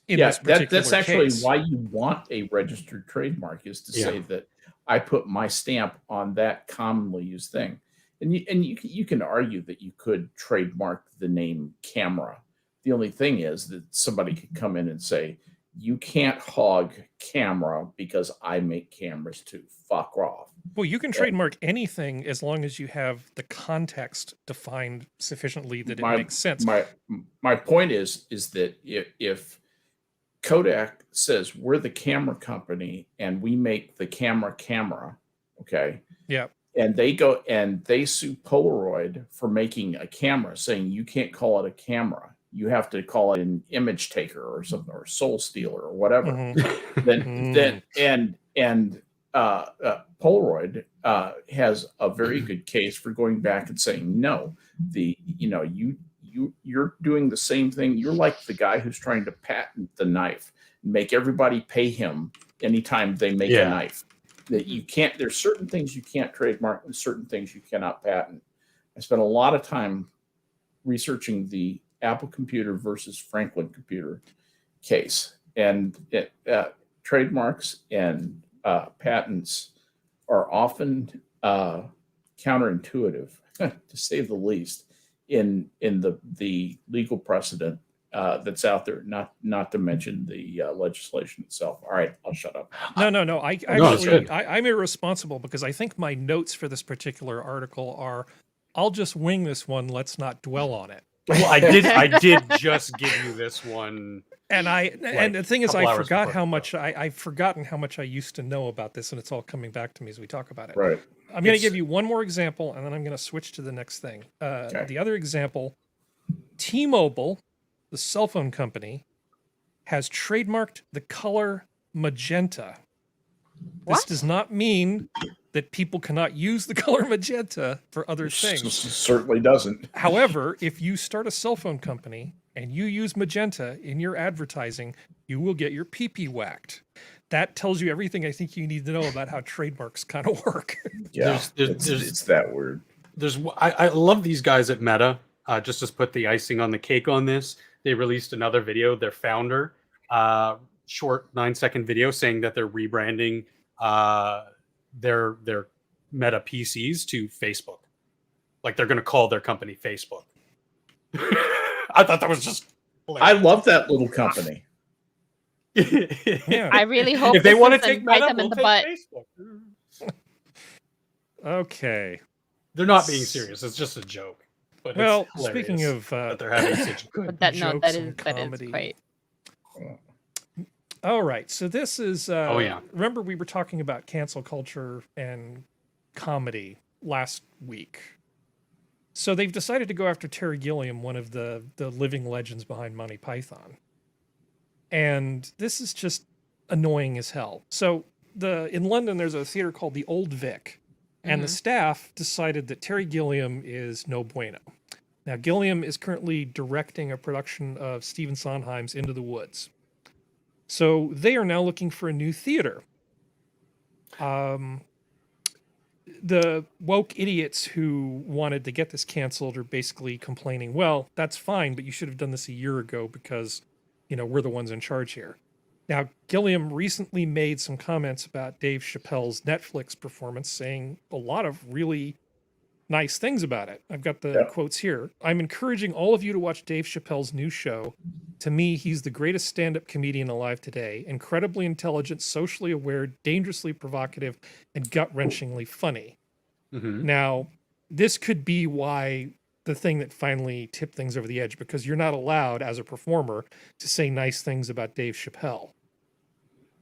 S1: in this particular
S4: that's actually
S1: case.
S4: why you want a registered trademark, is to say that I put my stamp on that commonly used thing. And you can argue that you could trademark the name camera. The only thing is that somebody could come in and say, you can't hog camera because I make cameras too. Fuck off.
S1: Well, you can trademark anything as long as you have the context defined sufficiently that it makes sense.
S4: My point is that if Kodak says we're the camera company and we make the camera, okay?
S1: Yeah.
S4: And they go and they sue Polaroid for making a camera, saying you can't call it a camera. You have to call it an image taker or something, or soul stealer or whatever. Polaroid has a very good case for going back and saying, no, you're doing the same thing. You're like the guy who's trying to patent the knife, make everybody pay him anytime they make a knife. That you can't, there's certain things you can't trademark and certain things you cannot patent. I spent a lot of time researching the Apple computer versus Franklin computer case, and trademarks and patents are often counterintuitive, to say the least, in the legal precedent that's out there. Not to mention the legislation itself. All right, I'll shut up.
S1: No. I'm irresponsible because I think my notes for this particular article are, I'll just wing this one. Let's not dwell on it.
S2: Well, I did just give you this one.
S1: And and the thing is,
S2: couple
S1: I
S2: hours
S1: forgot
S2: before
S1: how
S2: the
S1: much I've forgotten how much I used to know about this, and it's all coming back to me as we talk about it.
S4: Right.
S1: I'm going to give you one more example, and then I'm going to switch to the next thing. The other example, T-Mobile, the cell phone company, has trademarked the color magenta. This does not mean that people cannot use the color magenta for other things.
S4: Certainly doesn't.
S1: However, if you start a cell phone company and you use magenta in your advertising, you will get your pee-pee whacked. That tells you everything I think you need to know about how trademarks kind of work.
S4: Yeah, it's that weird.
S2: I love these guys at Meta. Just to put the icing on the cake on this, they released another video. Their founder, short 9-second video, saying that they're rebranding their Meta PCs to Facebook. Like they're going to call their company Facebook. I thought that was just hilarious.
S4: I love that little company.
S1: Yeah.
S3: I really hope
S2: if they want to
S3: doesn't
S2: take
S3: bite
S2: Meta,
S3: them in
S2: we'll
S3: the
S2: take
S3: butt.
S2: Facebook.
S1: Okay.
S2: They're not being serious. It's just a joke. But
S1: Well,
S2: it's
S1: speaking
S2: hilarious
S1: of
S2: that they're having such good.
S3: But that
S1: jokes
S3: is
S1: and
S3: that is
S1: comedy.
S3: quite.
S1: All right, so this is.
S2: Oh, yeah.
S1: Remember, we were talking about cancel culture and comedy last week. So they've decided to go after Terry Gilliam, one of the living legends behind Monty Python, and this is just annoying as hell. So in London, there's a theater called the Old Vic, and the staff decided that Terry Gilliam is no bueno. Now, Gilliam is currently directing a production of Stephen Sondheim's Into the Woods. So they are now looking for a new theater. The woke idiots who wanted to get this canceled are basically complaining, well, that's fine, but you should have done this a year ago because, we're the ones in charge here. Now, Gilliam recently made some comments about Dave Chappelle's Netflix performance, saying a lot of really nice things about it. I've got the quotes here. I'm encouraging all of you to watch Dave Chappelle's new show. To me, he's the greatest stand-up comedian alive today. Incredibly intelligent, socially aware, dangerously provocative, and gut-wrenchingly funny.
S2: Mm-hmm.
S1: Now, this could be why the thing that finally tipped things over the edge, because you're not allowed as a performer to say nice things about Dave Chappelle.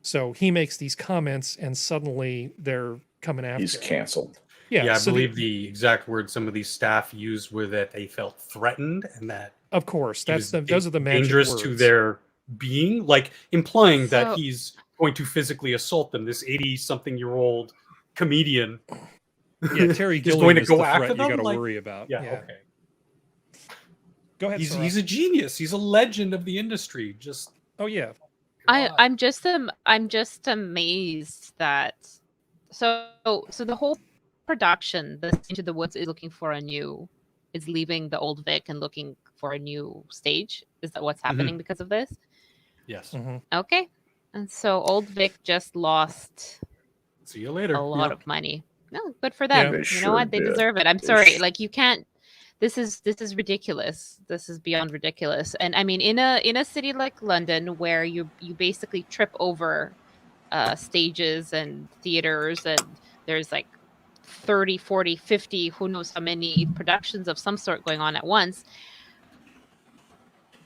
S1: So he makes these comments and suddenly they're coming after
S4: He's
S1: him.
S4: canceled.
S2: Yeah, I believe the exact words some of these staff used were that they felt threatened and that
S1: of course, those are the magic
S2: dangerous
S1: words.
S2: to their being, like implying that he's going to physically assault them. This 80-something-year-old comedian.
S1: Yeah, Terry
S2: He's
S1: Gilliam
S2: going to
S1: is
S2: go
S1: the
S2: after
S1: threat you
S2: them?
S1: got to
S2: Like-
S1: worry about.
S2: Yeah, okay.
S1: Go ahead, Sora.
S2: He's a genius. He's a legend of the industry. Just
S1: Oh yeah.
S3: I'm just amazed that so the whole production, the Into the Woods is leaving the old Vic and looking for a new stage. Is that what's happening because of this?
S2: yes.
S1: Mhm.
S3: Okay. And so old Vic just lost
S2: See you later.
S3: a lot
S2: Yep.
S3: of money. No, good for them.
S1: Yeah.
S4: They
S3: You
S4: sure
S3: know what? They
S4: did.
S3: deserve it. I'm
S4: They
S3: sorry.
S4: sh-
S3: Like you can't. This is ridiculous. This is beyond ridiculous. And I mean, in a city like London, where you basically trip over stages and theaters, and there's like 30, 40, 50, who knows how many productions of some sort going on at once.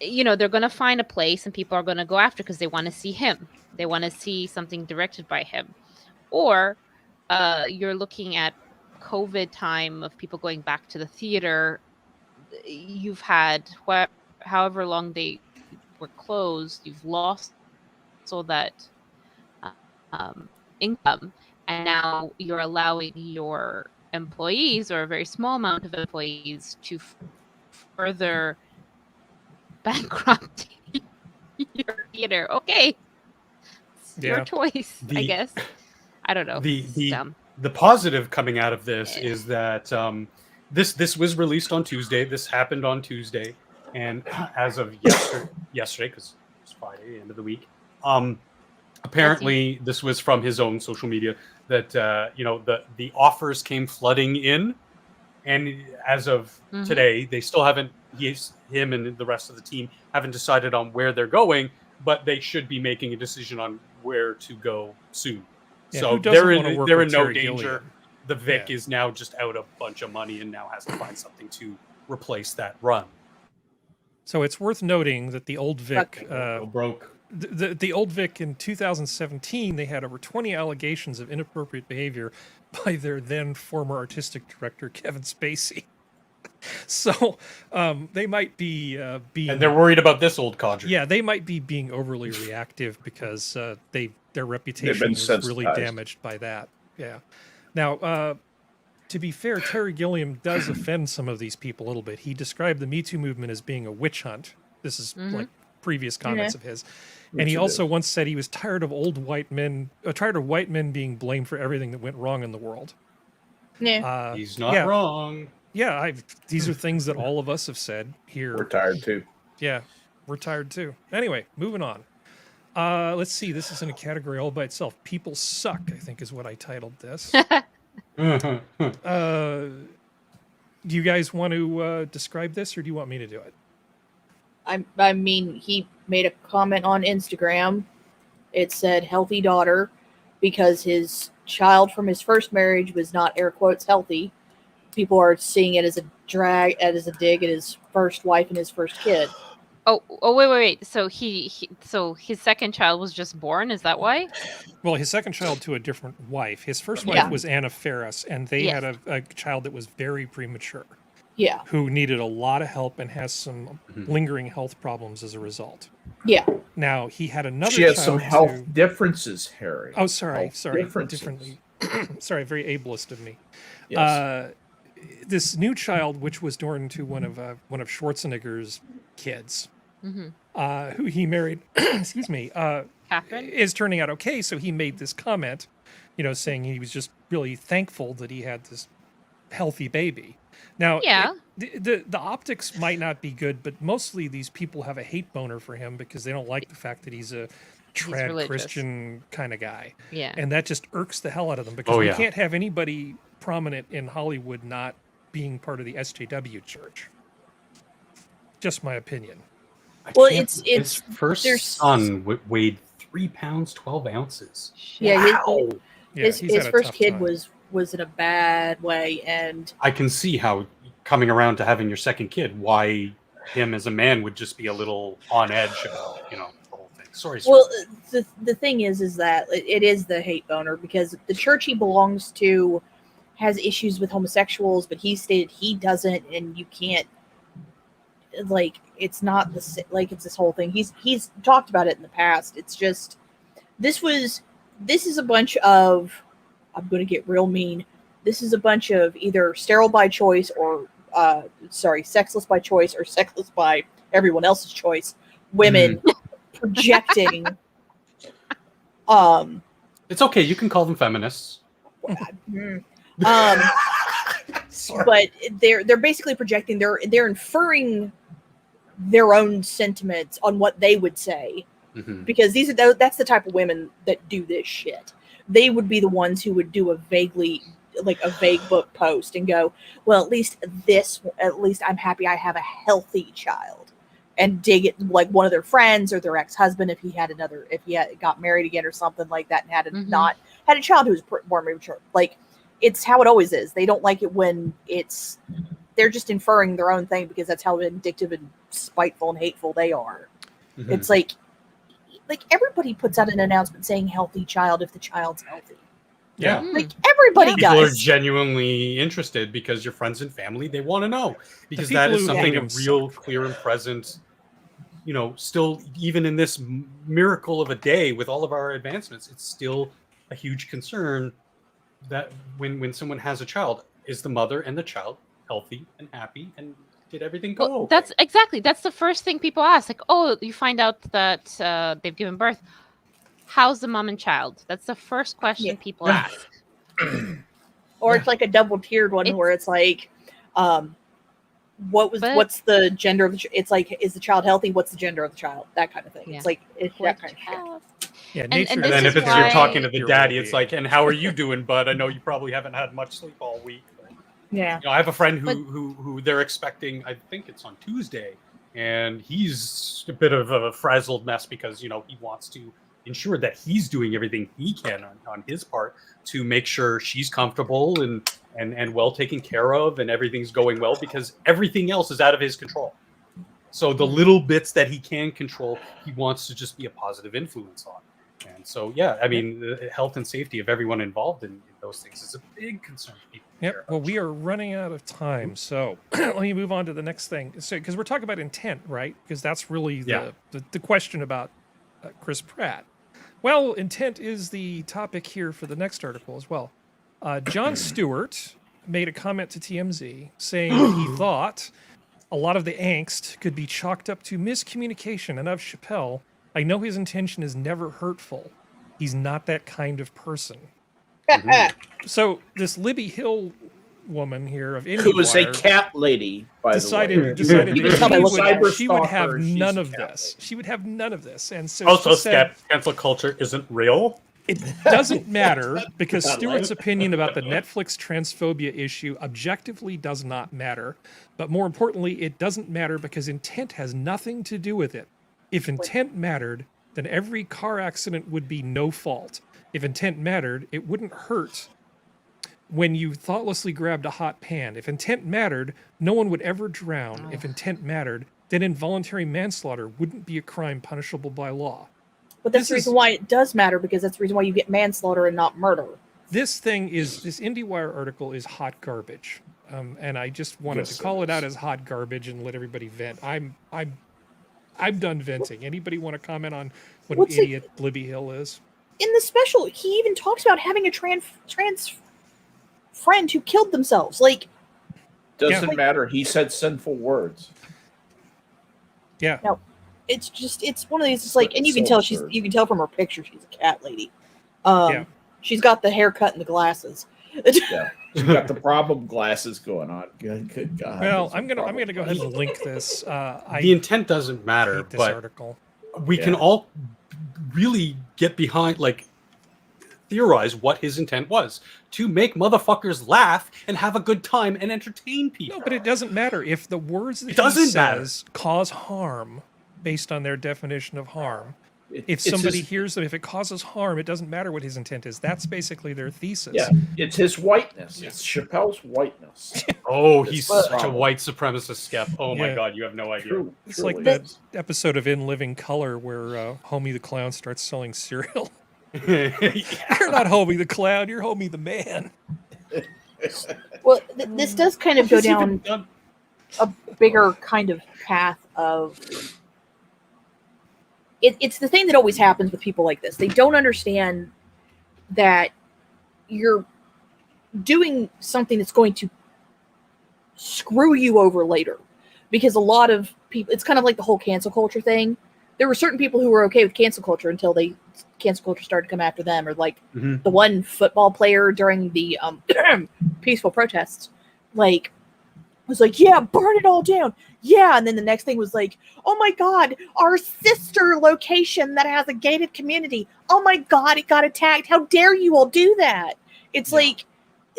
S3: You know, they're going to find a place and people are going to go after because they want to see him. They want to see something directed by him. Or you're looking at COVID time of people going back to the theater. You've had however long they were closed, you've lost all that income, and now you're allowing your employees, or a very small amount of employees, to further bankrupt your theater. Okay, it's your
S1: Yeah.
S3: choice, I
S2: The-
S3: guess. I don't know.
S2: The
S3: It's
S2: the
S3: dumb.
S2: the positive coming out of this
S3: Yeah.
S2: is that this was released on Tuesday. This happened on Tuesday, and as of yesterday, because it's Friday, the end of the week. Apparently, this was from his own social media that the offers came flooding in, and as of today, they still haven't. Him and the rest of the team haven't decided on where they're going, but they should be making a decision on where to go soon.
S1: Yeah,
S2: So
S1: who doesn't
S2: they're
S1: wanna
S2: in
S1: work
S2: they're
S1: with
S2: in no
S1: Terry
S2: danger.
S1: Gilliam?
S2: The Vic
S1: Yeah.
S2: is now just out a bunch of money and now has to find something to replace that run.
S1: So it's worth noting that the old Vic,
S2: Go broke.
S1: the old Vic in 2017, they had over 20 allegations of inappropriate behavior by their then former artistic director Kevin Spacey. So they might be being,
S2: And they're worried about this old codger.
S1: yeah, they might be being overly reactive because their reputation was really
S4: sensitized.
S1: damaged by that. Yeah. Now, to be fair, Terry Gilliam does offend some of these people a little bit. He described the Me Too movement as being a witch hunt. This is like previous comments of his. And he
S4: it
S1: also once said he was tired of white men being blamed for everything that went wrong in the world.
S5: Yeah.
S2: He's not
S1: yeah.
S2: wrong.
S1: Yeah, these are things that all of us have said here.
S4: We're tired too.
S1: Yeah, we're tired too. Anyway, moving on. Let's see. This is in a category all by itself. People suck, I think, is what I titled this. Do you guys want to describe this, or do you want me to do it?
S5: I mean, he made a comment on Instagram. It said "healthy daughter" because his child from his first marriage was not air quotes healthy. People are seeing it as a dig at his first wife and his first kid.
S3: Oh, wait. So so his second child was just born. Is that why?
S1: Well, his second child to a different wife. His first wife
S5: Yeah.
S1: was Anna Faris, and they
S3: Yes.
S1: had a child that was very premature,
S5: Yeah,
S1: who needed a lot of help and has some lingering health problems as a result.
S5: yeah.
S1: Now, he had another
S4: She has
S1: child
S4: some health
S1: to-
S4: differences, Harry.
S1: Oh, sorry.
S4: Health differences.
S1: Differently. Sorry, very ableist of me.
S4: Yes.
S1: This new child, which was born to one of Schwarzenegger's kids, who he married, excuse me,
S3: Catherine?
S1: is turning out okay. So he made this comment, saying he was just really thankful that he had this healthy baby. Now,
S3: Yeah.
S1: the optics might not be good, but mostly these people have a hate boner for him because they don't like the fact that he's a trad
S3: religious.
S1: Christian kind of guy.
S3: Yeah.
S1: And that just irks the hell out of them because
S2: Oh,
S1: we
S2: yeah.
S1: can't have anybody prominent in Hollywood not being part of the SJW church. Just my opinion.
S5: Well,
S2: can't-
S5: it's
S2: his first
S5: there's-
S2: son weighed 3 pounds 12 ounces.
S5: yeah.
S1: Yeah,
S5: His
S1: he's had a
S5: first
S1: tough
S5: kid
S1: time.
S5: was in a bad way, and
S2: I can see how coming around to having your second kid, why him as a man would just be a little on edge about the whole thing. Sorry.
S5: well, the thing is that it is the hate boner because the church he belongs to has issues with homosexuals, but he stated he doesn't, and you can't. Like, it's not it's this whole thing. He's talked about it in the past. It's just this is a bunch of I'm going to get real mean. This is a bunch of either sterile by choice or, sexless by choice or sexless by everyone else's choice. Women projecting.
S2: It's okay. You can call them feminists.
S5: But they're basically projecting. They're inferring their own sentiments on what they would say, because that's the type of women that do this shit. They would be the ones who would do a vague book post and go, well, at least I'm happy I have a healthy child, and dig it like one of their friends or their ex-husband if he got married again or something like that and had a child who was born premature. Like, it's how it always is. They don't like it when they're just inferring their own thing because that's how vindictive and spiteful and hateful they are. It's like everybody puts out an announcement saying healthy child if the child's healthy.
S2: Yeah.
S5: Like everybody
S2: People
S5: does.
S2: are genuinely interested because your friends and family, they want to know, because that is something a real clear and present, still, even in this miracle of a day with all of our advancements, it's still a huge concern that when someone has a child, is the mother and the child healthy and happy, and did everything go okay?
S3: That's the first thing people ask. Like, oh, you find out that they've given birth. How's the mom and child? That's the first question people ask.
S5: Or it's like a double-tiered one where it's like, what's the gender of the it's like, is the child healthy? What's the gender of the child? That kind of thing. It's like, it's that kind of shit.
S1: Yeah,
S3: and
S2: then if you're talking to the daddy, it's like, and how are you doing, bud? I know you probably haven't had much sleep all week.
S5: Yeah.
S2: I have a friend who they're expecting, I think it's on Tuesday, and he's a bit of a frazzled mess because, he wants to ensure that he's doing everything he can on his part to make sure she's comfortable and well taken care of and everything's going well, because everything else is out of his control. So the little bits that he can control, he wants to just be a positive influence on. And so, the health and safety of everyone involved in those things is a big concern for people.
S1: Yep. Well, we are running out of time, so let me move on to the next thing. So, because we're talking about intent, right? Because that's really the question about Chris Pratt. Well, intent is the topic here for the next article as well. Jon Stewart made a comment to TMZ saying that he thought a lot of the angst could be chalked up to miscommunication, and of Chappelle, I know his intention is never hurtful. He's not that kind of person. So this Libby Hill woman here of IndieWire,
S4: who was a cat lady,
S1: decided that she would have none of this. She would have none of this, and so
S2: also,
S1: she said,
S2: cancel culture isn't real.
S1: It doesn't matter because Stewart's opinion about the Netflix transphobia issue objectively does not matter. But more importantly, it doesn't matter because intent has nothing to do with it. If intent mattered, then every car accident would be no fault. If intent mattered, it wouldn't hurt when you thoughtlessly grabbed a hot pan. If intent mattered, no one would ever drown. If intent mattered, then involuntary manslaughter wouldn't be a crime punishable by law.
S5: But that's the reason why it does matter, because that's the reason why you get manslaughter and not murder.
S1: This IndieWire article is hot garbage. And I just wanted to call it out as hot garbage and let everybody vent. I'm done venting. Anybody want to comment on what an idiot Libby Hill is?
S5: In the special, he even talks about having a trans friend who killed themselves.
S4: Doesn't matter. He said sinful words.
S1: Yeah.
S5: No, it's one of these. It's like, and you can tell from her picture she's a cat lady. She's got the haircut and the glasses.
S4: Yeah, she's got the problem glasses going on. Good God.
S1: Well, I'm gonna go ahead and link this.
S2: The intent doesn't matter, but
S1: article.
S2: We can all really get behind, theorize what his intent was: to make motherfuckers laugh and have a good time and entertain people.
S1: No, but it doesn't matter if the words that he says cause harm based on their definition of harm. If somebody hears them, if it causes harm, it doesn't matter what his intent is. That's basically their thesis.
S4: Yeah, it's his whiteness. It's Chappelle's whiteness.
S2: Oh, he's such a white supremacist, Skep. Oh my God, you have no idea.
S1: It's like that episode of In Living Color where Homie the Clown starts selling cereal. You're not Homie the Clown, you're Homie the Man.
S5: Well, this does kind of go down a bigger kind of path of... It's the thing that always happens with people like this. They don't understand that you're doing something that's going to screw you over later. Because a lot of people, it's kind of like the whole cancel culture thing. There were certain people who were okay with cancel culture until cancel culture started to come after them, or like the one football player during the peaceful protests, like was like, yeah, burn it all down. Yeah. And then the next thing was like, oh my God, our sister location that has a gated community. Oh my God, it got attacked. How dare you all do that? It's like,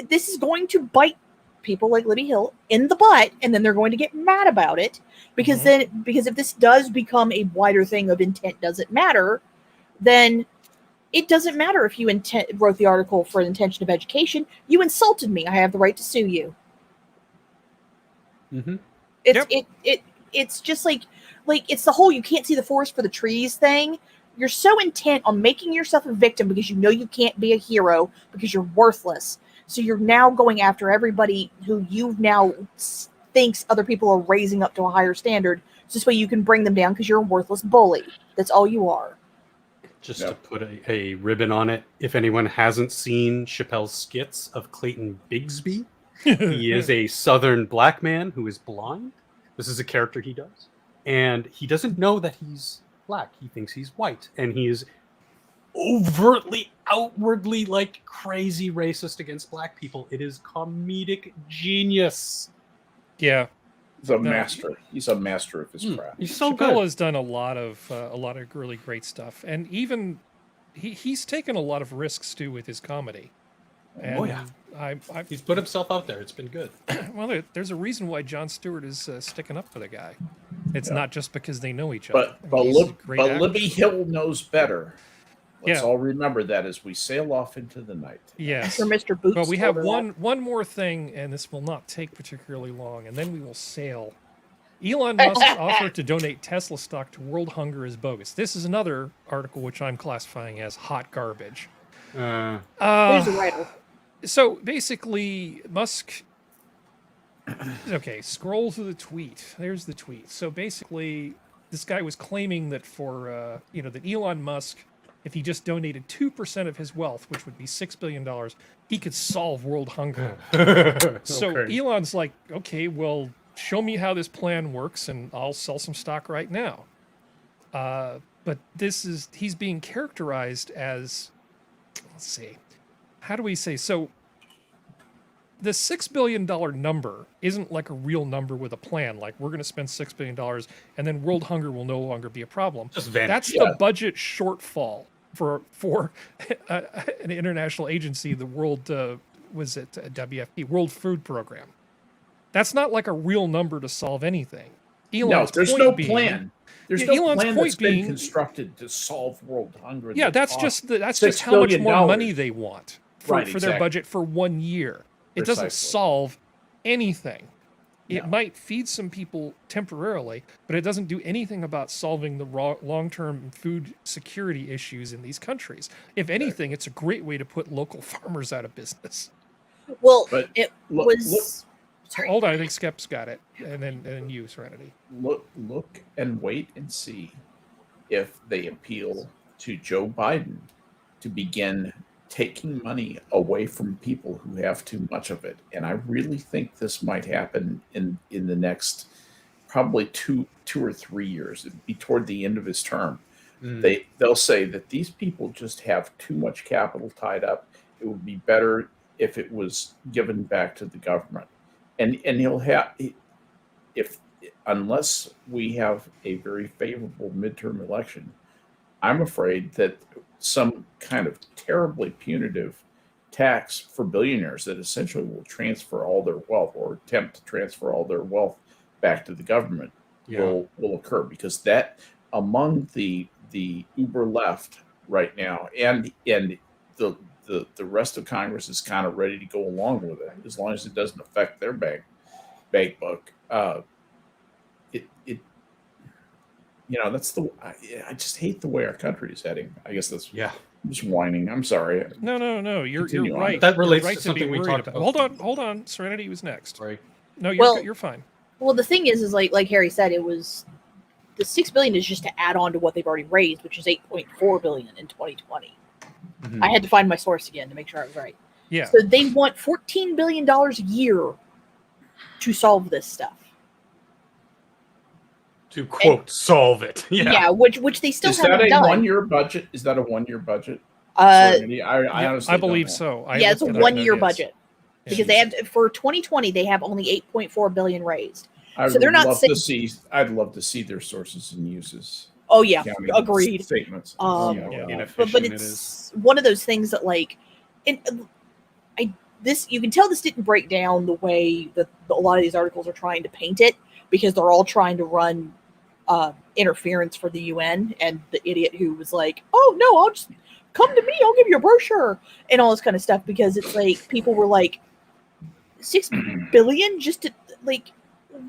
S5: this is going to bite people like Libby Hill in the butt, and then they're going to get mad about it because because if this does become a wider thing of intent doesn't matter, then it doesn't matter if you wrote the article for an intention of education. You insulted me. I have the right to sue you. It's just like it's the whole you can't see the forest for the trees thing. You're so intent on making yourself a victim because you know you can't be a hero because you're worthless. So you're now going after everybody who you now thinks other people are raising up to a higher standard. So this way you can bring them down because you're a worthless bully. That's all you are.
S2: Just to put a ribbon on it, if anyone hasn't seen Chappelle's skits of Clayton Bigsby, he is a Southern black man who is blind. This is a character he does. And he doesn't know that he's black. He thinks he's white. And he is overtly, outwardly, like crazy racist against black people. It is comedic genius.
S1: Yeah.
S4: He's a master. He's a master of his craft.
S2: He's so
S1: Chappelle
S2: good.
S1: has done a lot of really great stuff, and even he's taken a lot of risks too with his comedy. And
S2: he's put himself out there. It's been good.
S1: Well, there's a reason why Jon Stewart is sticking up for the guy. It's not just because they know each other.
S4: But Libby Hill knows better. Let's all remember that as we sail off into the night.
S1: Yes.
S5: For Mr. Boots.
S1: But we have one more thing, and this will not take particularly long, and then we will sail. Elon Musk's offer to donate Tesla stock to world hunger is bogus. This is another article which I'm classifying as hot garbage.
S5: There's a writer.
S1: So basically, Musk. Okay, scroll to the tweet. There's the tweet. So basically, this guy was claiming that that Elon Musk, if he just donated 2% of his wealth, which would be $6 billion, he could solve world hunger. So Elon's like, okay, well, show me how this plan works, and I'll sell some stock right now. But he's being characterized as, let's see, how do we say? So the $6 billion number isn't like a real number with a plan. Like, we're going to spend $6 billion, and then world hunger will no longer be a problem. That's the budget shortfall for an international agency. The world was it WFP, World Food Program. That's not like a real number to solve anything.
S4: There's no plan. There's no plan that's been constructed to solve world hunger.
S1: Yeah, that's just how much more money they want for their budget for 1 year. It doesn't solve anything. It might feed some people temporarily, but it doesn't do anything about solving the long-term food security issues in these countries. If anything, it's a great way to put local farmers out of business.
S5: Well,
S1: Sorry. Hold on, I think Skep's got it, and then you, Serenity.
S4: Look and wait and see if they appeal to Joe Biden to begin taking money away from people who have too much of it. And I really think this might happen in the next probably two or 3 years. It'd be toward the end of his term. They'll say that these people just have too much capital tied up. It would be better if it was given back to the government. And he'll have, unless we have a very favorable midterm election, I'm afraid that some kind of terribly punitive tax for billionaires that essentially will transfer all their wealth or attempt to transfer all their wealth back to the government will occur, because that among the uber left right now and the rest of Congress is kind of ready to go along with it as long as it doesn't affect their bank book. That's I just hate the way our country is heading. I guess that's I'm just whining. I'm sorry.
S1: No. You're right.
S2: That relates
S1: right
S2: to something we talked about.
S1: Hold on. Serenity was next.
S2: Right.
S1: No, you're fine.
S5: Well, the thing is like Harry said, it was the $6 billion is just to add on to what they've already raised, which is $8.4 billion in 2020. I had to find my source again to make sure I was right.
S1: Yeah.
S5: So they want $14 billion a year to solve this stuff.
S2: To quote, solve it.
S5: Yeah, which they still
S4: Is that
S5: haven't
S4: a
S5: done.
S4: 1-year budget? Is that a 1-year budget?
S5: Yeah,
S4: I honestly
S1: I
S4: don't
S1: believe
S4: know.
S1: so.
S5: it's a
S1: looked it up,
S5: 1-year
S1: yes.
S5: budget because they had for 2020 they have only 8.4 billion raised.
S4: I
S5: So they're
S4: would
S5: not
S4: love
S5: saying-
S4: to see. I'd love to see their sources and uses.
S5: Oh yeah,
S4: accounting
S5: agreed.
S4: Statements.
S5: Um,
S2: Yeah,
S5: But
S2: inefficient it is.
S5: it's one of those things that like, you can tell this didn't break down the way that a lot of these articles are trying to paint it because they're all trying to run interference for the UN, and the idiot who was like, "Oh no, I'll just come to me. I'll give you a brochure," and all this kind of stuff because it's like people were like, $6 billion just to like.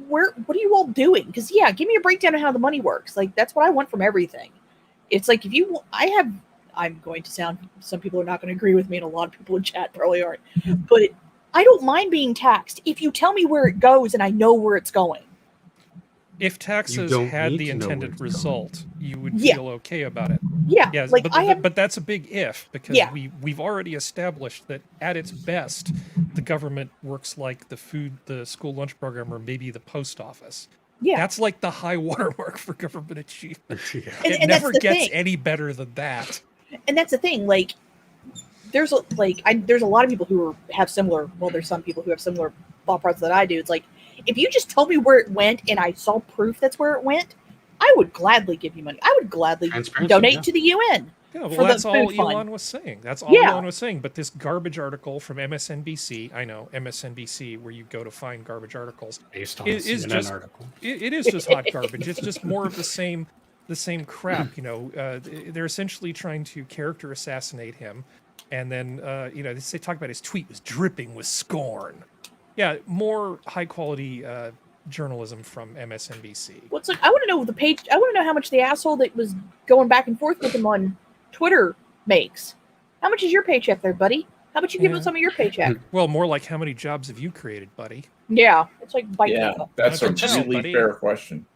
S5: What are you all doing? Because yeah, give me a breakdown of how the money works. Like that's what I want from everything. It's like if you, I'm going to sound. Some people are not going to agree with me, and a lot of people in chat probably aren't. But I don't mind being taxed if you tell me where it goes and I know where it's going.
S1: If taxes
S2: don't
S1: had
S2: need
S1: the
S2: to know where
S1: intended
S2: it's
S1: result, you would
S5: Yeah.
S1: feel okay about it.
S5: Yeah,
S1: Yes,
S5: like
S1: but that's a big if because
S5: Yeah.
S1: we've already established that at its best, the government works like the school lunch program, or maybe the post office.
S5: yeah,
S1: That's like the high watermark for government achievement.
S2: Yeah.
S5: And-
S1: It
S5: and that's
S1: never
S5: the
S1: gets
S5: thing.
S1: any better than that.
S5: and that's the thing. Like, there's a lot of people who have similar. Well, there's some people who have similar thought process that I do. It's like if you just told me where it went and I saw proof that's where it went, I would gladly give you money. I would gladly
S2: Transparency,
S5: donate
S2: yeah.
S5: to the UN.
S1: Yeah, well,
S5: For the
S1: that's all
S5: food fund.
S1: Elon was saying. That's all
S5: Yeah.
S1: Elon was saying. But this garbage article from MSNBC, I know MSNBC, where you go to find garbage articles,
S2: Based on
S1: It
S2: a
S1: is
S2: CNN
S1: just-
S2: article.
S1: it is just hot garbage. It's just more of the same crap. You know, they're essentially trying to character assassinate him, and then they talk about his tweet was dripping with scorn. Yeah, more high quality journalism from MSNBC.
S5: What's like? I want to know the page. I want to know how much the asshole that was going back and forth with him on Twitter makes. How much is your paycheck there, buddy? How about you give
S1: Yeah.
S5: him some of your paycheck?
S1: Well, more like how many jobs have you created, buddy?
S5: Yeah, it's like bite
S4: Yeah,
S5: me,
S4: that's a
S1: Don't tell,
S4: really
S1: buddy.
S4: fair question.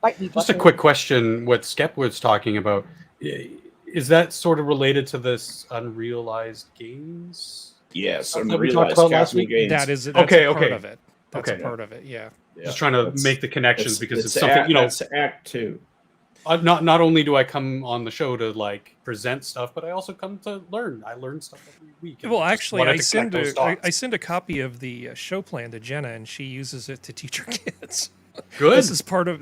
S5: bite me.
S2: Just a
S5: butthole.
S2: quick question. What Skep was talking about, is that sort of related to this unrealized gains?
S4: Yes,
S2: That we talked
S4: unrealized
S2: about last
S4: capital
S2: week?
S4: gains.
S1: That's
S2: Okay,
S1: a part
S2: okay.
S1: of it. That's
S2: Okay.
S1: a part of it. Yeah.
S4: Yeah,
S2: Just trying to
S4: that's-
S2: make the connections because it's something,
S4: act, That's Act 2.
S2: not only do I come on the show to like present stuff, but I also come to learn. I learn stuff every week. and
S1: Well,
S2: just
S1: actually,
S2: wanted
S1: I
S2: to
S1: send
S2: connect those
S1: a,
S2: dots.
S1: I send a copy of the show plan to Jenna, and she uses it to teach her kids.
S2: Good.
S1: This is part of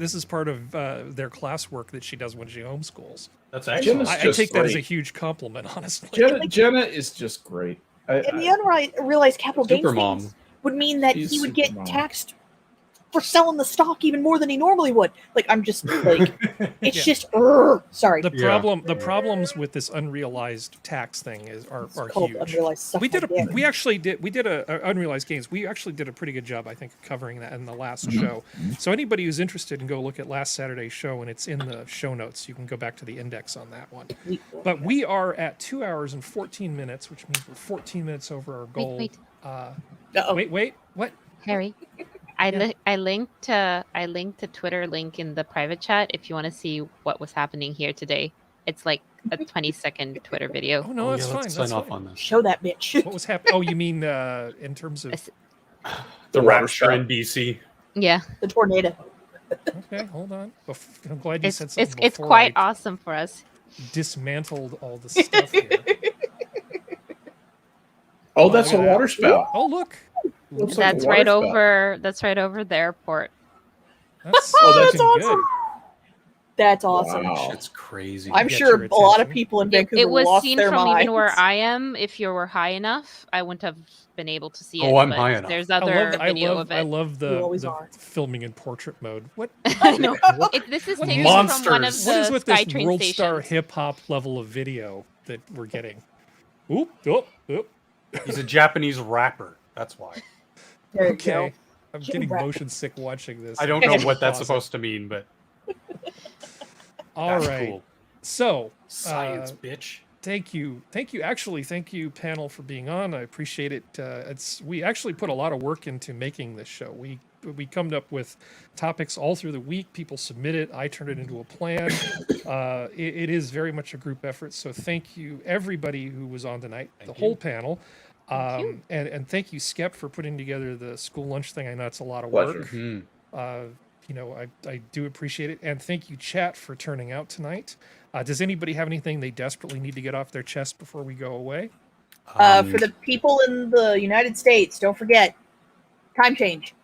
S1: their classwork that she does when she homeschools.
S2: That's
S4: Jenna's
S2: excellent.
S1: I
S4: just
S1: take that as a
S4: great.
S1: huge compliment, honestly.
S4: Jenna is just great.
S5: And the unrealized capital gains
S2: Super mom.
S5: things would mean that
S4: She's
S5: he would
S4: super
S5: get
S4: mom.
S5: taxed for selling the stock even more than he normally would. Like I'm just like, it's
S1: Yeah.
S5: just sorry.
S1: The
S2: Yeah.
S1: problems with this unrealized tax thing are
S5: It's called
S1: huge.
S5: unrealized stuff.
S1: We did
S5: like that.
S1: we did a unrealized gains. We actually did a pretty good job, I think, of covering that in the last
S5: Mm-hmm.
S1: show. So anybody who's interested can go look at last Saturday's show, and it's in the show notes. You can go back to the index on that one. But we are at 2 hours and 14 minutes, which means we're 14 minutes over our goal.
S3: Wait.
S5: Uh-oh.
S1: Wait, what?
S3: Harry, I linked a Twitter link in the private chat if you want to see what was happening here today. It's like a 20-second Twitter video.
S1: Oh no, that's
S2: yeah,
S1: fine.
S2: let's
S1: That's
S2: sign off
S1: fine.
S2: on this.
S5: Show that bitch.
S1: What was happening? Oh, you mean in terms of?
S4: The
S2: Rapture
S4: rapture.
S2: in BC.
S3: Yeah,
S5: The tornado.
S1: Okay, hold on. I'm glad you
S3: it's
S1: said something.
S3: it's
S1: before
S3: quite
S1: I
S3: awesome for us.
S1: dismantled all the stuff here.
S4: Oh, that's a
S1: Look at that.
S4: water spout.
S1: Oh look,
S4: Looks like a
S3: That's
S4: water
S3: right
S4: spout.
S3: over. That's right over the airport.
S1: that's,
S5: That's
S1: looking
S5: awesome. That's awesome.
S4: Wow.
S2: Shit's crazy.
S5: I'm
S1: Get
S5: sure
S1: your
S5: a lot of
S1: attention.
S5: people in
S3: It,
S5: Vancouver
S3: it was
S5: lost
S3: seen
S5: their
S3: from
S5: minds.
S3: even where I am. If you were high enough, I wouldn't have been able to see it.
S2: Oh, I'm
S3: but
S2: high enough.
S3: There's
S1: I
S3: other
S1: love, I
S3: video
S1: love,
S3: of
S1: I
S3: it.
S1: love
S5: You always
S1: the
S5: are.
S1: filming in portrait mode. What?
S3: No, this is
S1: What
S3: taken
S2: monsters.
S3: from one of
S1: What is
S3: the
S1: with this
S3: SkyTrain
S1: world star
S3: stations.
S1: hip hop level of video that we're getting? Oop, oop, oop.
S2: He's a Japanese rapper. That's why.
S5: There you
S1: Okay,
S5: go.
S1: I'm
S5: Jim
S1: getting
S5: Rap.
S1: motion sick watching this.
S2: I don't know what that's
S1: Pause it.
S2: supposed to mean, but
S1: All
S2: that's
S1: right.
S2: cool.
S1: So,
S2: Science, bitch.
S1: thank you. Actually, thank you, panel, for being on. I appreciate it. We actually put a lot of work into making this show. We come up with topics all through the week. People submit it. I turn it into a plan. It is very much a group effort. So thank you, everybody who was on tonight, the whole panel.
S3: Thank you.
S1: And thank you, Skep, for putting together the school lunch thing. I know it's a lot of
S4: Pleasure.
S1: work.
S2: Mhm.
S1: You know, I do appreciate it. And thank you, chat, for turning out tonight. Does anybody have anything they desperately need to get off their chest before we go away?
S5: For the people in the United States, don't forget time change.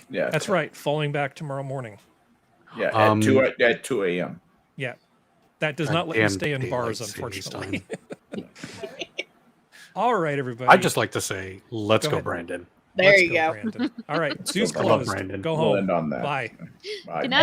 S4: Yeah,
S1: That's right. Falling back tomorrow morning.
S4: Yeah, at 2 a.m.
S1: Yeah. That does not let you
S2: Goddamn
S1: stay in
S2: daylight
S1: bars,
S2: savings
S1: unfortunately.
S2: time.
S1: All right, everybody.
S2: I'd just like to say, let's
S1: Go
S2: go,
S1: ahead.
S2: Brandon.
S5: There
S1: Let's
S5: you go.
S1: Brandon. All right. Zoo's
S4: go,
S2: I love
S1: closed.
S2: Brandon.
S1: Go
S4: We'll
S1: home.
S4: end on that.
S1: Bye.
S4: Bye.
S3: Good night.